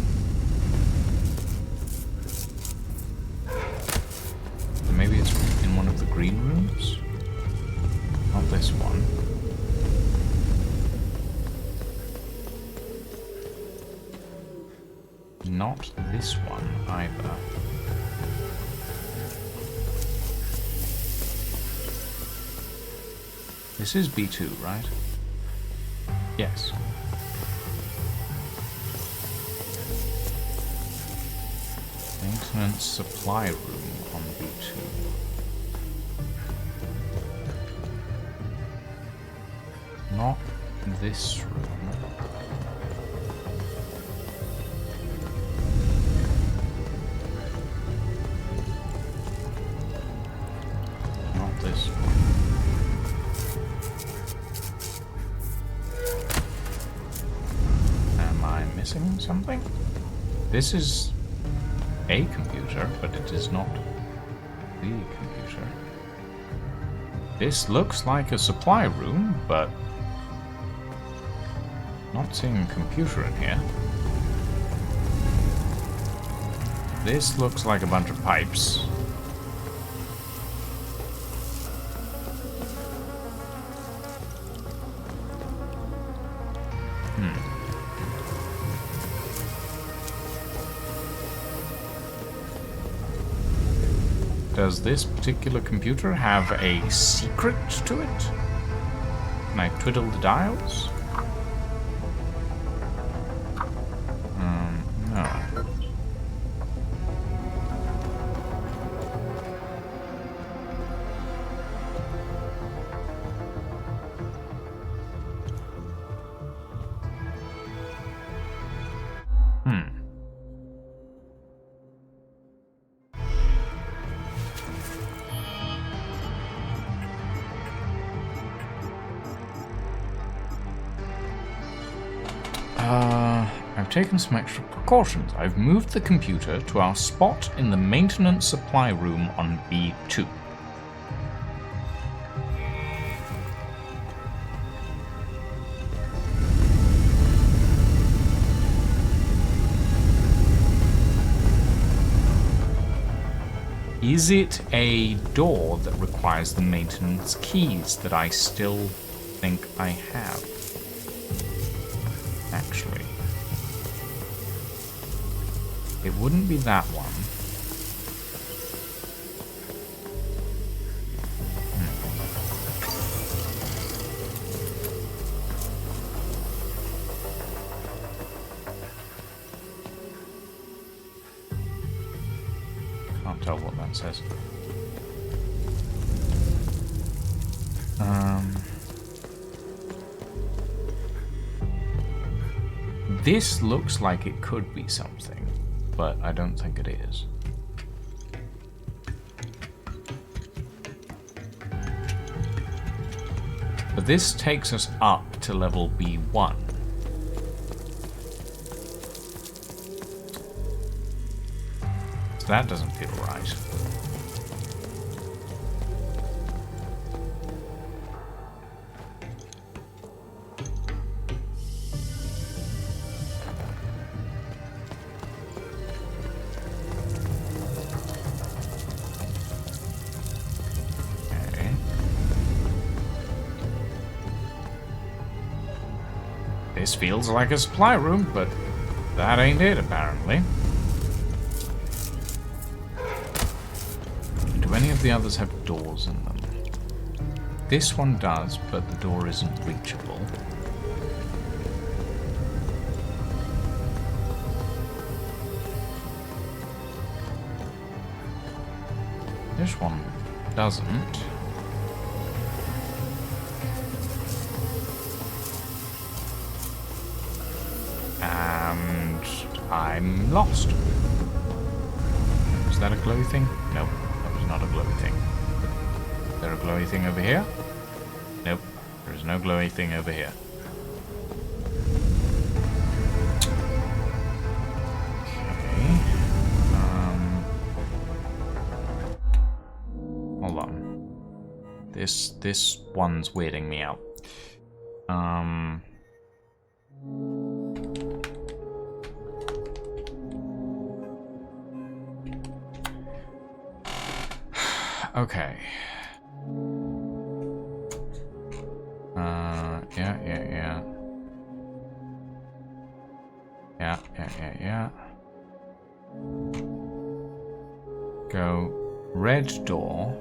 Maybe it's in one of the green rooms? Not this one. Not this one either. This is B2, right? Yes. Maintenance supply room on B2. Not this room. Not this one. Am I missing something? This is a computer, but it is not the computer. This looks like a supply room, but not seeing a computer in here. This looks like a bunch of pipes. Does this particular computer have a secret to it? Can I twiddle the dials? No. I've taken some extra precautions. I've moved the computer to our spot in the maintenance supply room on B2. Is it a door that requires the maintenance keys that I still think I have? Actually, it wouldn't be that one. Can't tell what that says. This looks like it could be something, but I don't think it is. But this takes us up to level B1. So that doesn't feel right. This feels like a supply room, but That ain't it, apparently. Do any of the others have doors in them? This one does, but the door isn't reachable. This one doesn't. And I'm lost. Is that a glowy thing? Nope, that was not a glowy thing. Is there a glowy thing over here? Nope, there is no glowy thing over here. Okay. Hold on. This one's weirding me out. Okay. Yeah. Go red door.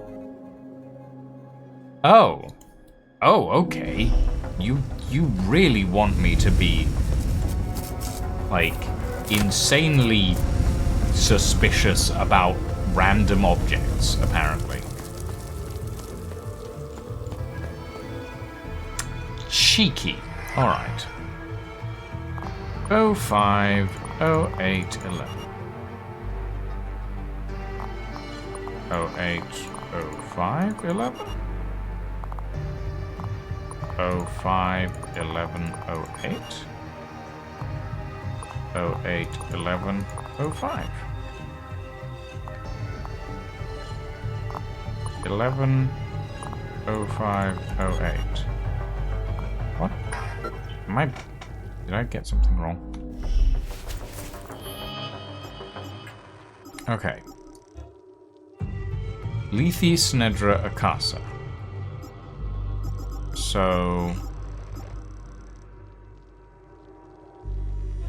Oh, okay. You really want me to be like insanely suspicious about random objects, apparently. Cheeky. Alright. 05, 08, 11. 08, 05, 11? 05, 11, 08? 08, 11, 05. 11, 05, 08. What? Did I get something wrong? Okay. Lethe Snedra Akasa. So...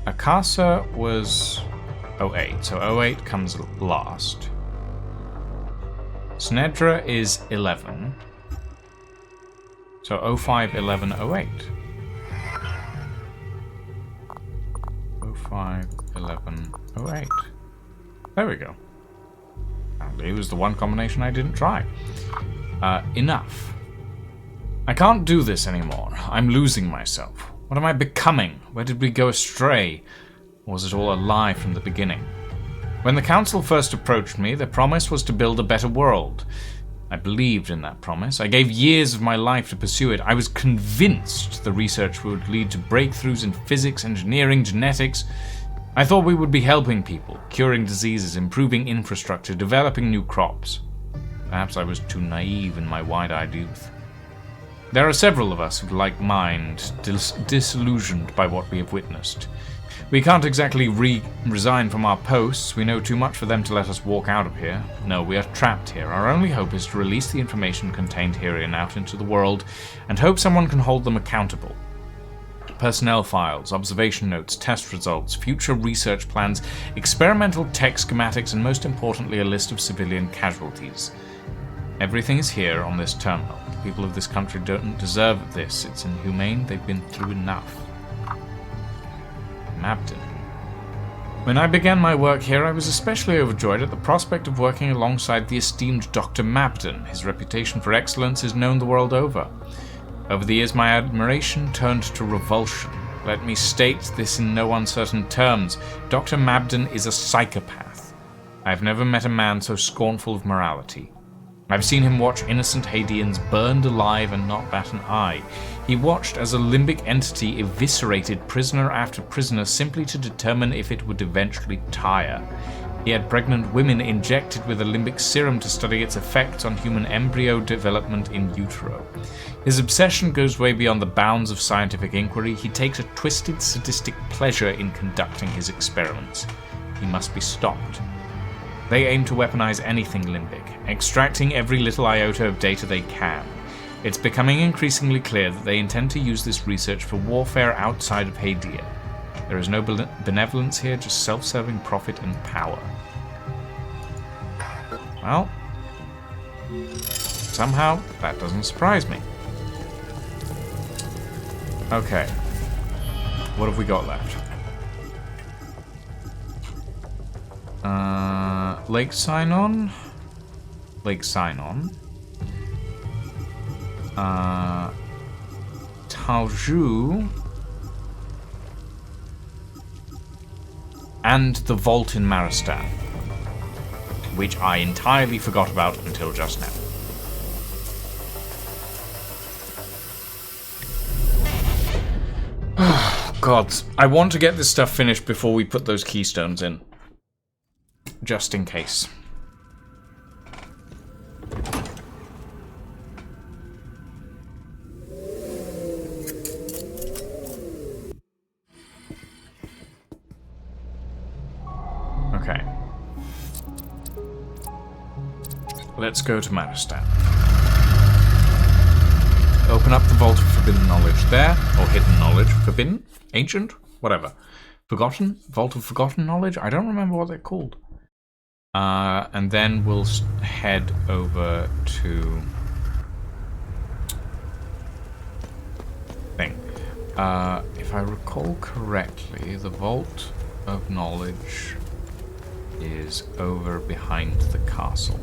Akasa was 08, so 08 comes last. Snedra is 11. So 05, 11, 08. 05, 11, 08. There we go. Apparently it was the one combination I didn't try. Enough. I can't do this anymore. I'm losing myself. What am I becoming? Where did we go astray? Or was it all a lie from the beginning? When the Council first approached me, their promise was to build a better world. I believed in that promise. I gave years of my life to pursue it. I was convinced the research would lead to breakthroughs in physics, engineering, genetics. I thought we would be helping people, curing diseases, improving infrastructure, developing new crops. Perhaps I was too naive in my wide-eyed youth. There are several of us of like mind, disillusioned by what we have witnessed. We can't exactly resign from our posts. We know too much for them to let us walk out of here. No, we are trapped here. Our only hope is to release the information contained herein out into the world, and hope someone can hold them accountable. Personnel files, observation notes, test results, future research plans, experimental tech schematics, and most importantly, a list of civilian casualties. Everything is here on this terminal. The people of this country don't deserve this. It's inhumane. They've been through enough. Mabden. When I began my work here, I was especially overjoyed at the prospect of working alongside the esteemed Dr. Mabden. His reputation for excellence is known the world over. Over the years, my admiration turned to revulsion. Let me state this in no uncertain terms. Dr. Mabden is a psychopath. I have never met a man so scornful of morality. I've seen him watch innocent Hadeans burned alive and not bat an eye. He watched as a limbic entity eviscerated prisoner after prisoner simply to determine if it would eventually tire. He had pregnant women injected with a limbic serum to study its effects on human embryo development in utero. His obsession goes way beyond the bounds of scientific inquiry. He takes a twisted, sadistic pleasure in conducting his experiments. He must be stopped. They aim to weaponize anything limbic, extracting every little iota of data they can. It's becoming increasingly clear that they intend to use this research for warfare outside of Hadia. There is no benevolence here, just self-serving profit and power. Well, somehow that doesn't surprise me. Okay. What have we got left? Lake Sign-On. Lake Sign-On. Taoju. And the Vault in Maristan, which I entirely forgot about until just now. Oh, God. I want to get this stuff finished before we put those keystones in. Just in case. Okay. Let's go to Maristan. Open up the Vault of Forbidden Knowledge there. Or Hidden Knowledge. Forbidden? Ancient? Whatever. Forgotten? Vault of Forgotten Knowledge? I don't remember what they're called. And then we'll head over to... thing. If I recall correctly, the Vault of Knowledge is over behind the castle.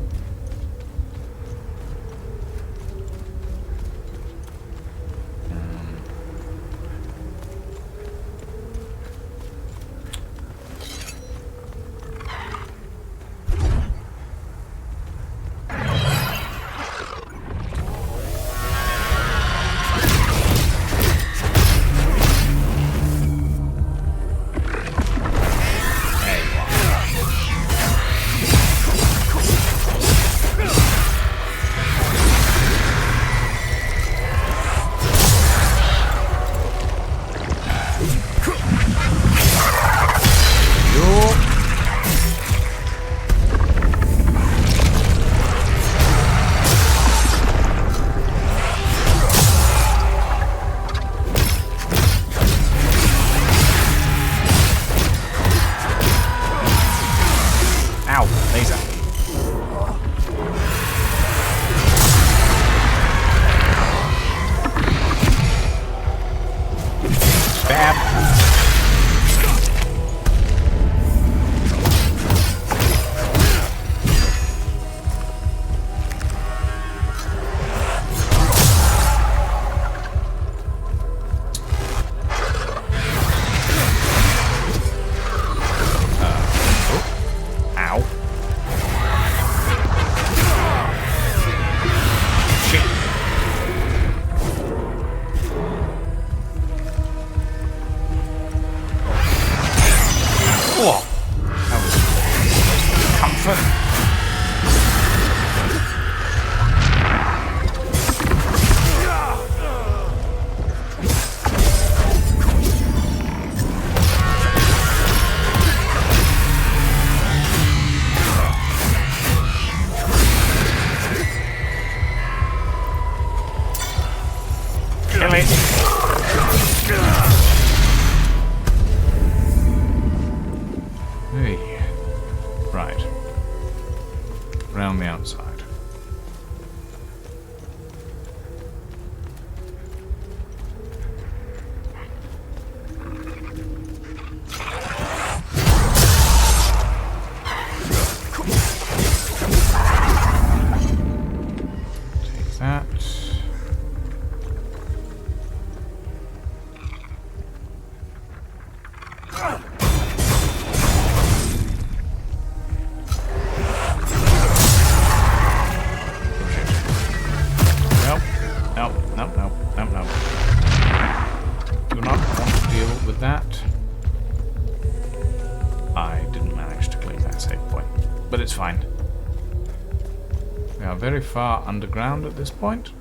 Very far underground at this point.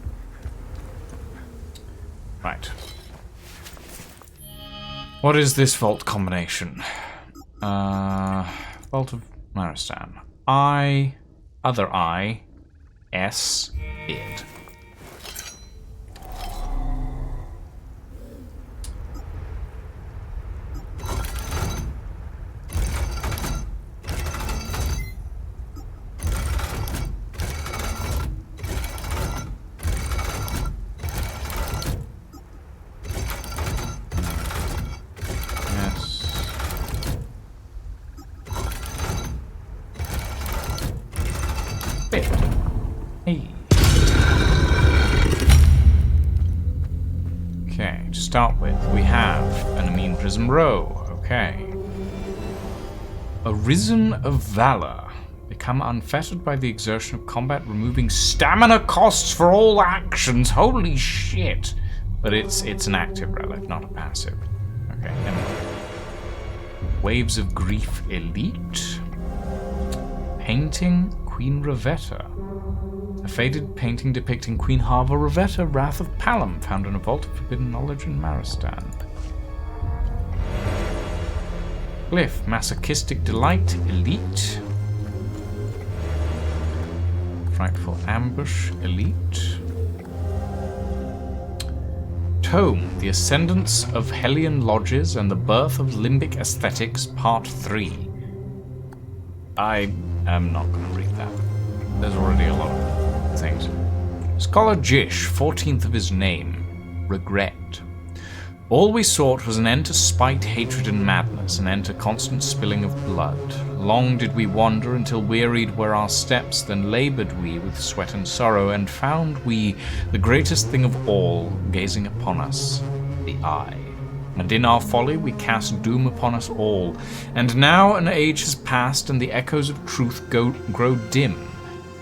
Right. What is this vault combination? Vault of Maristan. I, other I, S, id. start with? We have an Amine Prism Row. Okay. Arisen of Valor. Become unfettered by the exertion of combat, removing stamina costs for all actions. Holy shit. But it's an active relic, not a passive. Okay, anyway. Waves of Grief Elite. Painting Queen Revetta. A faded painting depicting Queen Hava Revetta, Wrath of Palom, found in a vault of forbidden knowledge in Maristan. Glyph, Masochistic Delight Elite. Frightful Ambush Elite. Tome, The Ascendance of Hellion Lodges and the Birth of Limbic Aesthetics, Part 3. I am not going to read that. There's already a lot of things. Scholar Jish, 14th of his name, Regret. All we sought was an end to spite, hatred, and madness, an end to constant spilling of blood. Long did we wander until wearied were our steps, then labored we with sweat and sorrow, and found we the greatest thing of all gazing upon us, the eye. And in our folly we cast doom upon us all. And now an age has passed, and the echoes of truth grow dim.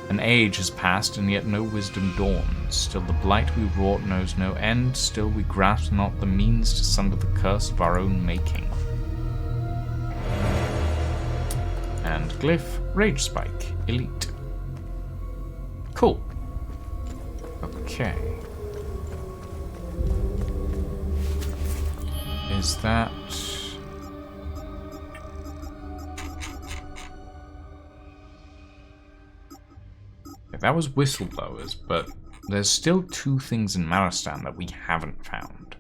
An age has passed, and yet no wisdom dawns. Still the blight we wrought knows no end. Still we grasp not the means to sunder the curse of our own making. And Glyph, Rage Spike, Elite. Cool. Okay. Is that... That was Whistleblowers, but there's still 2 things in Maristan that we haven't found.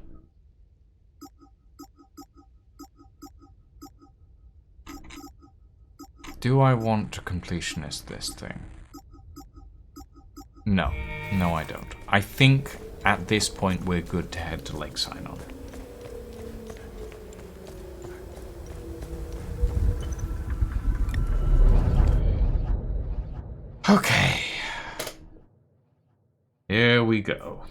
Do I want to completionist this thing? No. No, I don't. I think at this point we're good to head to Lake Sinon. Okay. Here we go.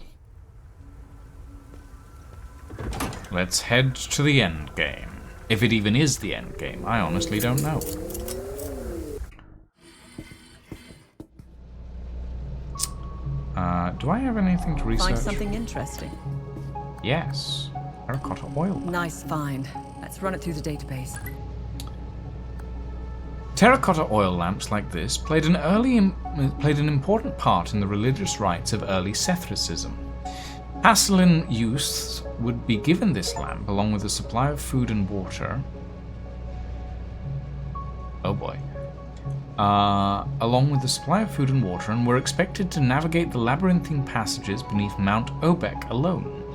Let's head to the end game. If it even is the end game, I honestly don't know. Do I have anything to research? Find something interesting? Yes. Terracotta oil. Nice find. Let's run it through the database. Terracotta oil lamps like this played an important part in the religious rites of early Sethricism. Haslin youths would be given this lamp along with a supply of food and water. Oh boy. Along with the supply of food and water, and were expected to navigate the labyrinthine passages beneath Mount Obek alone,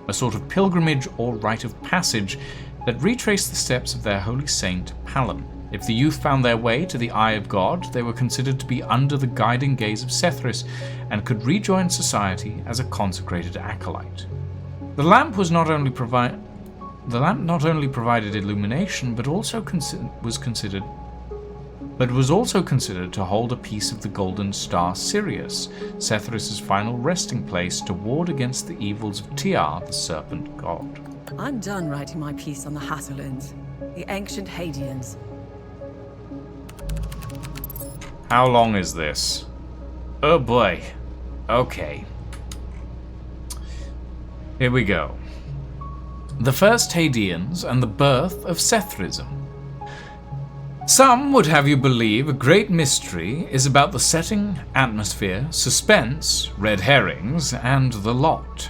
a sort of pilgrimage or rite of passage that retraced the steps of their holy saint, Palom. If the youth found their way to the Eye of God, they were considered to be under the guiding gaze of Sethris, and could rejoin society as a consecrated acolyte. The lamp not only provided illumination, but also was also considered to hold a piece of the golden star Sirius, Sethris' final resting place to ward against the evils of Tiar, the serpent god. I'm done writing my piece on the Hasolins, the ancient Hadeans. How long is this? Oh boy. Okay. Here we go. The first Hadeans and the birth of Sethrism. Some would have you believe a great mystery is about the setting, atmosphere, suspense, red herrings, and the lot.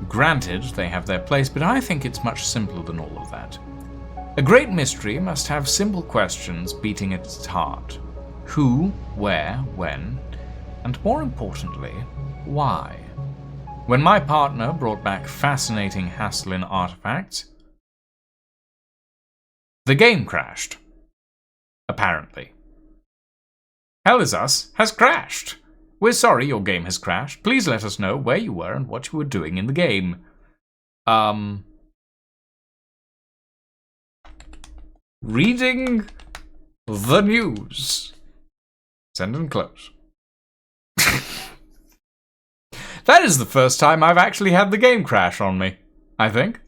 Granted, they have their place, but I think it's much simpler than all of that. A great mystery must have simple questions beating at its heart. Who, where, when, and more importantly, why? When my partner brought back fascinating Haslin artifacts, the game crashed. Apparently. Hell Is Us has crashed. We're sorry your game has crashed. Please let us know where you were and what you were doing in the game. Reading the news. Send and close. That is the first time I've actually had the game crash on me, I think.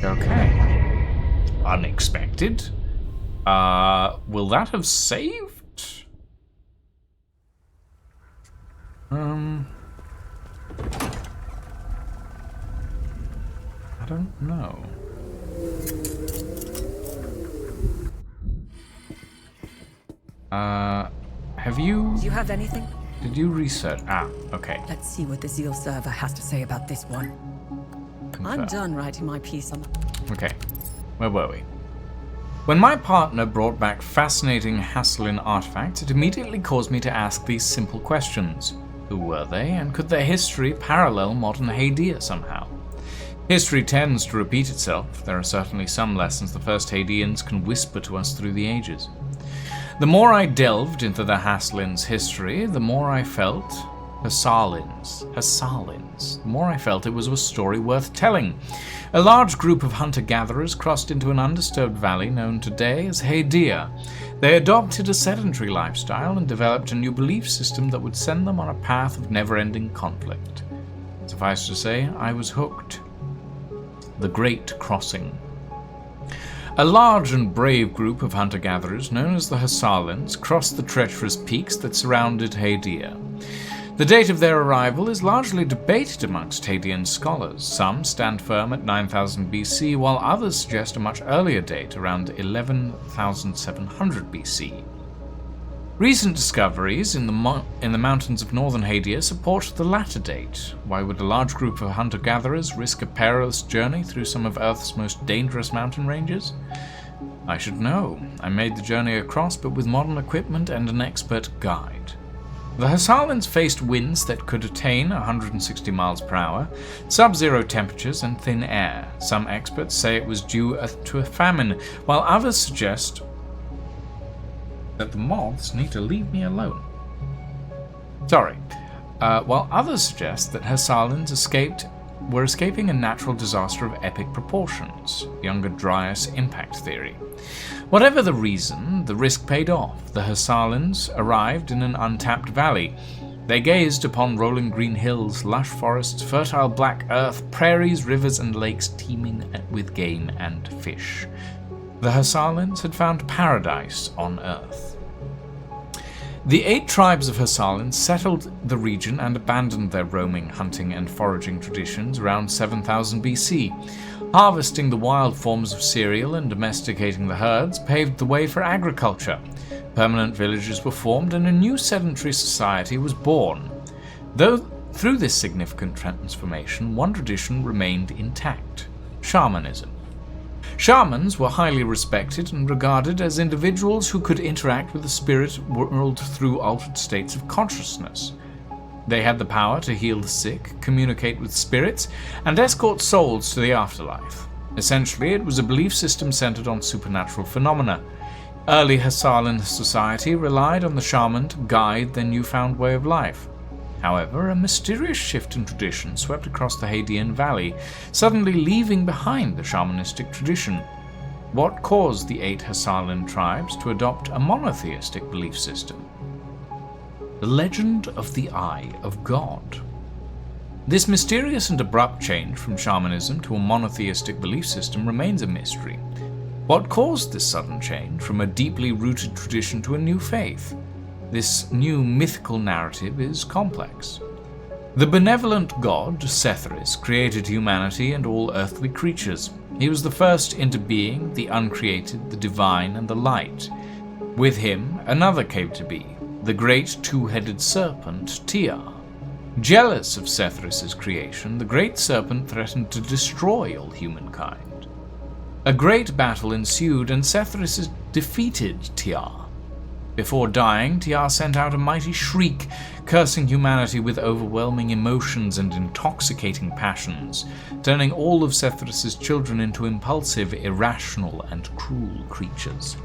Okay. Unexpected. Will that have saved? I don't know. Have you... Do you have anything? Did you research? Ah, okay. Let's see what the Zeal server has to say about this one. I'm done writing my piece on... Okay. Where were we? When my partner brought back fascinating Haslin artifacts, it immediately caused me to ask these simple questions. Who were they, and could their history parallel modern Hadia somehow? History tends to repeat itself. There are certainly some lessons the first Hadians can whisper to us through the ages. The more I delved into the Haslins' history, the more I felt... Hassalins. The more I felt it was a story worth telling. A large group of hunter-gatherers crossed into an undisturbed valley known today as Hadia. They adopted a sedentary lifestyle and developed a new belief system that would send them on a path of never-ending conflict. Suffice to say, I was hooked. The Great Crossing. A large and brave group of hunter-gatherers known as the Hassalins crossed the treacherous peaks that surrounded Hadia. The date of their arrival is largely debated amongst Hadian scholars. Some stand firm at 9000 BC, while others suggest a much earlier date, around 11,700 BC. Recent discoveries in the mountains of northern Hadia support the latter date. Why would a large group of hunter-gatherers risk a perilous journey through some of Earth's most dangerous mountain ranges? I should know. I made the journey across, but with modern equipment and an expert guide. The Hassalins faced winds that could attain 160 miles per hour, sub-zero temperatures, and thin air. Some experts say it was due to a famine, while others suggest that the moths need to leave me alone. While others suggest that Hassalins were escaping a natural disaster of epic proportions, Younger Dryas impact theory. Whatever the reason, the risk paid off. The Hassalins arrived in an untapped valley. They gazed upon rolling green hills, lush forests, fertile black earth, prairies, rivers, and lakes teeming with game and fish. The Hassalins had found paradise on Earth. The 8 tribes of Hassalins settled the region and abandoned their roaming, hunting, and foraging traditions around 7000 BC. Harvesting the wild forms of cereal and domesticating the herds paved the way for agriculture. Permanent villages were formed and a new sedentary society was born. Though through this significant transformation, one tradition remained intact: shamanism. Shamans were highly respected and regarded as individuals who could interact with the spirit world through altered states of consciousness. They had the power to heal the sick, communicate with spirits, and escort souls to the afterlife. Essentially, it was a belief system centered on supernatural phenomena. Early Hassalin society relied on the shaman to guide their newfound way of life. However, a mysterious shift in tradition swept across the Hadian Valley, suddenly leaving behind the shamanistic tradition. What caused the 8 Hassalin tribes to adopt a monotheistic belief system? The legend of the Eye of God. This mysterious and abrupt change from shamanism to a monotheistic belief system remains a mystery. What caused this sudden change from a deeply rooted tradition to a new faith? This new mythical narrative is complex. The benevolent god, Sethris, created humanity and all earthly creatures. He was the first into being, the uncreated, the divine, and the light. With him, another came to be, the great two-headed serpent, Tiar. Jealous of Sethris' creation, the great serpent threatened to destroy all humankind. A great battle ensued, and Sethris defeated Tiar. Before dying, Tiar sent out a mighty shriek, cursing humanity with overwhelming emotions and intoxicating passions, turning all of Sethris' children into impulsive, irrational, and cruel creatures.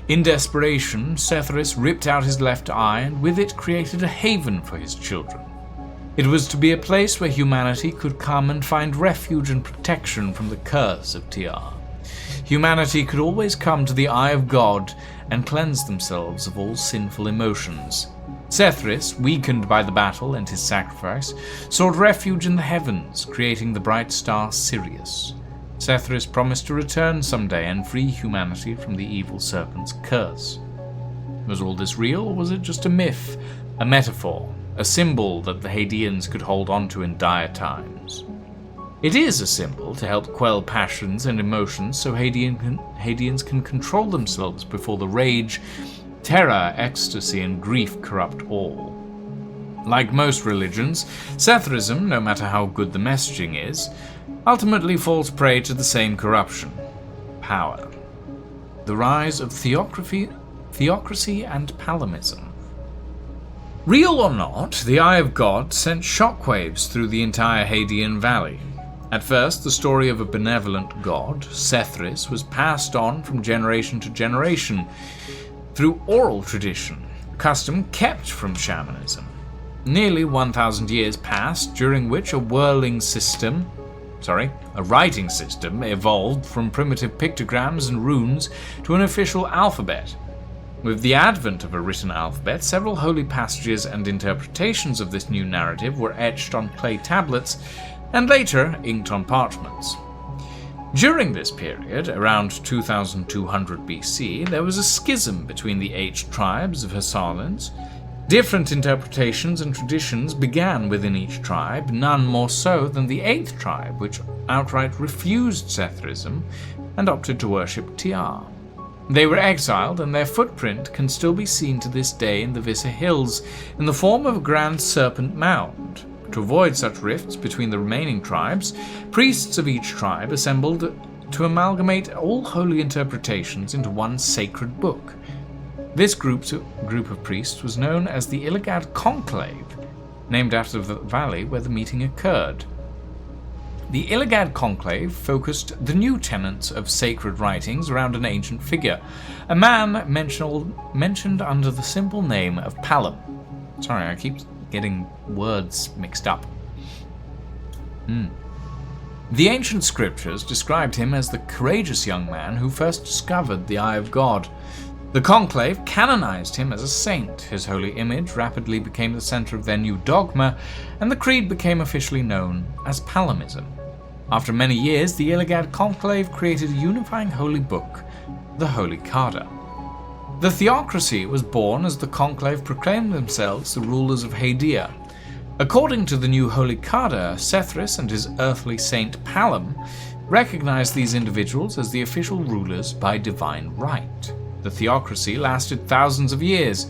In desperation, Sethris ripped out his left eye and with it created a haven for his children. It was to be a place where humanity could come and find refuge and protection from the curse of TR. Humanity could always come to the Eye of God and cleanse themselves of all sinful emotions. Sethris, weakened by the battle and his sacrifice, sought refuge in the heavens, creating the bright star Sirius. Sethris promised to return someday and free humanity from the evil serpent's curse. Was all this real, or was it just a myth, a metaphor, a symbol that the Hadeans could hold on to in dire times? It is a symbol to help quell passions and emotions so Hadeans can control themselves before the rage, terror, ecstasy, and grief corrupt all. Like most religions, Sethrism, no matter how good the messaging is, ultimately falls prey to the same corruption: power. The rise of theocracy and palimism. Real or not, the Eye of God sent shockwaves through the entire Hadean Valley. At first, the story of a benevolent god, Sethris, was passed on from generation to generation through oral tradition, a custom kept from shamanism. Nearly 1,000 years passed, during which a writing system evolved from primitive pictograms and runes to an official alphabet. With the advent of a written alphabet, several holy passages and interpretations of this new narrative were etched on clay tablets and later inked on parchments. During this period, around 2200 BC, there was a schism between the 8 tribes of Hasarlans. Different interpretations and traditions began within each tribe, none more so than the 8th tribe, which outright refused Sethrism and opted to worship TR. They were exiled, and their footprint can still be seen to this day in the Vissa Hills in the form of a grand serpent mound. To avoid such rifts between the remaining tribes, priests of each tribe assembled to amalgamate all holy interpretations into one sacred book. This group of priests was known as the Illigad Conclave, named after the valley where the meeting occurred. The Illigad Conclave focused the new tenets of sacred writings around an ancient figure, a man mentioned under the simple name of Palom. Sorry, I keep getting words mixed up. The ancient scriptures described him as the courageous young man who first discovered the Eye of God. The Conclave canonized him as a saint. His holy image rapidly became the center of their new dogma, and the creed became officially known as Palomism. After many years, the Illigad Conclave created a unifying holy book, the Holy Carta. The theocracy was born as the Conclave proclaimed themselves the rulers of Haedea. According to the new Holy Carta, Sethris and his earthly saint Palom recognized these individuals as the official rulers by divine right. The theocracy lasted thousands of years.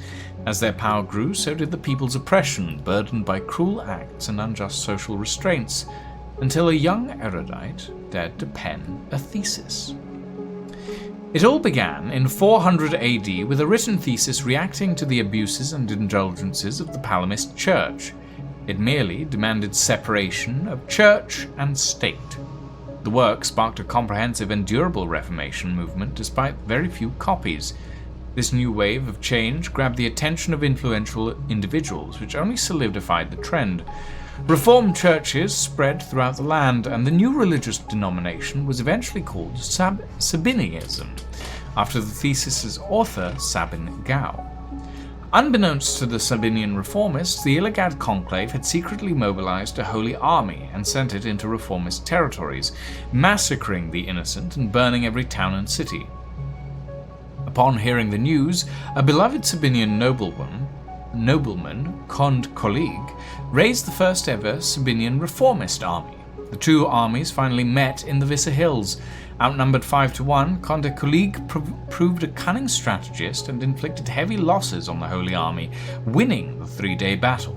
As their power grew, so did the people's oppression, burdened by cruel acts and unjust social restraints, until a young erudite dared to pen a thesis. It all began in 400 AD with a written thesis reacting to the abuses and indulgences of the Palomist Church. It merely demanded separation of church and state. The work sparked a comprehensive and durable Reformation movement despite very few copies. This new wave of change grabbed the attention of influential individuals, which only solidified the trend. Reformed churches spread throughout the land, and the new religious denomination was eventually called Sabinianism, after the thesis's author Sabin Gao. Unbeknownst to the Sabinian reformists, the Illigad Conclave had secretly mobilized a holy army and sent it into reformist territories, massacring the innocent and burning every town and city. Upon hearing the news, a beloved Sabinian nobleman, Conde Colig, raised the first ever Sabinian reformist army. The two armies finally met in the Vissa Hills. Outnumbered 5-1, Conde Colig proved a cunning strategist and inflicted heavy losses on the Holy Army, winning the 3-day battle.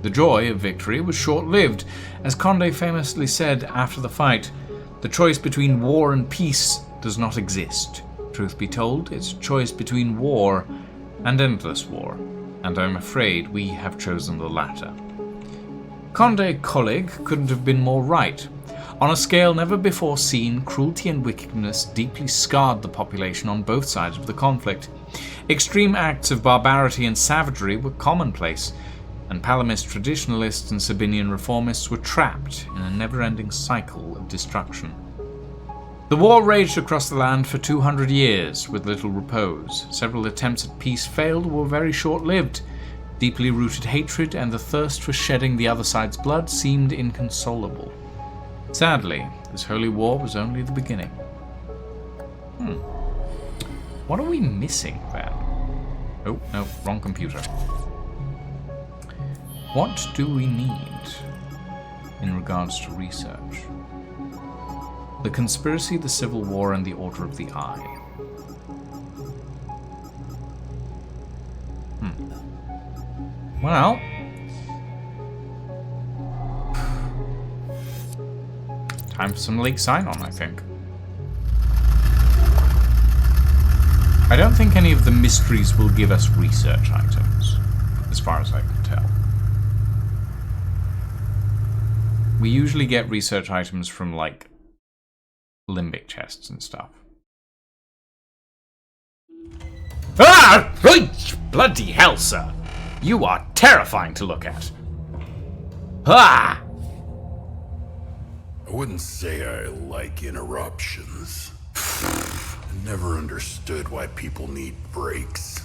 The joy of victory was short-lived, as Conde famously said after the fight, "The choice between war and peace does not exist. Truth be told, it's a choice between war and endless war, and I'm afraid we have chosen the latter." Conde Colig couldn't have been more right. On a scale never before seen, cruelty and wickedness deeply scarred the population on both sides of the conflict. Extreme acts of barbarity and savagery were commonplace, and Palamist traditionalists and Sabinian reformists were trapped in a never-ending cycle of destruction. The war raged across the land for 200 years, with little repose. Several attempts at peace failed or were very short-lived. Deeply rooted hatred and the thirst for shedding the other side's blood seemed inconsolable. Sadly, this holy war was only the beginning. What are we missing, then? Oh, no, wrong computer. What do we need in regards to research? The Conspiracy, the Civil War, and the Order of the Eye. Well, time for some Lake Scion, I think. I don't think any of the mysteries will give us research items, as far as I can tell. We usually get research items from, like, limbic chests and stuff. Ah! Bloody hell, sir! You are terrifying to look at. Ah! I wouldn't say I like interruptions. I never understood why people need breaks.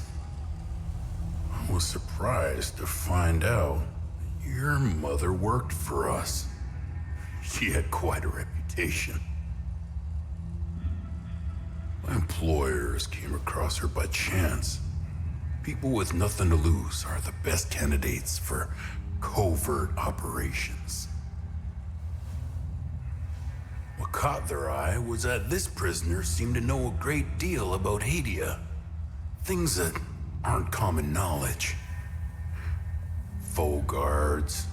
I was surprised to find out your mother worked for us. She had quite a reputation. My employers came across her by chance. People with nothing to lose are the best candidates for covert operations. What caught their eye was that this prisoner seemed to know a great deal about Hadia. Things that aren't common knowledge. Foe guards,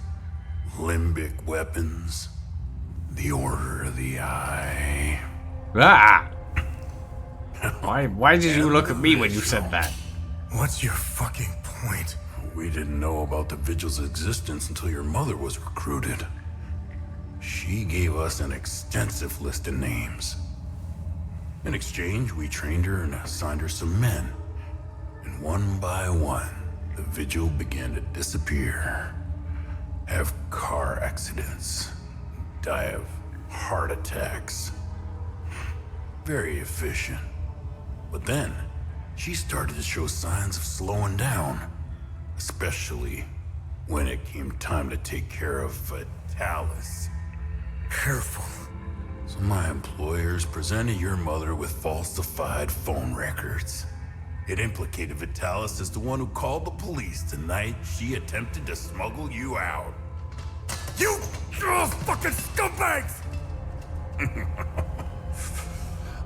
limbic weapons, the Order of the Eye. Ah! Why did you look at me when you said that? What's your fucking point? We didn't know about the Vigil's existence until your mother was recruited. She gave us an extensive list of names. In exchange, we trained her and assigned her some men. And one by one, the Vigil began to disappear. Have car accidents. Die of heart attacks. Very efficient. But then, she started to show signs of slowing down. Especially when it came time to take care of Vitalis. Careful. So my employers presented your mother with falsified phone records. It implicated Vitalis as the one who called the police the night she attempted to smuggle you out. You fucking scumbags!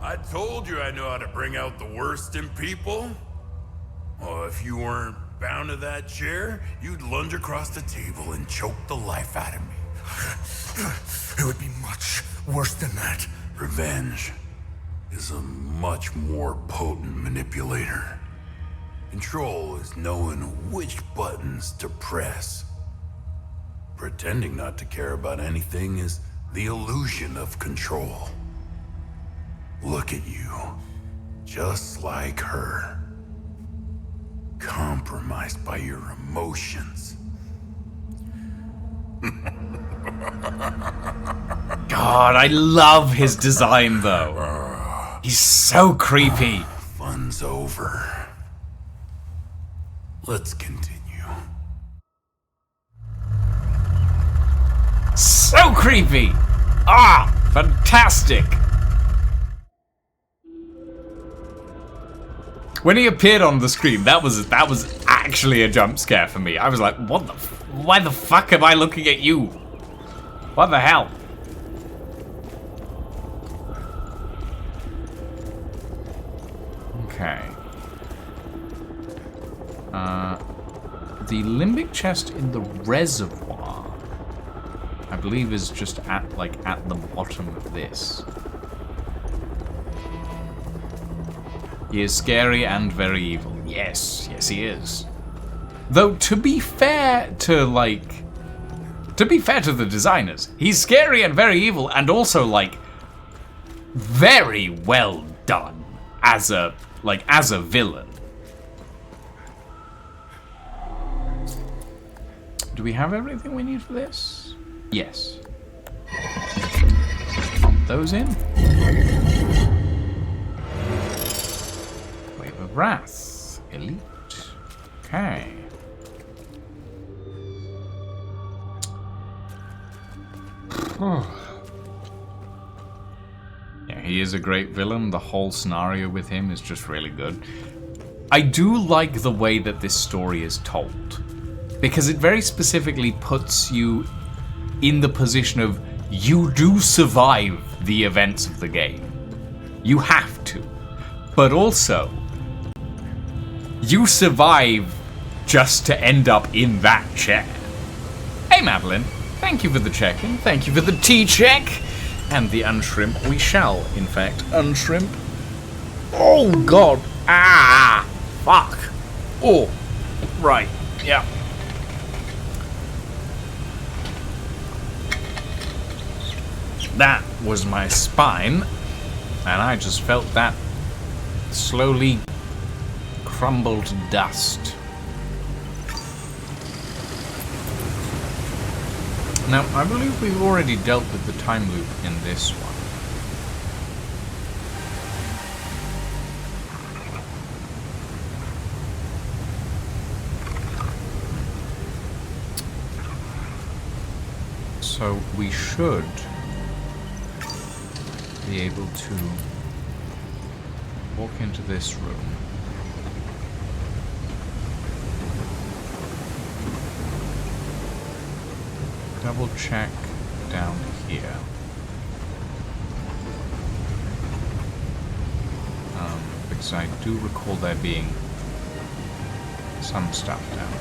I told you I know how to bring out the worst in people. Oh, if you weren't bound to that chair, you'd lunge across the table and choke the life out of me. It would be much worse than that. Revenge is a much more potent manipulator. Control is knowing which buttons to press. Pretending not to care about anything is the illusion of control. Look at you, just like her. Compromised by your emotions. God, I love his design, though. He's so creepy. Fun's over. Let's continue. So creepy! Ah, fantastic! When he appeared on the screen, that was actually a jump scare for me. I was like, why the fuck am I looking at you? What the hell? Okay. The limbic chest in the reservoir, I believe, is just at the bottom of this. He is scary and very evil. Yes, he is. Though, to be fair to, to be fair to the designers, he's scary and very evil, and also like very well done as a villain. Do we have everything we need for this? Yes. Pop those in. Wave of Wrath. Elite. Okay. Yeah, he is a great villain. The whole scenario with him is just really good. I do like the way that this story is told, because it very specifically puts you in the position of you do survive the events of the game. You have to. But also, you survive just to end up in that chair. Hey Madeline, thank you for the check-in, thank you for the tea check, and the unshrimp. We shall, in fact, unshrimp. Oh god! Ah! Fuck! Oh! Right, yeah. That was my spine, and I just felt that slowly crumble to dust. Now, I believe we've already dealt with the time loop in this one. So we should be able to walk into this room. Double check down here. Because I do recall there being some stuff down here.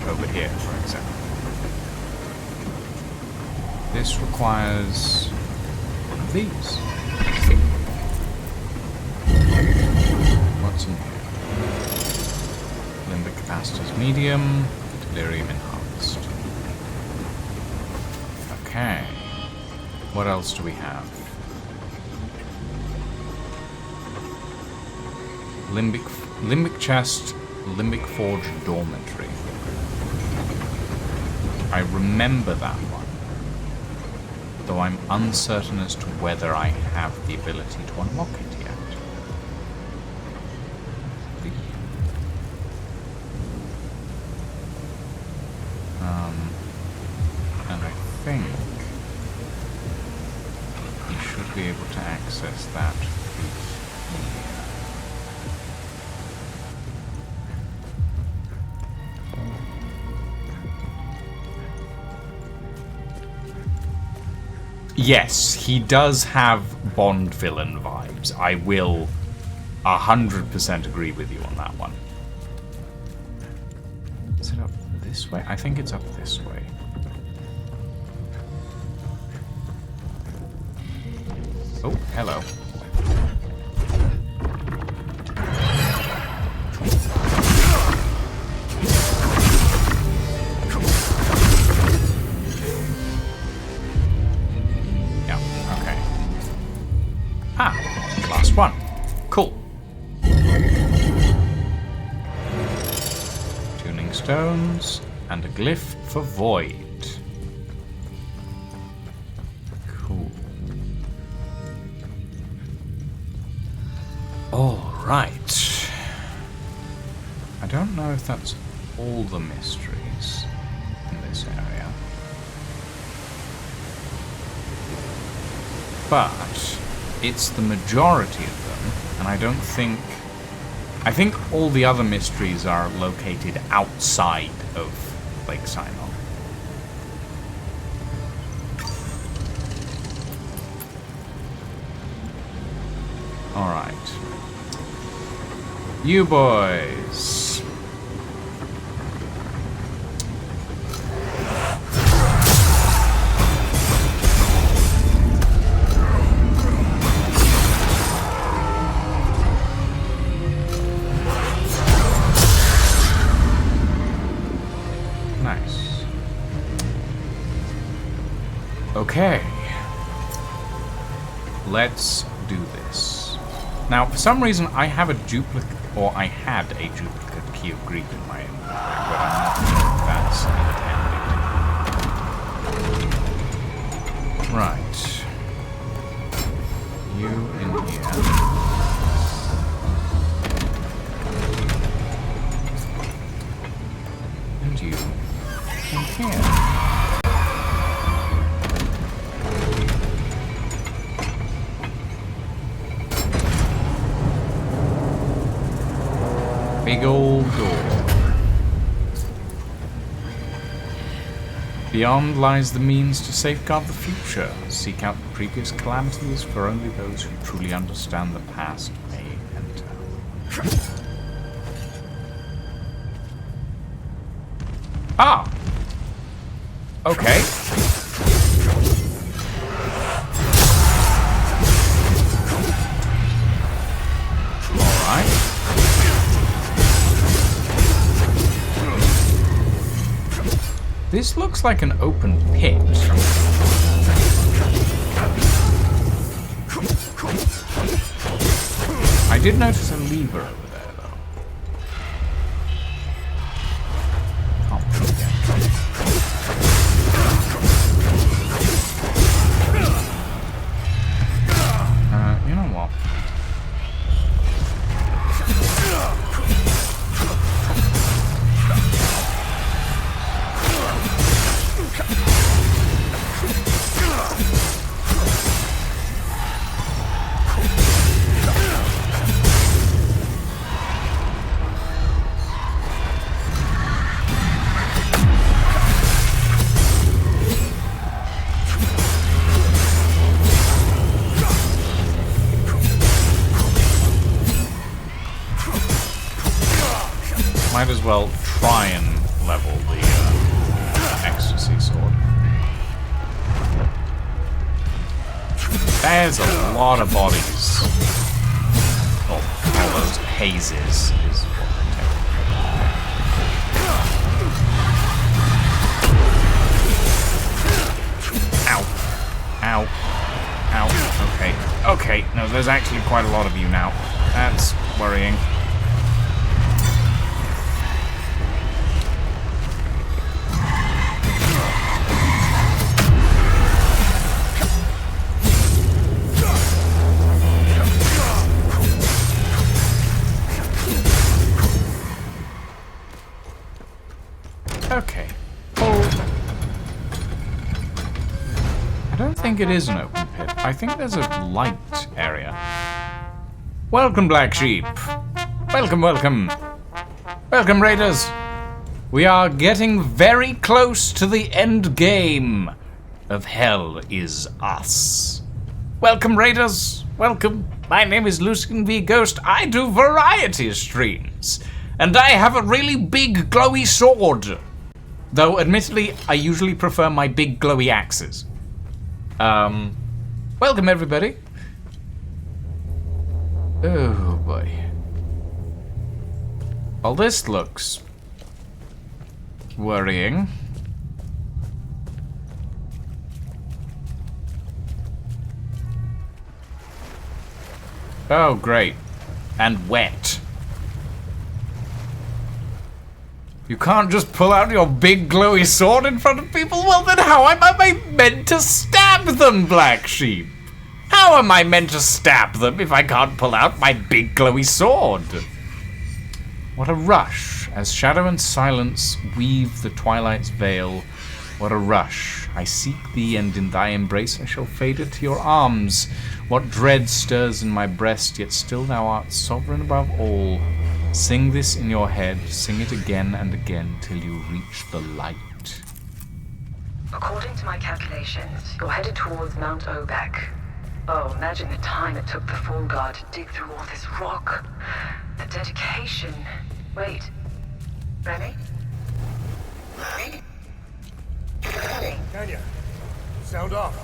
Over here, for example. This requires one of these. What's in here? Limbic Capacitor's medium, delirium enhanced. Okay. What else do we have? Limbic chest, Limbic forge dormitory. I remember that one, though I'm uncertain as to whether I have the ability to unlock it yet. And I think we should be able to access that through here. Yes, he does have Bond villain vibes. I will 100% agree with you on that one. Is it up this way? I think it's up this way. Oh, hello. Last one. Cool. Tuning stones and a glyph for void. Cool. Alright. I don't know if that's all the mysteries in this area. But it's the majority of them, and I don't think... I think all the other mysteries are located outside of Lake Sinai. Alright. You boys. Okay. Let's do this. Now, for some reason, I have a duplicate, or I had a duplicate key of grief in my inventory, but I'm not sure if that's intended. Right. You in here. And you in here. Big old door. Beyond lies the means to safeguard the future. Seek out the previous calamities, for only those who truly understand the past may enter. Ah! Okay. Alright. This looks like an open pit. I did notice a lever over there, though. Can't forget. You know what? Might as well try and level the ecstasy sword. There's a lot of bodies. Oh, all those hazes is what they're taking. Ow. Ow. Ow. Okay. Okay. No, there's actually quite a lot of you now. That's worrying. Okay. Oh. I don't think it is an open pit. I think there's a light area. Welcome, Black Sheep. Welcome, welcome. Welcome, Raiders. We are getting very close to the end game of Hell Is Us. Welcome, Raiders. Welcome. My name is Lucian V. Ghost. I do variety streams. And I have a really big glowy sword. Though, admittedly, I usually prefer my big glowy axes. Welcome, everybody. Oh, boy. Well, this looks worrying. Oh, great. And wet. You can't just pull out your big glowy sword in front of people? Well, then how am I meant to stab them, Black Sheep? How am I meant to stab them if I can't pull out my big glowy sword? What a rush, as shadow and silence weave the twilight's veil. What a rush. I seek thee, and in thy embrace I shall fade into your arms. What dread stirs in my breast, yet still thou art sovereign above all. Sing this in your head, sing it again and again till you reach the light. According to my calculations, you're headed towards Mount Obek. Oh, imagine the time it took the Fall Guard to dig through all this rock. The dedication. Wait. Remy? Remy? Remy? Tanya, sound off.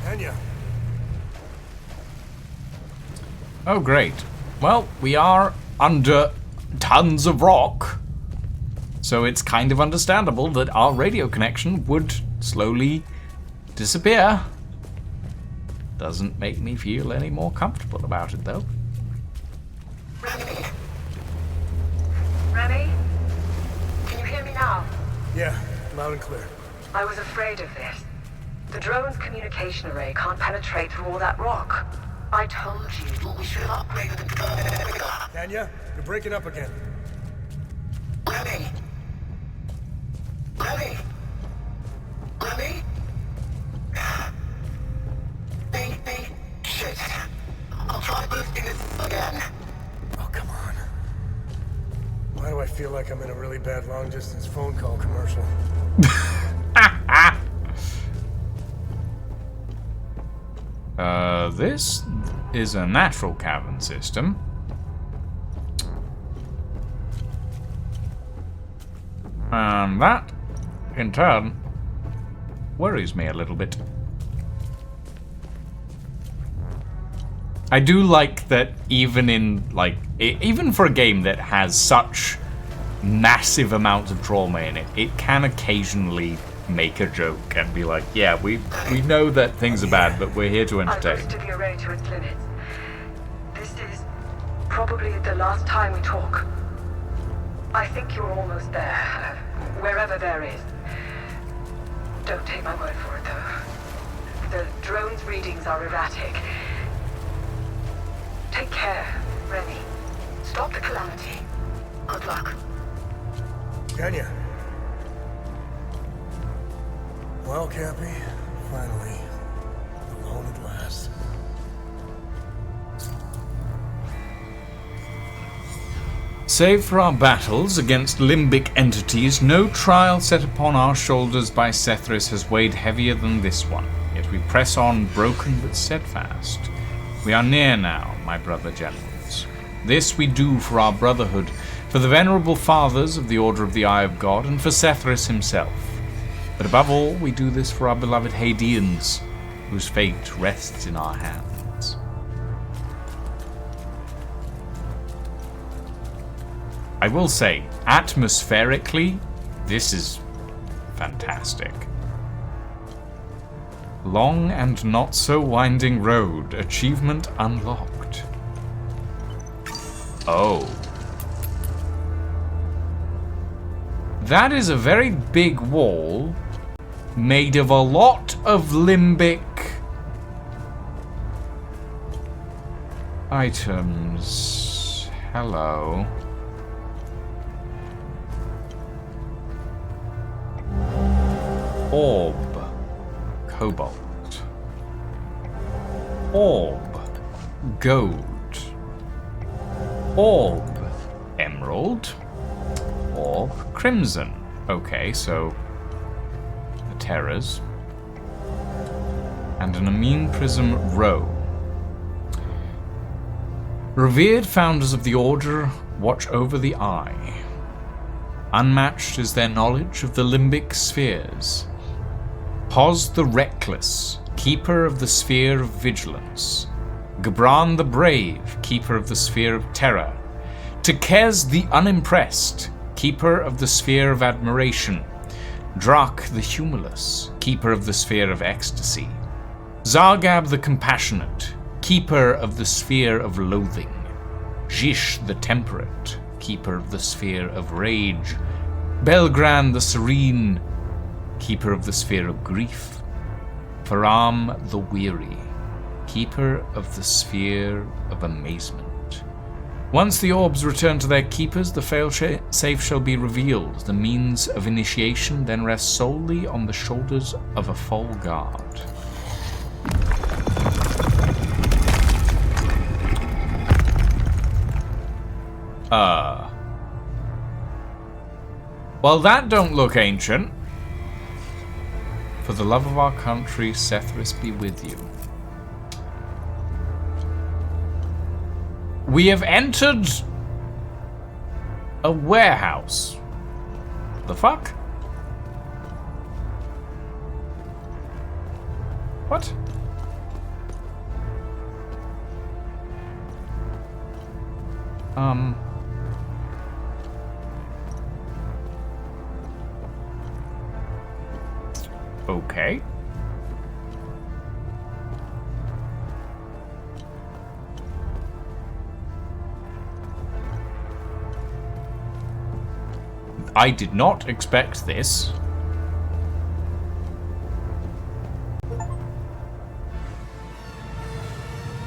Tanya. Oh, great. Well, we are under tons of rock, so it's kind of understandable that our radio connection would slowly disappear. Doesn't make me feel any more comfortable about it, though. Remy? Can you hear me now? Yeah, loud and clear. I was afraid of this. The drone's communication array can't penetrate through all that rock. I told you we should have upgraded the drone. Tanya, you're breaking up again. Remy? Remy? Remy? Shit. I'll try boosting this again. Oh, come on. Why do I feel like I'm in a really bad long-distance phone call commercial? This is a natural cavern system. And that, in turn, worries me a little bit. I do like that even in, like, even for a game that has such massive amounts of trauma in it, it can occasionally make a joke and be like, yeah, we know that things are bad, but we're here to entertain. I've boosted the array to its limits. This is probably the last time we talk. I think you're almost there, wherever there is. Don't take my word for it, though. The drone's readings are erratic. Take care, Remy. Stop the calamity. Good luck. Tanya. Well, Cappy, finally, alone at last. Save for our battles against limbic entities, no trial set upon our shoulders by Sethris has weighed heavier than this one. Yet we press on, broken but steadfast. We are near now, my brother generals. This we do for our brotherhood, for the venerable fathers of the Order of the Eye of God, and for Sethris himself. But above all, we do this for our beloved Hadeans, whose fate rests in our hands. I will say, atmospherically, this is fantastic. Long and not so winding road, achievement unlocked. Oh. That is a very big wall made of a lot of limbic items. Hello. Orb. Cobalt. Orb. Gold. Orb. Emerald. Orb. Crimson. Okay, so the Terrors. And an Amine Prism Row. Revered founders of the Order watch over the Eye. Unmatched is their knowledge of the limbic spheres. Pos the Reckless, keeper of the sphere of vigilance. Gabran the Brave, keeper of the sphere of terror. Tekez the Unimpressed, keeper of the sphere of admiration. Drak the Humorless, keeper of the sphere of ecstasy. Zargab the Compassionate, keeper of the sphere of loathing. Jish the Temperate, keeper of the sphere of rage. Belgran the Serene, keeper of the sphere of grief. Faram the Weary, keeper of the sphere of amazement. Once the orbs return to their keepers, the failsafe shall be revealed. The means of initiation then rests solely on the shoulders of a full guard. Well, that don't look ancient. For the love of our country, Sethris be with you. We have entered a warehouse. The fuck? What? Okay. I did not expect this.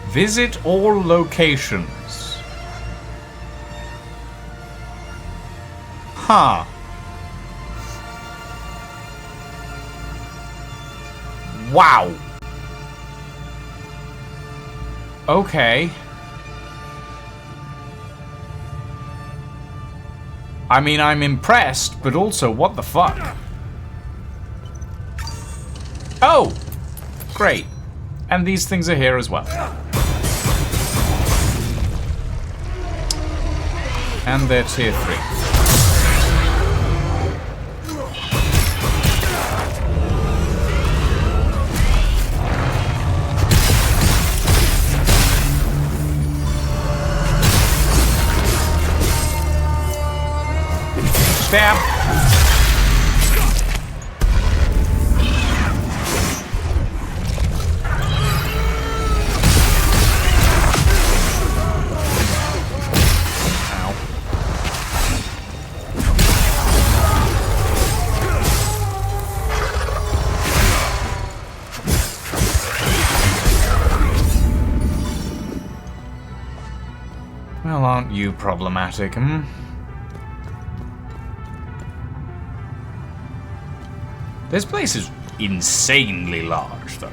Visit all locations. Huh. Wow. Okay. I mean, I'm impressed, but also, what the fuck? Oh! Great. And these things are here as well. And they're tier 3. Stab. Ow. Well, aren't you problematic, hmm? This place is insanely large, though.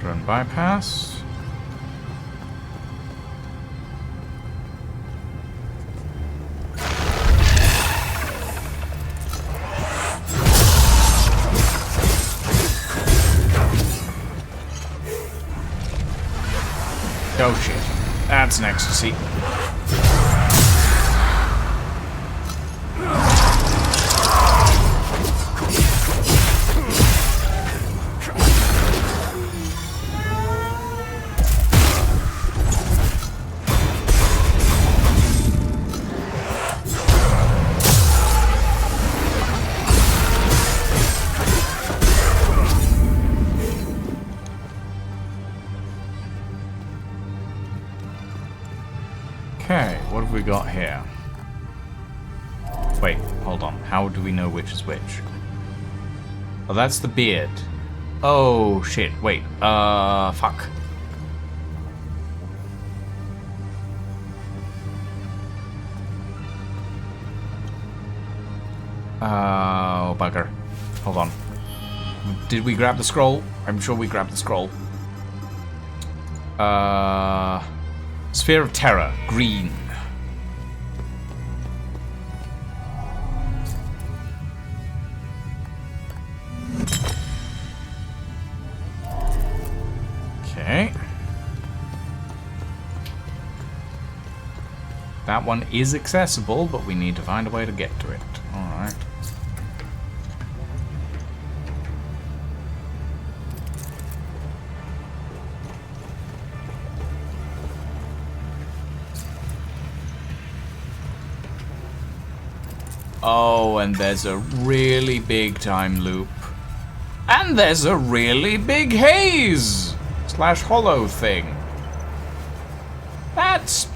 Drone bypass. Oh shit. That's an ecstasy. Okay, what have we got here? Wait, hold on. How do we know which is which? Oh, that's the beard. Oh, shit. Wait, fuck. Oh, bugger. Hold on. Did we grab the scroll? I'm sure we grabbed the scroll. Sphere of Terror, green. Okay. That one is accessible, but we need to find a way to get to it. Alright. Oh, and there's a really big time loop. And there's a really big haze! / hollow thing. That's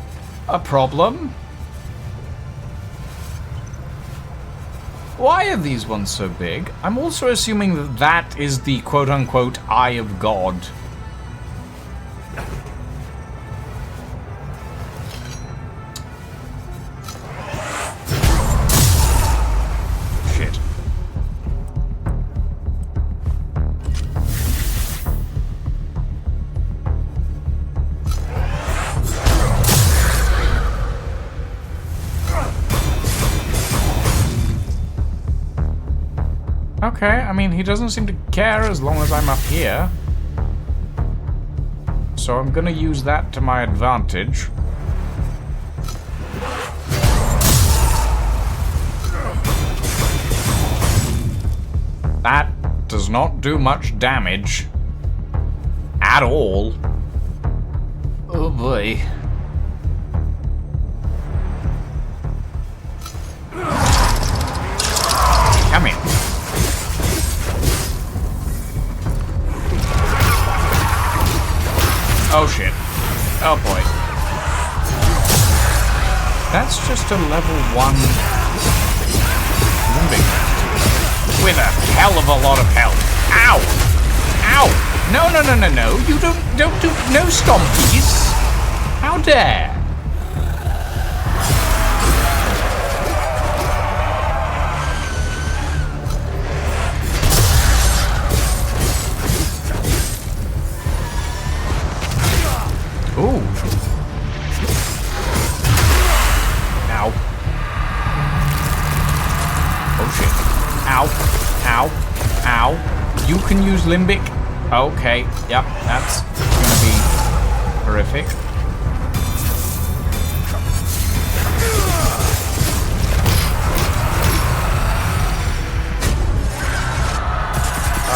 a problem. Why are these ones so big? I'm also assuming that that is the quote-unquote Eye of God. Okay, I mean, he doesn't seem to care as long as I'm up here. So I'm gonna use that to my advantage. That does not do much damage. At all. Oh boy. Come here. Oh shit. Oh boy. That's just a level 1 with a hell of a lot of health. Ow! Ow! No, no, no, no, no. You don't do no stompies. How dare? Ooh. Ow. Oh shit. Ow. Ow. Ow. You can use Limbic. Okay. Yep. That's gonna be horrific.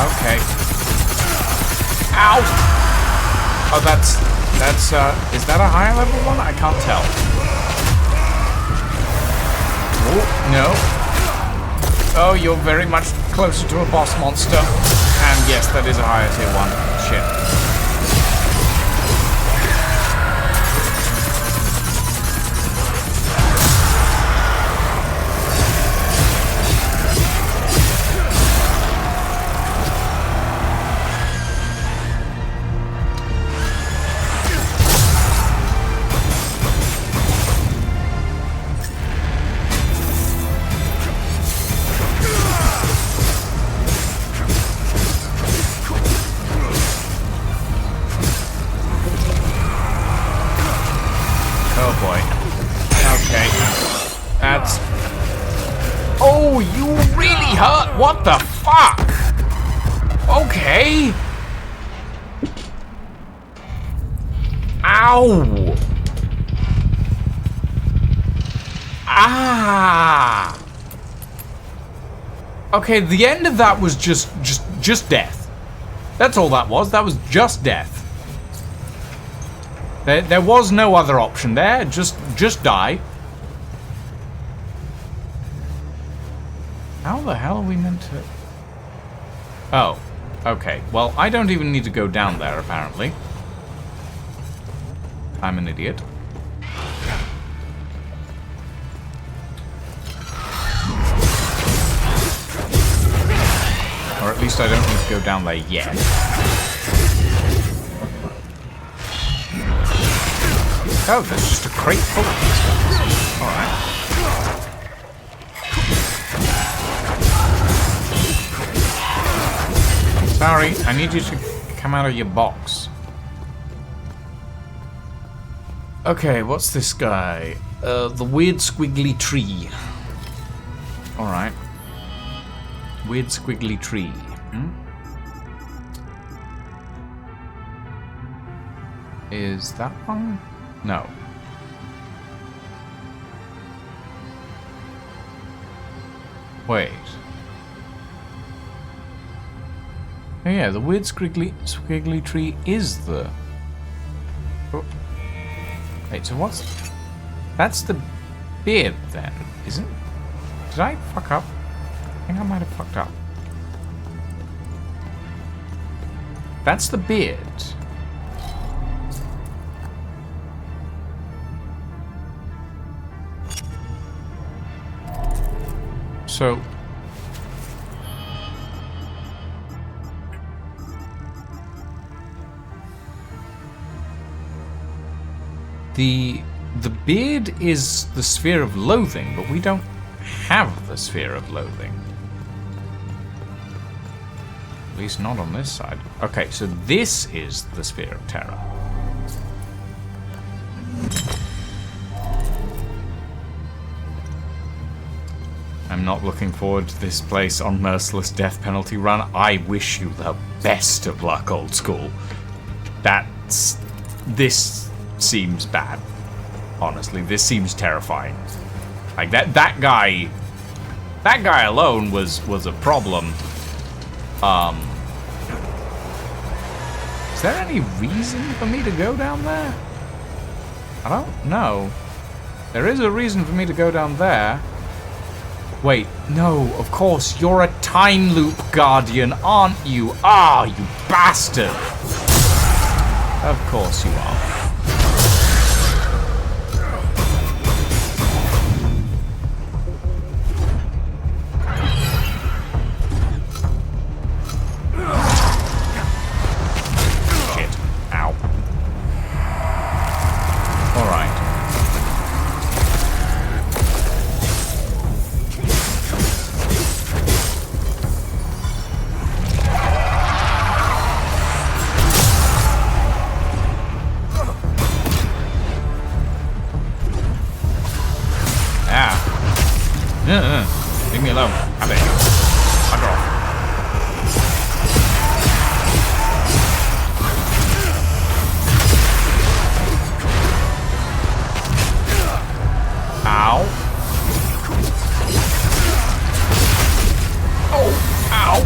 Okay. Ow! Oh, that's, is that a higher level one? I can't tell. Oh, no. Oh, you're very much closer to a boss monster. And yes, that is a higher tier one. Shit. What the fuck? Okay. Ow. Ah. Okay, the end of that was just death. That's all that was. That was just death. There was no other option there. Just die. How the hell are we meant to... Oh, okay. Well, I don't even need to go down there, apparently. I'm an idiot. Or at least I don't need to go down there yet. Oh, there's just a crate full of these guys. Alright. Sorry, I need you to come out of your box. Okay, what's this guy? The weird squiggly tree. Alright. Weird squiggly tree. Is that one? No. Wait. Oh yeah, the weird squiggly tree is the... Oh. Wait, so what's... That's the beard then, isn't it? Did I fuck up? I think I might have fucked up. That's the beard. So... The beard is the sphere of loathing, but we don't have the sphere of loathing. At least not on this side. Okay, so this is the sphere of terror. I'm not looking forward to this place on Merciless Death Penalty Run. I wish you the best of luck, old school. This seems bad. Honestly, this seems terrifying. Like that guy alone was a problem. Is there any reason for me to go down there? I don't know. There is a reason for me to go down there. Wait, no, of course, you're a time loop guardian, aren't you? Ah, you bastard! Of course you are. Leave me alone. Have it. Fuck off. Ow. Oh, ow.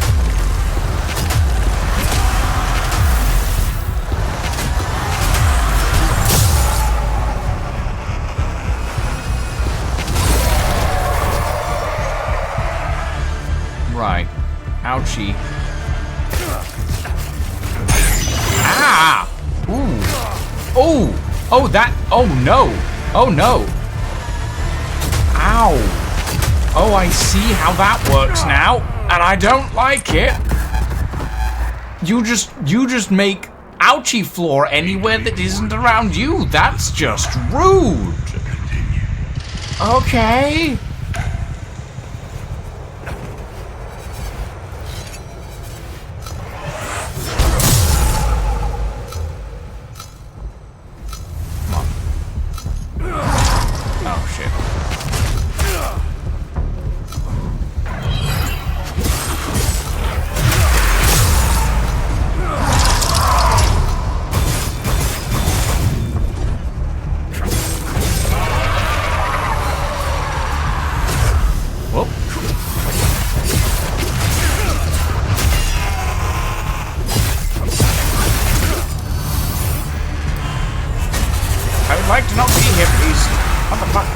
Right. Ouchie. Ah! Ooh. Oh! Oh, that. Oh, no. Oh, no. Ow. Oh, I see how that works now, and I don't like it. You just make ouchie floor anywhere that isn't around you. That's just rude. Okay. I'd like to not be here, please. What the fuck?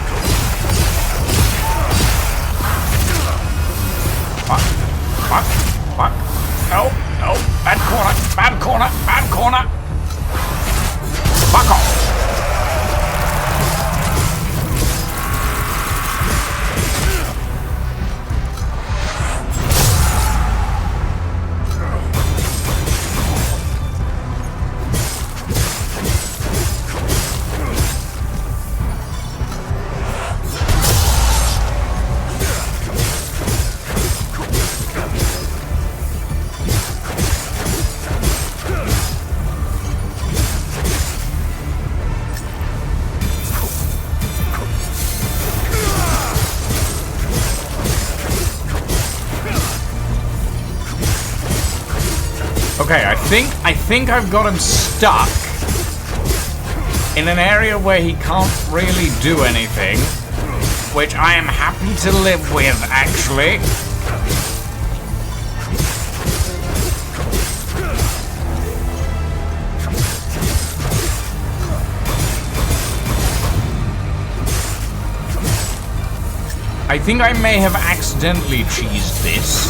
Fuck. Fuck. Fuck. No. No. Bad corner. Bad corner. Bad corner. Fuck off. Okay, I think I've got him stuck in an area where he can't really do anything, which I am happy to live with, actually. I think I may have accidentally cheesed this.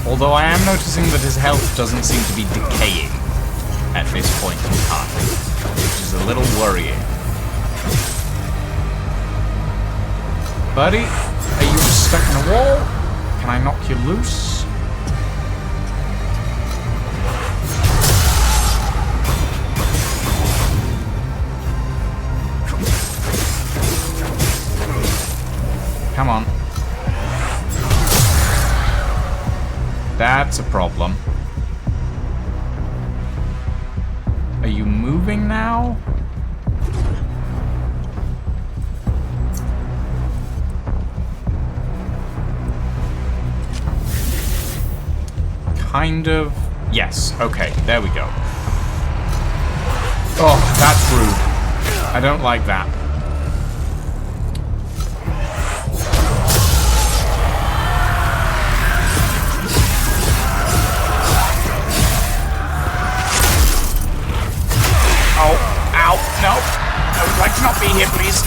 Although I am noticing that his health doesn't seem to be decaying at this point in time, which is a little worrying. Buddy, are you just stuck in a wall? Can I knock you loose? Come on. That's a problem. Are you moving now? Kind of. Yes, okay, there we go. Oh, that's rude. I don't like that. No, I would like to not be here, please.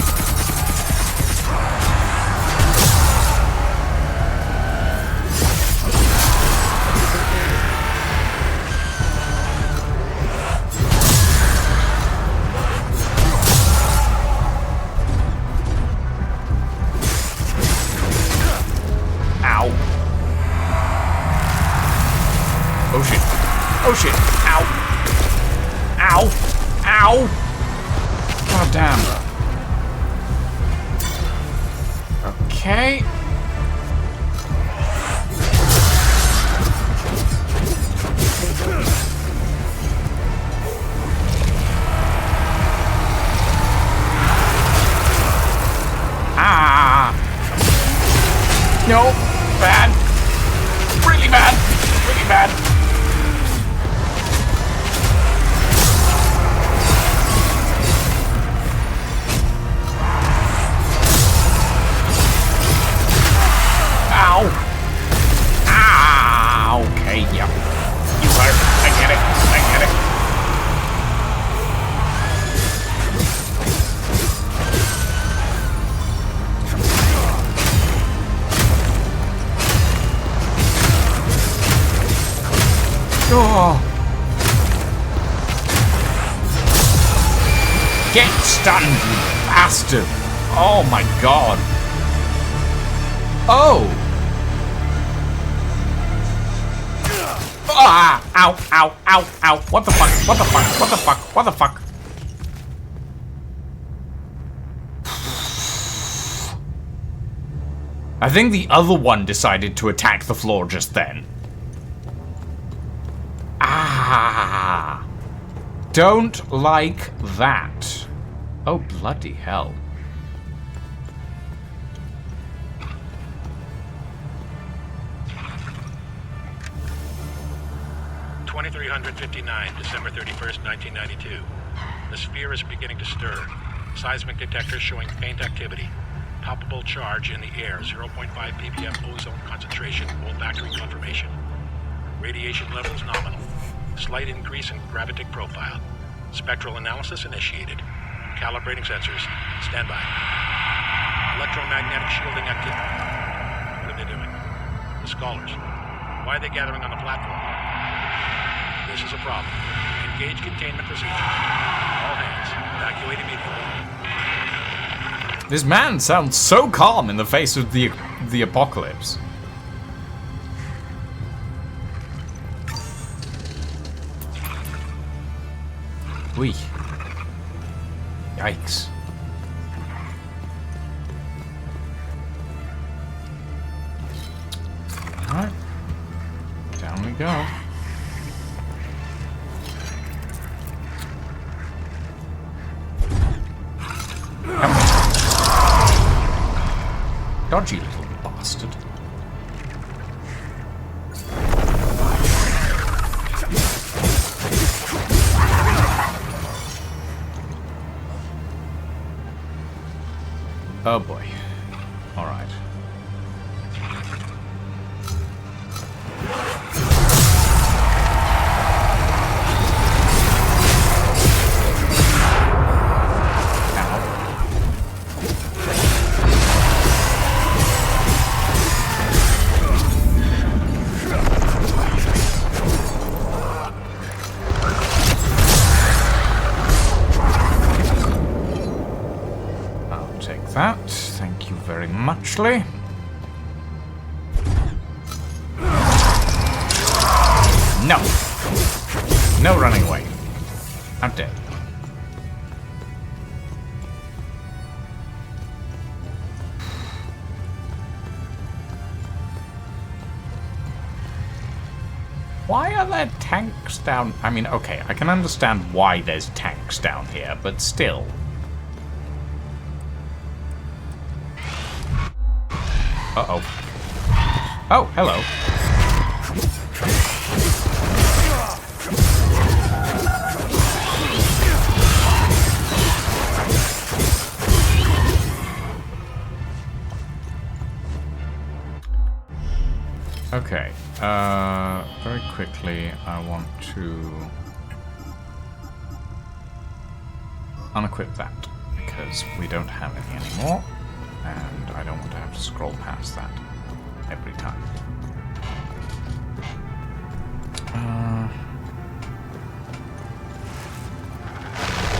Ow. Oh shit. Oh shit. Ow. Ow. Ow. God damn. Okay. No. Bad. Really bad. Really bad. Ow. Ah, okay, yep. You hurt. I get it. I get it. Oh. Get stunned, you bastard. Oh my god. Oh. Ah! Ow, ow, ow, ow. What the fuck? What the fuck? What the fuck? What the fuck? I think the other one decided to attack the floor just then. Ah! Don't like that. Oh, bloody hell. (2359), December 31st, 1992. The sphere is beginning to stir. Seismic detectors showing faint activity. Palpable charge in the air. 0.5 ppm ozone concentration. Olfactory confirmation. Radiation levels nominal. Slight increase in gravitic profile. Spectral analysis initiated. Calibrating sensors. Stand by. Electromagnetic shielding activity. What are they doing? The scholars. Why are they gathering on the platform? This is a problem. Engage containment procedure. All hands, evacuate immediately. This man sounds so calm in the face of the apocalypse. Whee. Yikes. Alright. Down we go. Dodgy little bastard. Oh boy. All right. That. Thank you very muchly. No. No running away. I'm dead. Why are there tanks down? I mean, okay, I can understand why there's tanks down here, but still. Uh-oh. Oh, hello. Okay. Very quickly, I want to unequip that, because we don't have any anymore. And I don't want to have to scroll past that every time.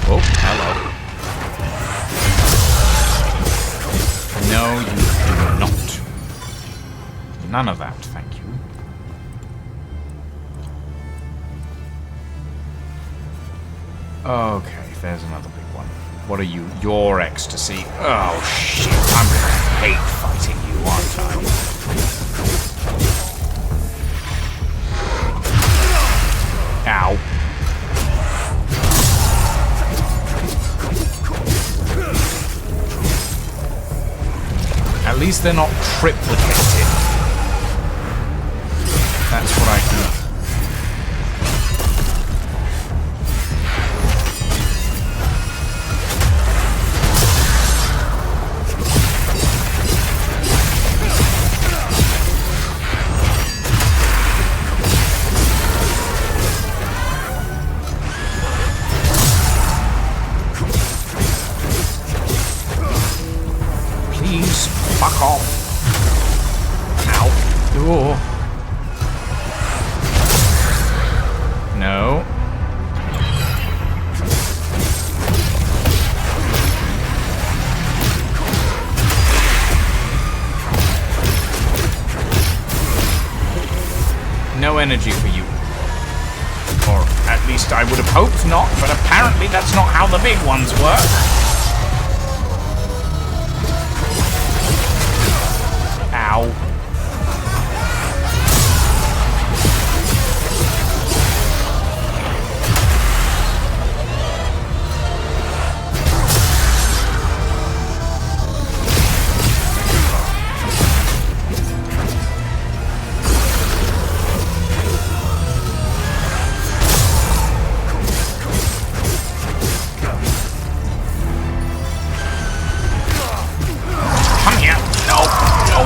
Oh, hello. No, you do not. None of that, thank you. Okay, there's another big one. What are you? Your ecstasy. Oh, shit. I'm gonna hate fighting you, aren't I? Ow. At least they're not triplicated. That's what I can... Please, fuck off. Ow. Oh. No. No energy for you. Or at least I would have hoped not, but apparently that's not how the big ones work. Ow.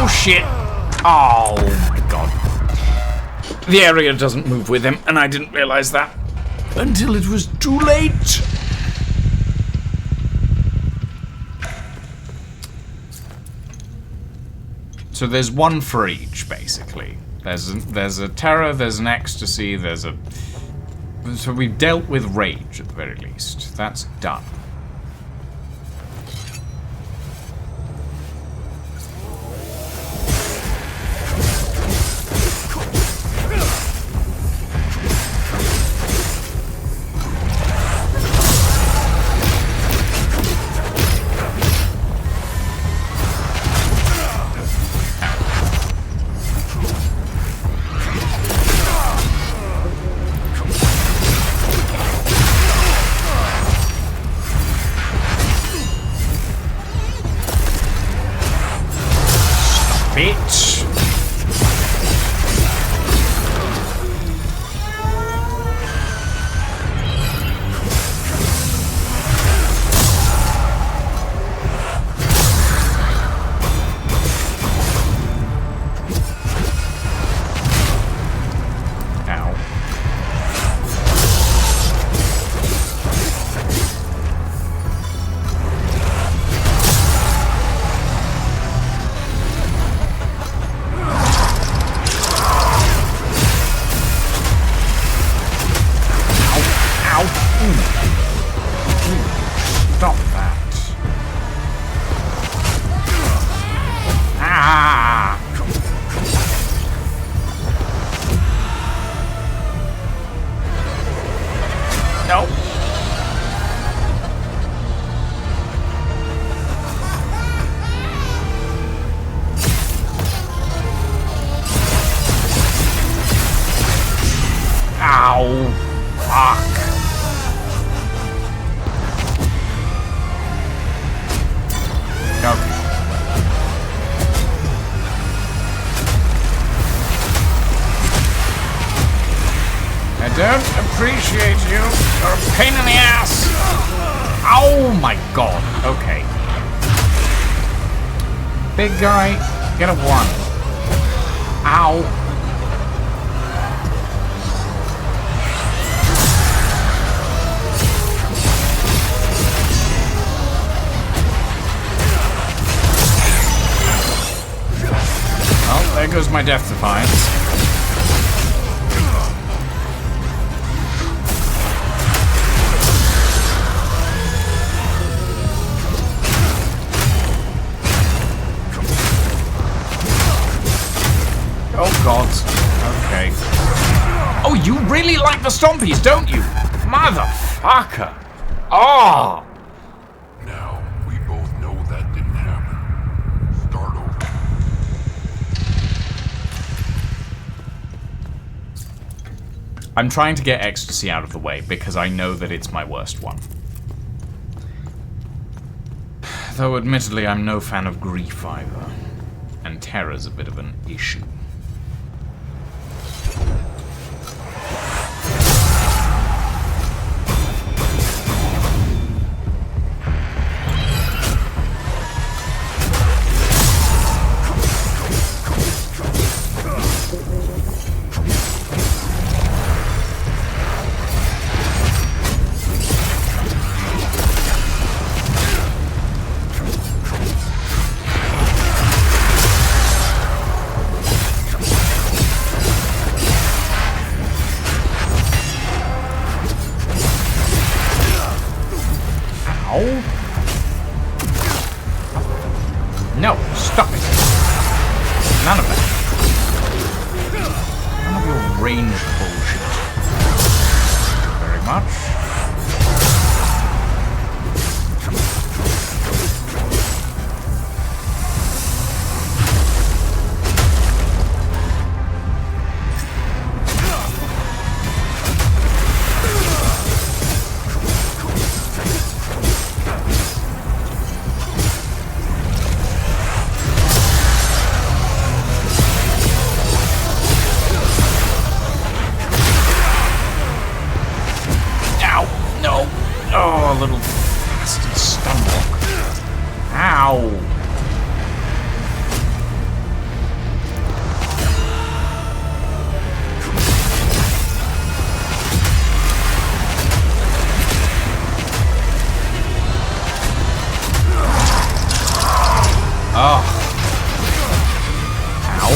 Shit. Oh my god. The area doesn't move with him, and I didn't realize that until it was too late. So there's one for each, basically. There's a terror, there's an ecstasy, there's a... So we've dealt with rage, at the very least. That's done. Bitch. Stop that. Ah! No. Ow. Fuck. Okay. I don't appreciate you. You're a pain in the ass. Oh my god. Okay. Big guy, get a 1. Ow. Well, there goes my Death Defiance. Oh god. Okay. Oh, you really like the Stompies, don't you? Motherfucker. Oh! Now, we both know that didn't happen. Start over. I'm trying to get ecstasy out of the way because I know that it's my worst one. Though admittedly I'm no fan of grief either. And terror's a bit of an issue. No, stop it. None of that. None of your ranged bullshit. Very much. Little bastard stumble. Ow! Oh. Ow.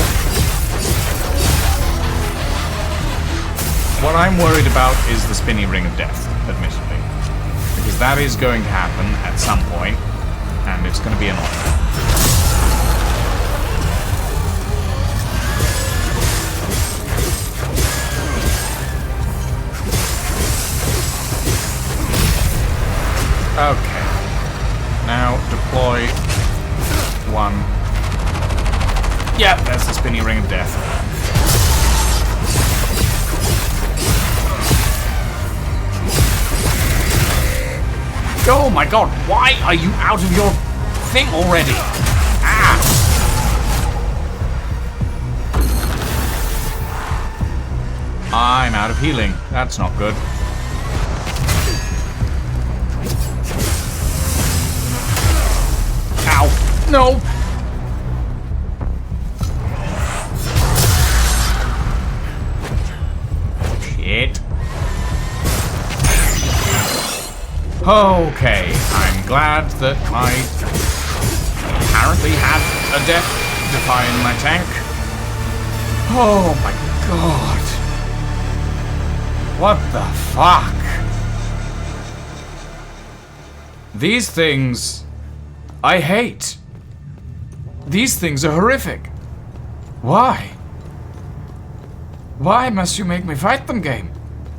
What I'm worried about is the spinny ring of death, admittedly. Because that is going to happen at some point, and it's going to be annoying. Okay. Now deploy one. Yeah, that's the spinny ring of death. Oh my god, why are you out of your thing already? Ah! I'm out of healing. That's not good. Ow. No! Shit. Okay, I'm glad that I apparently had a death defy in my tank. Oh my god. What the fuck? These things I hate. These things are horrific. Why? Why must you make me fight them, game?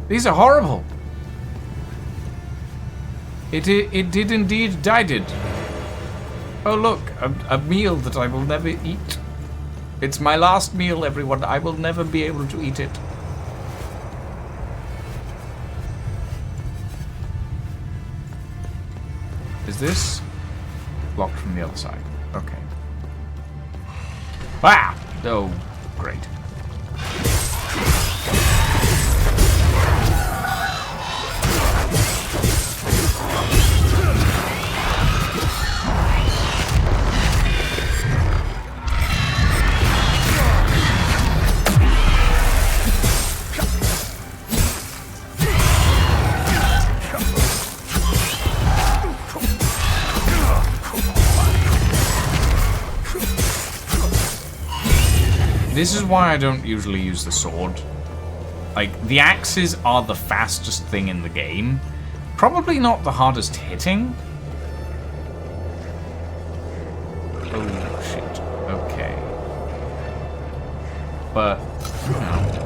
These are horrible. It did indeed did. Oh look, a meal that I will never eat. It's my last meal, everyone. I will never be able to eat it. Is this locked from the other side? Okay. Ah! Oh, great. This is why I don't usually use the sword. Like, the axes are the fastest thing in the game. Probably not the hardest hitting. Oh, shit. Okay. But, you know.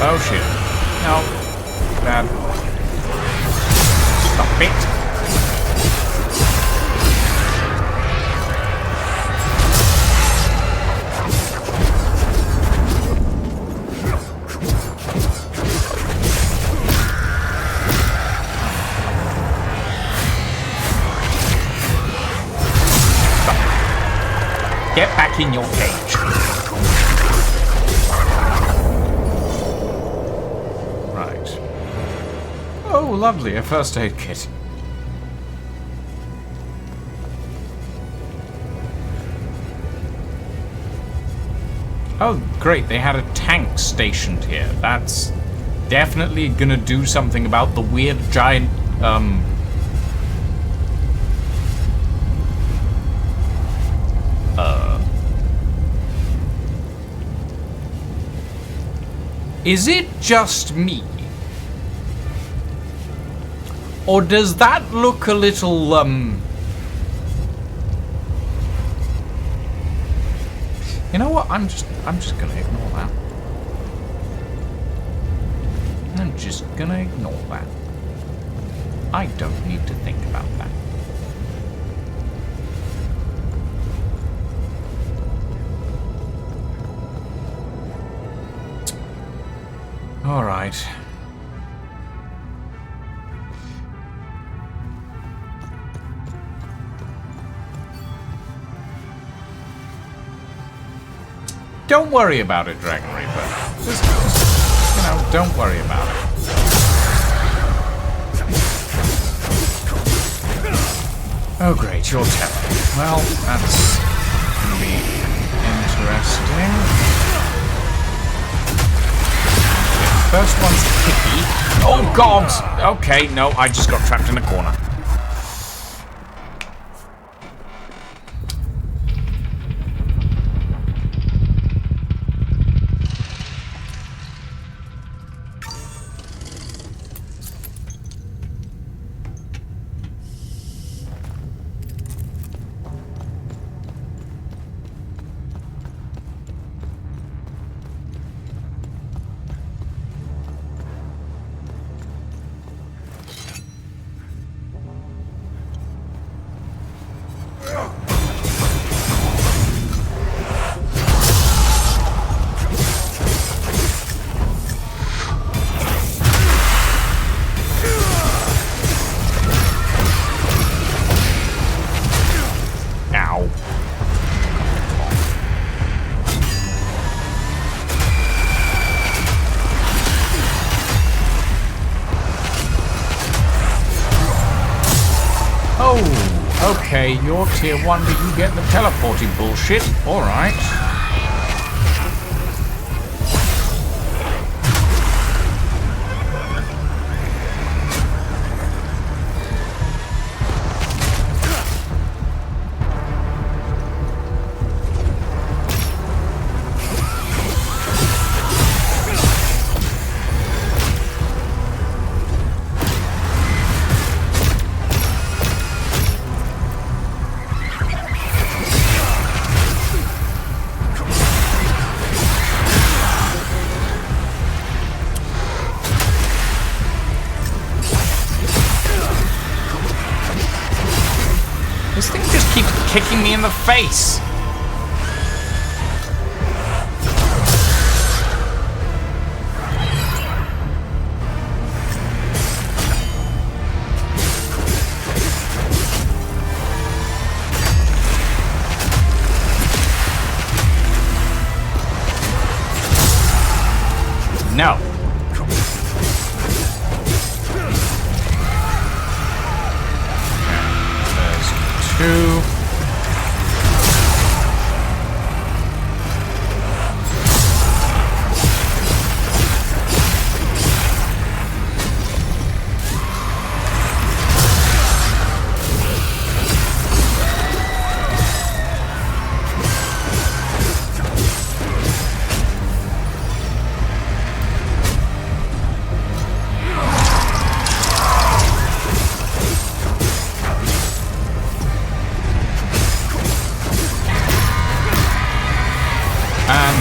Oh shit. No. Bad. Stop it. Stop. Get back in your cage. Oh, lovely, a first aid kit. Oh, great, they had a tank stationed here. That's definitely gonna do something about the weird giant, Is it just me? Or does that look a little, You know what? I'm just gonna ignore that. I'm just gonna ignore that. I don't need to think about that. All right. Don't worry about it, Dragon Reaper. Just, you know, don't worry about it. Oh great, you're Terra. Well, that's gonna be interesting. First one's Hickey. Oh god! Okay, no, I just got trapped in a corner. Okay, you're tier 1, but you get the teleporting bullshit. Alright. This thing just keeps kicking me in the face. No. Two.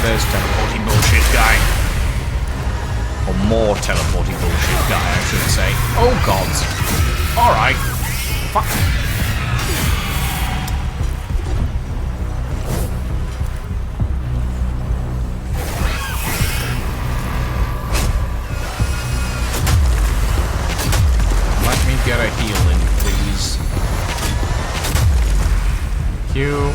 There's teleporting bullshit guy. Or more teleporting bullshit guy, I should say. Oh gods. Alright. Fuck. Let me get a heal in, please. Thank you.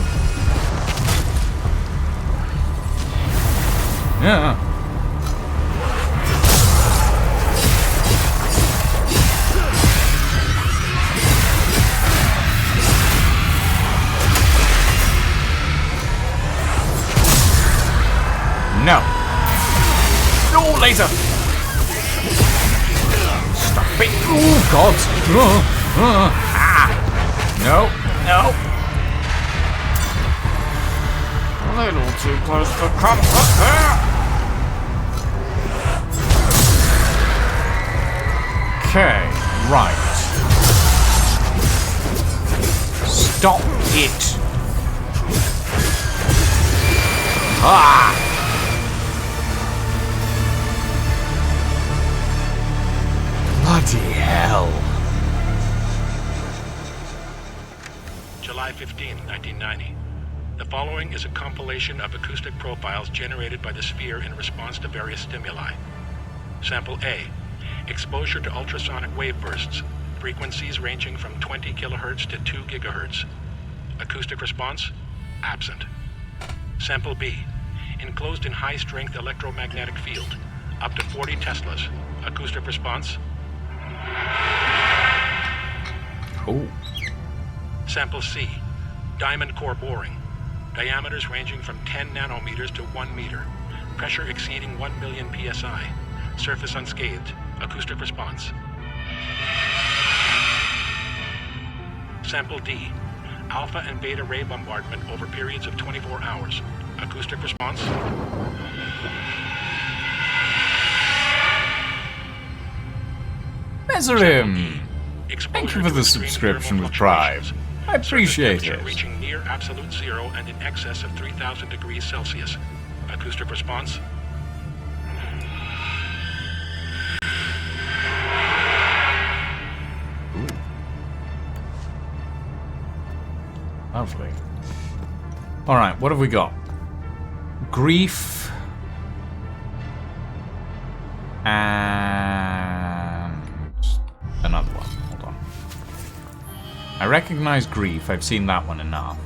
Yeah. No. No, laser. Stop it. Oh, God. Ah. No. No. A little too close for comfort there. Okay, right. Stop it. Ah! Bloody hell. July 15, 1990. The following is a compilation of acoustic profiles generated by the sphere in response to various stimuli. Sample A. Exposure to ultrasonic wave bursts, frequencies ranging from 20 kilohertz to 2 gigahertz. Acoustic response? Absent. Sample B. Enclosed in high-strength electromagnetic field, up to 40 teslas. Acoustic response? Cool. Sample C. Diamond core boring. Diameters ranging from 10 nanometers to 1 meter. Pressure exceeding 1 million psi. Surface unscathed. Acoustic response. Sample D. Alpha and beta ray bombardment over periods of 24 hours. Acoustic response. Measurim! Thank you for the subscription with Prime. I appreciate it. Reaching near absolute zero and in excess of 3,000 degrees Celsius. Acoustic response. Lovely. Alright, what have we got? Grief. And another one. Hold on. I recognize grief. I've seen that one enough.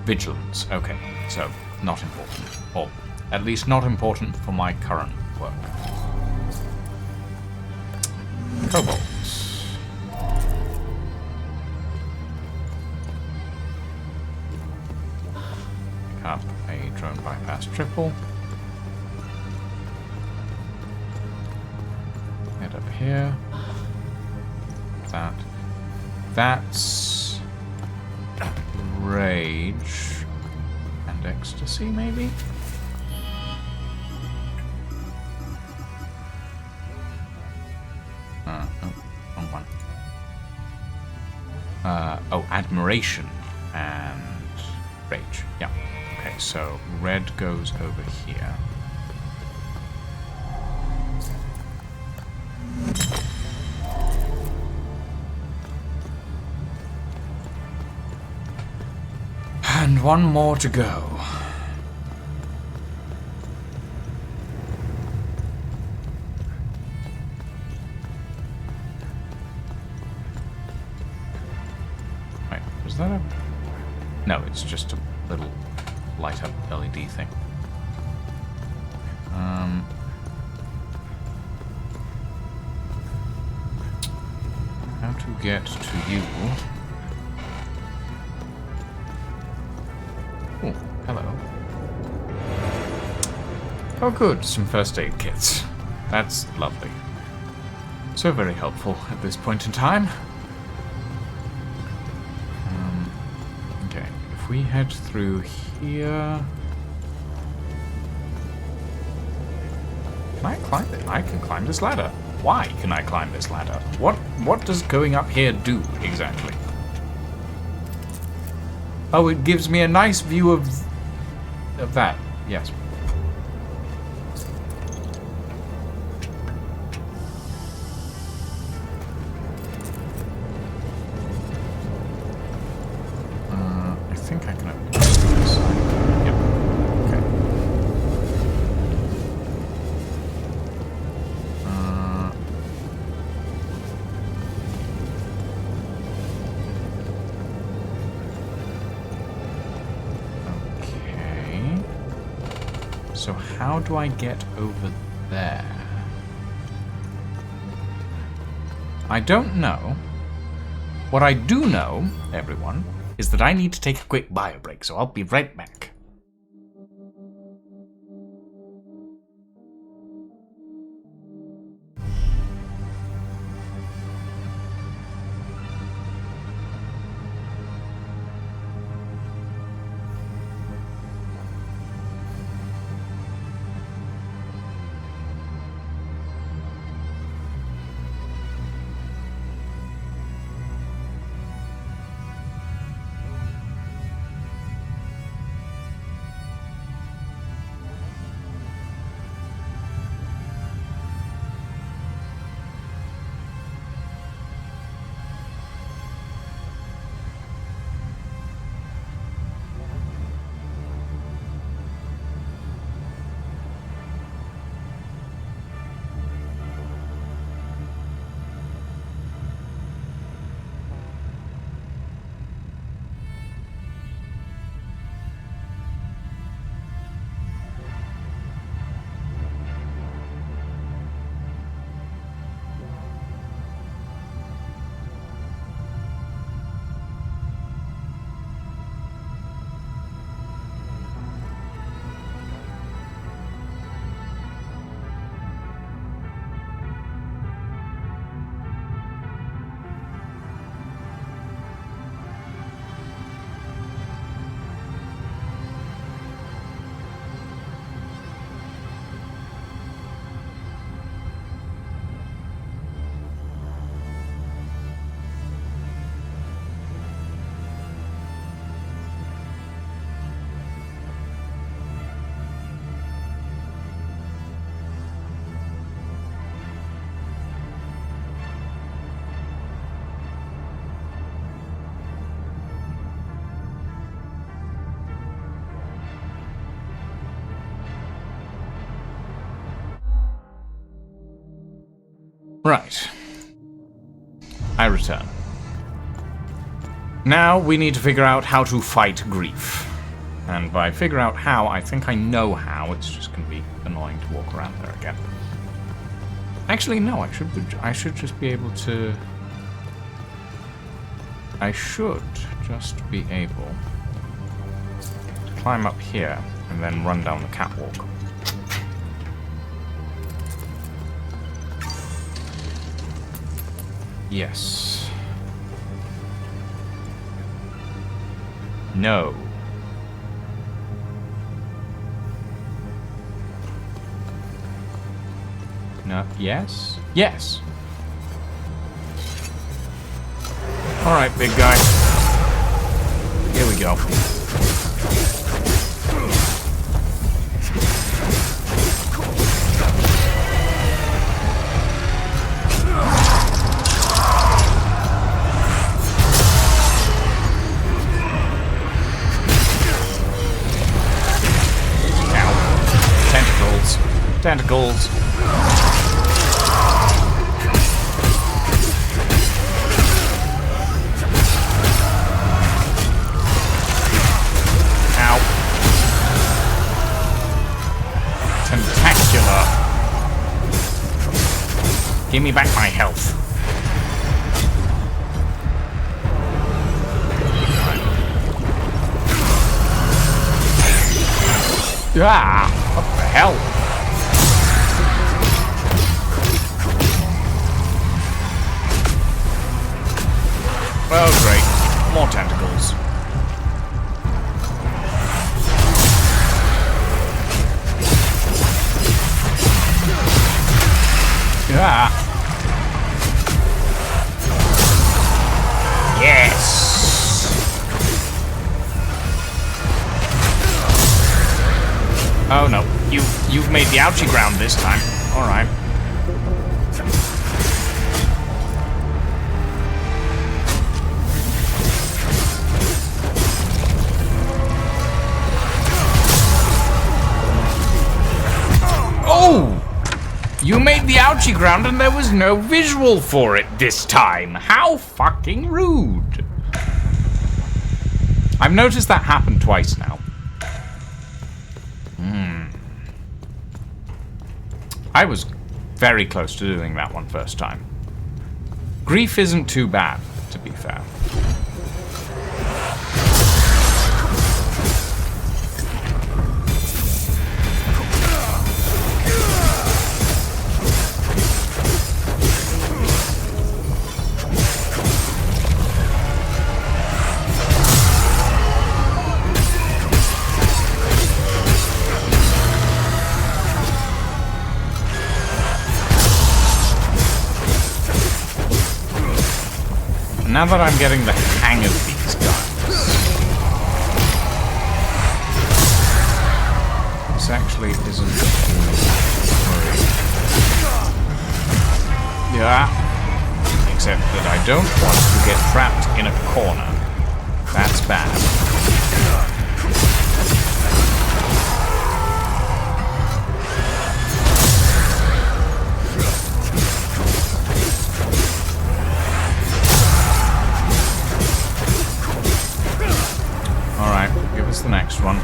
Vigilance. Okay, so not important. Or at least not important for my current work. Kobolds. Pick up a drone bypass triple. Head up here. That's rage and ecstasy, maybe? Oh, wrong one. Oh, admiration and rage. Yeah. Okay, so red goes over here. And one more to go. Wait, was that a... No, it's just a little light up LED thing. How to get to you? Oh, hello. Oh good, some first aid kits. That's lovely. So very helpful at this point in time. Okay, if we head through here... Can I climb it? I can climb this ladder. Why can I climb this ladder? What does going up here do, exactly? Oh, it gives me a nice view of that. Yes. I think I can open this side. Yep. Okay. So how do I get over there? I don't know. What I do know, everyone, is that I need to take a quick bio break, so I'll be right back. Right. I return. Now we need to figure out how to fight grief. And by figure out how, I think I know how. It's just going to be annoying to walk around there again. Actually, no, I should just be able to... I should just be able to climb up here and then run down the catwalk. Yes. No. No. Yes? Yes. Alright, big guy. Here we go. Tentacles. Ow. Tentacular. Give me back my health. Ah, what the hell? Oh, great. More tentacles. Ah. Yes. Oh no. You've made the ouchie ground this time. All right. Oh! You made the ouchie ground and there was no visual for it this time. How fucking rude. I've noticed that happen twice now. I was very close to doing that one first time. Grief isn't too bad, to be fair. Now that I'm getting the hang of these guns, this actually isn't yeah. Except that I don't want to get trapped in a corner. That's bad. The next one.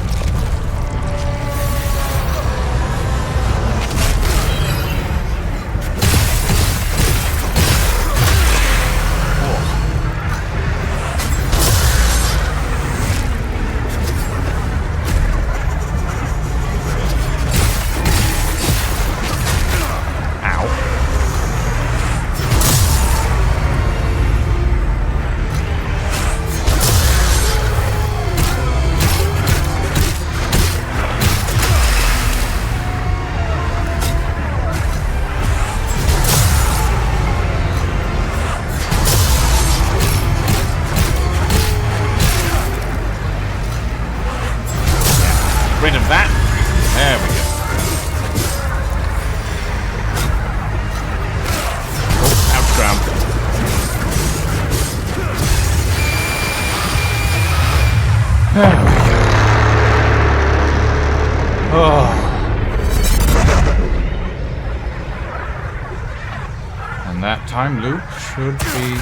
And that time loop should be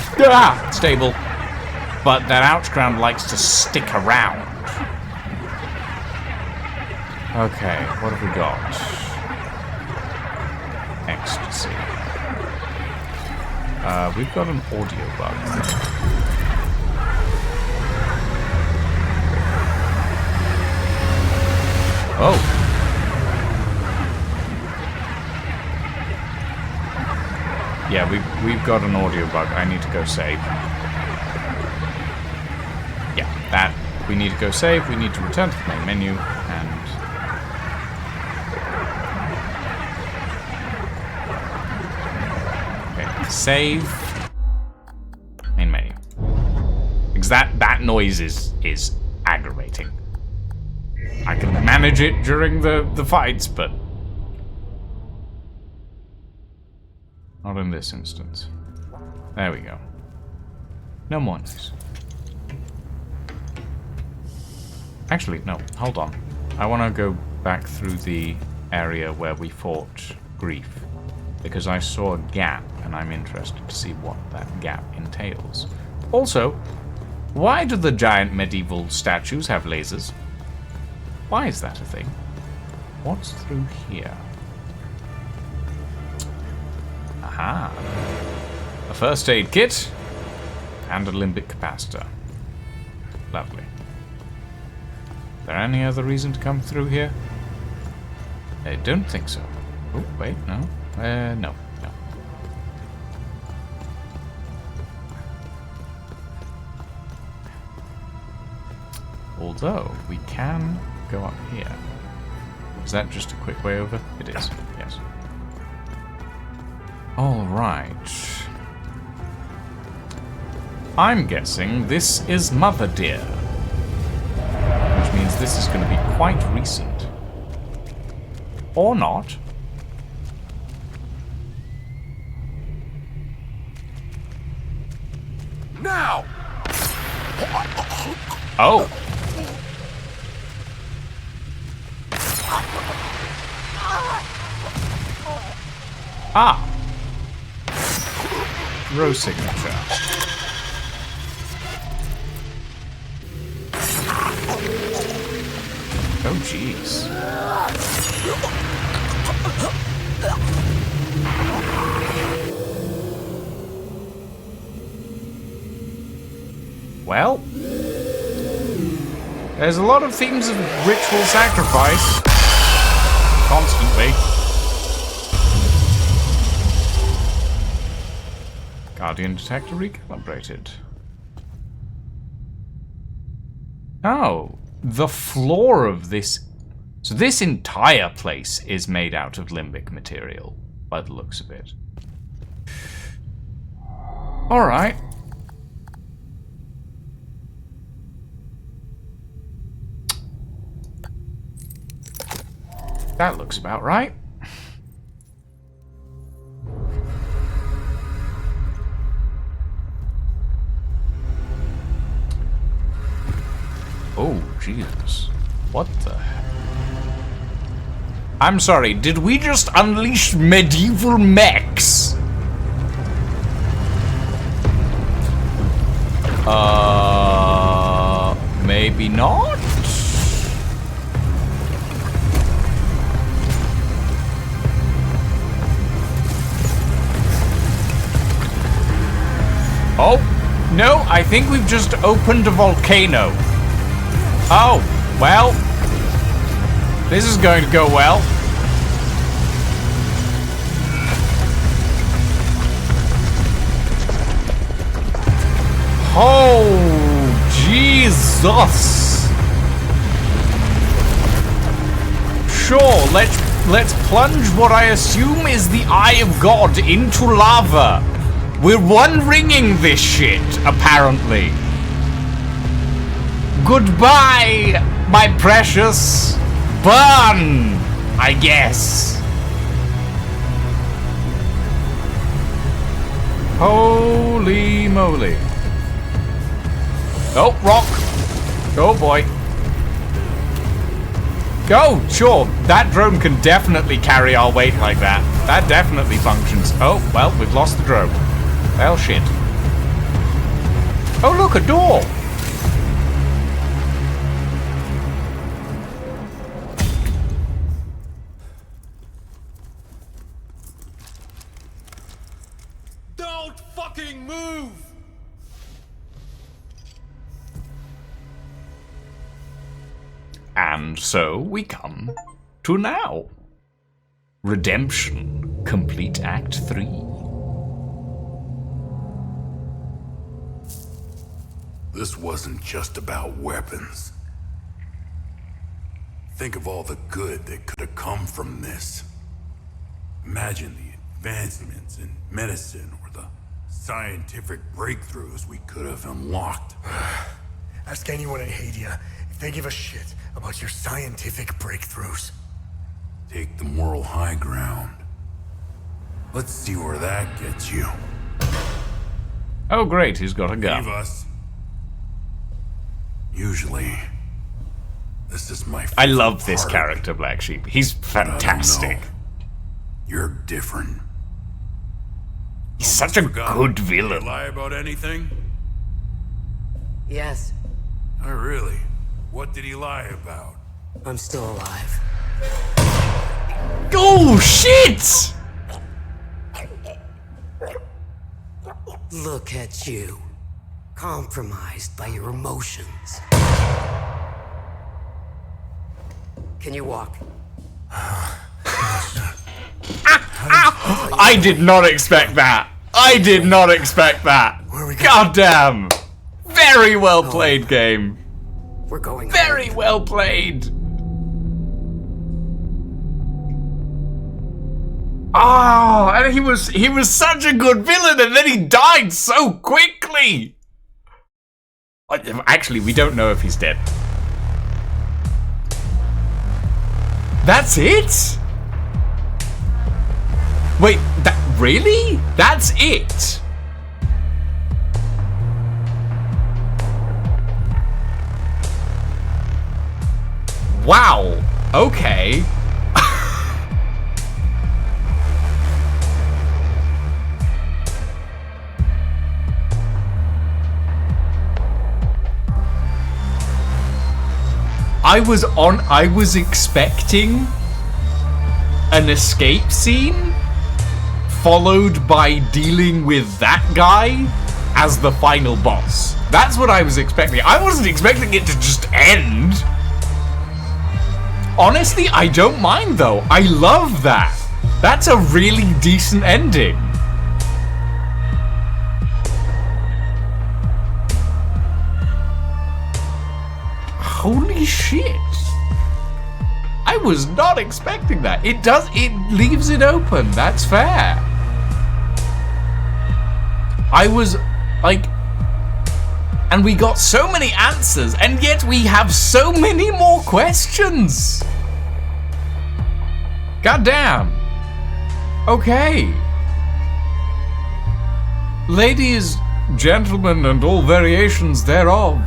stable. But that ouch ground likes to stick around. Okay, what have we got? Ecstasy. We've got an audio bug. Oh. Yeah, we've got an audio bug. I need to go save. Yeah, that. We need to go save. We need to return to the main menu and... Okay, save. Main menu. Because that noise is aggravating. I can manage it during the fights, but... not in this instance. There we go. No more noise. Actually, no, hold on. I want to go back through the area where we fought Grief, because I saw a gap, and I'm interested to see what that gap entails. Also, why do the giant medieval statues have lasers? Why is that a thing? What's through here? Aha. A first aid kit and a limbic capacitor. Lovely. Is there any other reason to come through here? I don't think so. Oh, wait, no. No. Although, we can go up here. Is that just a quick way over? It is, yes. Alright. I'm guessing this is Mother Dear. Which means this is going to be quite recent. Or not. Now! Oh! Ah! Row signature. Oh, jeez. Well, there's a lot of themes of ritual sacrifice. Constantly. Guardian detector recalibrated. Oh, the floor of this... So this entire place is made out of limbic material, by the looks of it. Alright. That looks about right. Oh, Jesus. What the heck? I'm sorry, did we just unleash medieval mechs? Maybe not? Oh, no, I think we've just opened a volcano. Oh, well, this is going to go well. Oh, Jesus. Sure, let's plunge what I assume is the Eye of God into lava. We're one-ringing this shit, apparently. Goodbye, my precious. Burn, I guess. Holy moly. Oh, rock. Oh, boy. Oh, sure. That drone can definitely carry our weight like that. That definitely functions. Oh, well, we've lost the drone. Well, shit. Oh, look, a door. Don't fucking move! And so we come to now. Redemption. Complete Act 3. This wasn't just about weapons. Think of all the good that could have come from this. Imagine the advancements in medicine or the scientific breakthroughs we could have unlocked. Ask anyone in Hadia if they give a shit about your scientific breakthroughs. Take the moral high ground. Let's see where that gets you. Oh great, he's got a gun. Leave us. Usually, this is my I love this part. character, Black Sheep. He's fantastic. You're different. He's such a good villain. Lie about anything? Yes. Oh, really? What did he lie about? I'm still alive. Oh, shit! Look at you. Compromised by your emotions. Can you walk? I did not expect that. I did not expect that. God damn. Very well played, game. We're going Very well played. Oh, and he was such a good villain, and then he died so quickly. Actually, we don't know if he's dead. That's it? Wait, really? That's it? Wow. Okay. I was expecting an escape scene followed by dealing with that guy as the final boss. That's what I was expecting. I wasn't expecting it to just end. Honestly, I don't mind though. I love that. That's a really decent ending. Holy shit. I was not expecting that. It leaves it open. That's fair. I was like, and we got so many answers, and yet we have so many more questions. Goddamn. Okay. Ladies, gentlemen, and all variations thereof,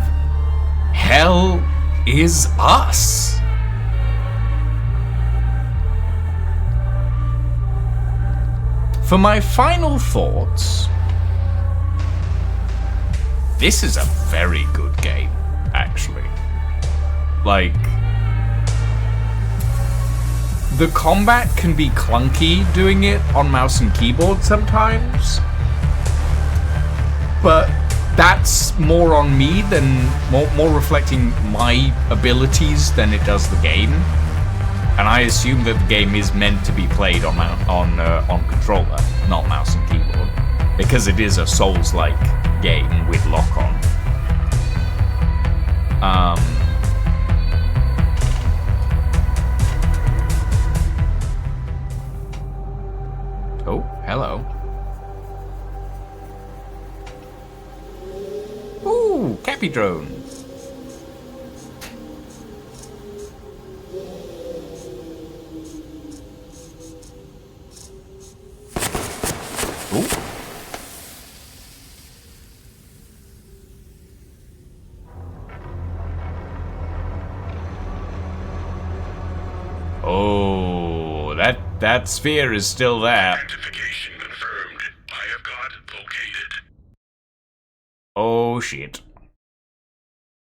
hell is us. For my final thoughts, this is a very good game, actually. Like, the combat can be clunky doing it on mouse and keyboard sometimes, but that's more on me than more reflecting my abilities than it does the game. And I assume that the game is meant to be played on controller, not mouse and keyboard, because it is a Souls-like game with lock-on. Oh, hello. Ooh, Cappy drone. Ooh. that sphere is still there. Identification confirmed. I have got located. Oh shit.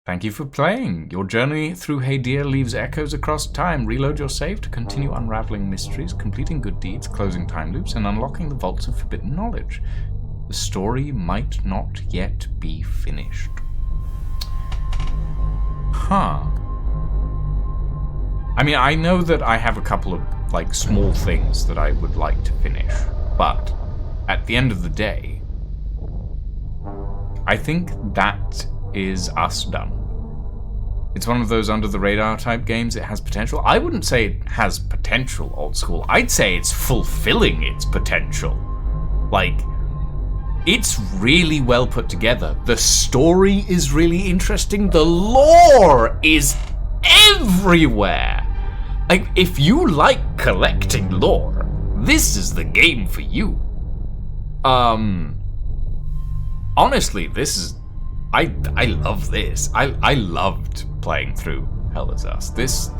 Thank you for playing. Your journey through Hadir leaves echoes across time. Reload your save to continue unraveling mysteries, completing good deeds, closing time loops, and unlocking the vaults of forbidden knowledge. The story might not yet be finished. Huh. I mean, I know that I have a couple of, like, small things that I would like to finish, but at the end of the day, I think that is us done. It's one of those under-the-radar type games. It has potential. I wouldn't say it has potential, Old School. I'd say it's fulfilling its potential. Like, it's really well put together. The story is really interesting. The lore is everywhere. Like, if you like collecting lore, this is the game for you. Honestly, this is... I love this. I loved playing through Hell Is Us. This...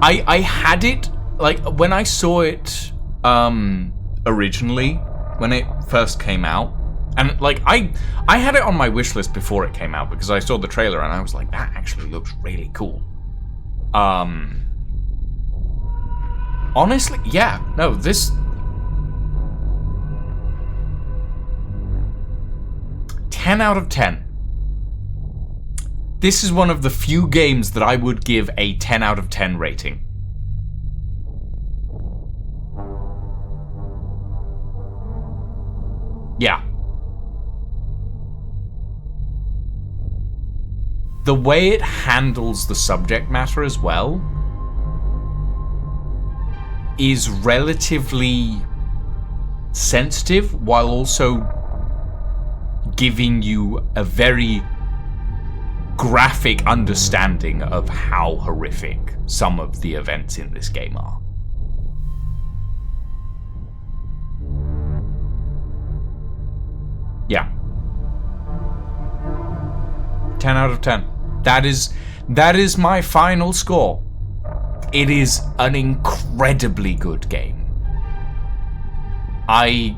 I had it, like, when I saw it, originally, when it first came out, and, like, I had it on my wish list before it came out, because I saw the trailer and I was like, that actually looks really cool. Honestly, yeah, no, this... 10 out of 10. This is one of the few games that I would give a 10 out of 10 rating. Yeah. The way it handles the subject matter as well is relatively sensitive while also giving you a very graphic understanding of how horrific some of the events in this game are. Yeah. 10 out of 10. That is my final score. It is an incredibly good game. I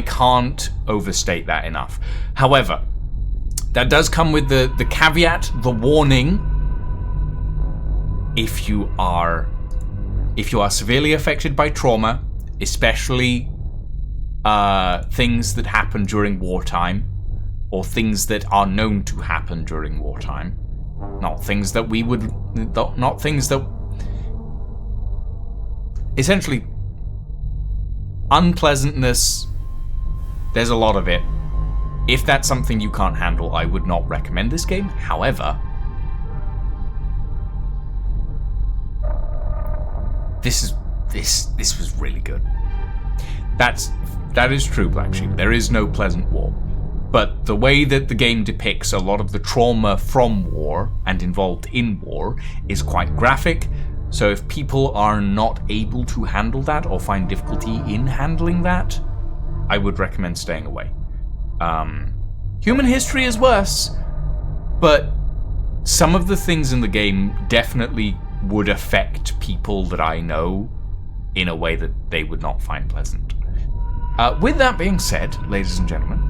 can't overstate that enough. However, that does come with the caveat, the warning. If you are severely affected by trauma, especially things that happen during wartime, or things that are known to happen during wartime, not things that essentially unpleasantness, there's a lot of it. If that's something you can't handle, I would not recommend this game. However, this was really good. That is true, Black Sheep. There is no pleasant war. But the way that the game depicts a lot of the trauma from war and involved in war is quite graphic. So if people are not able to handle that or find difficulty in handling that, I would recommend staying away. Human history is worse, but some of the things in the game definitely would affect people that I know in a way that they would not find pleasant. With that being said, ladies and gentlemen,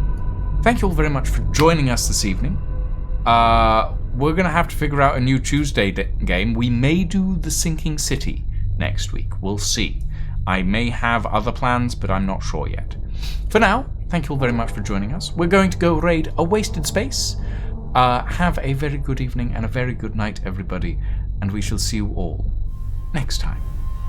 thank you all very much for joining us this evening. We're going to have to figure out a new Tuesday game. We may do The Sinking City next week. We'll see. I may have other plans, but I'm not sure yet. For now, thank you all very much for joining us. We're going to go raid a wasted space. Have a very good evening and a very good night, everybody. And we shall see you all next time.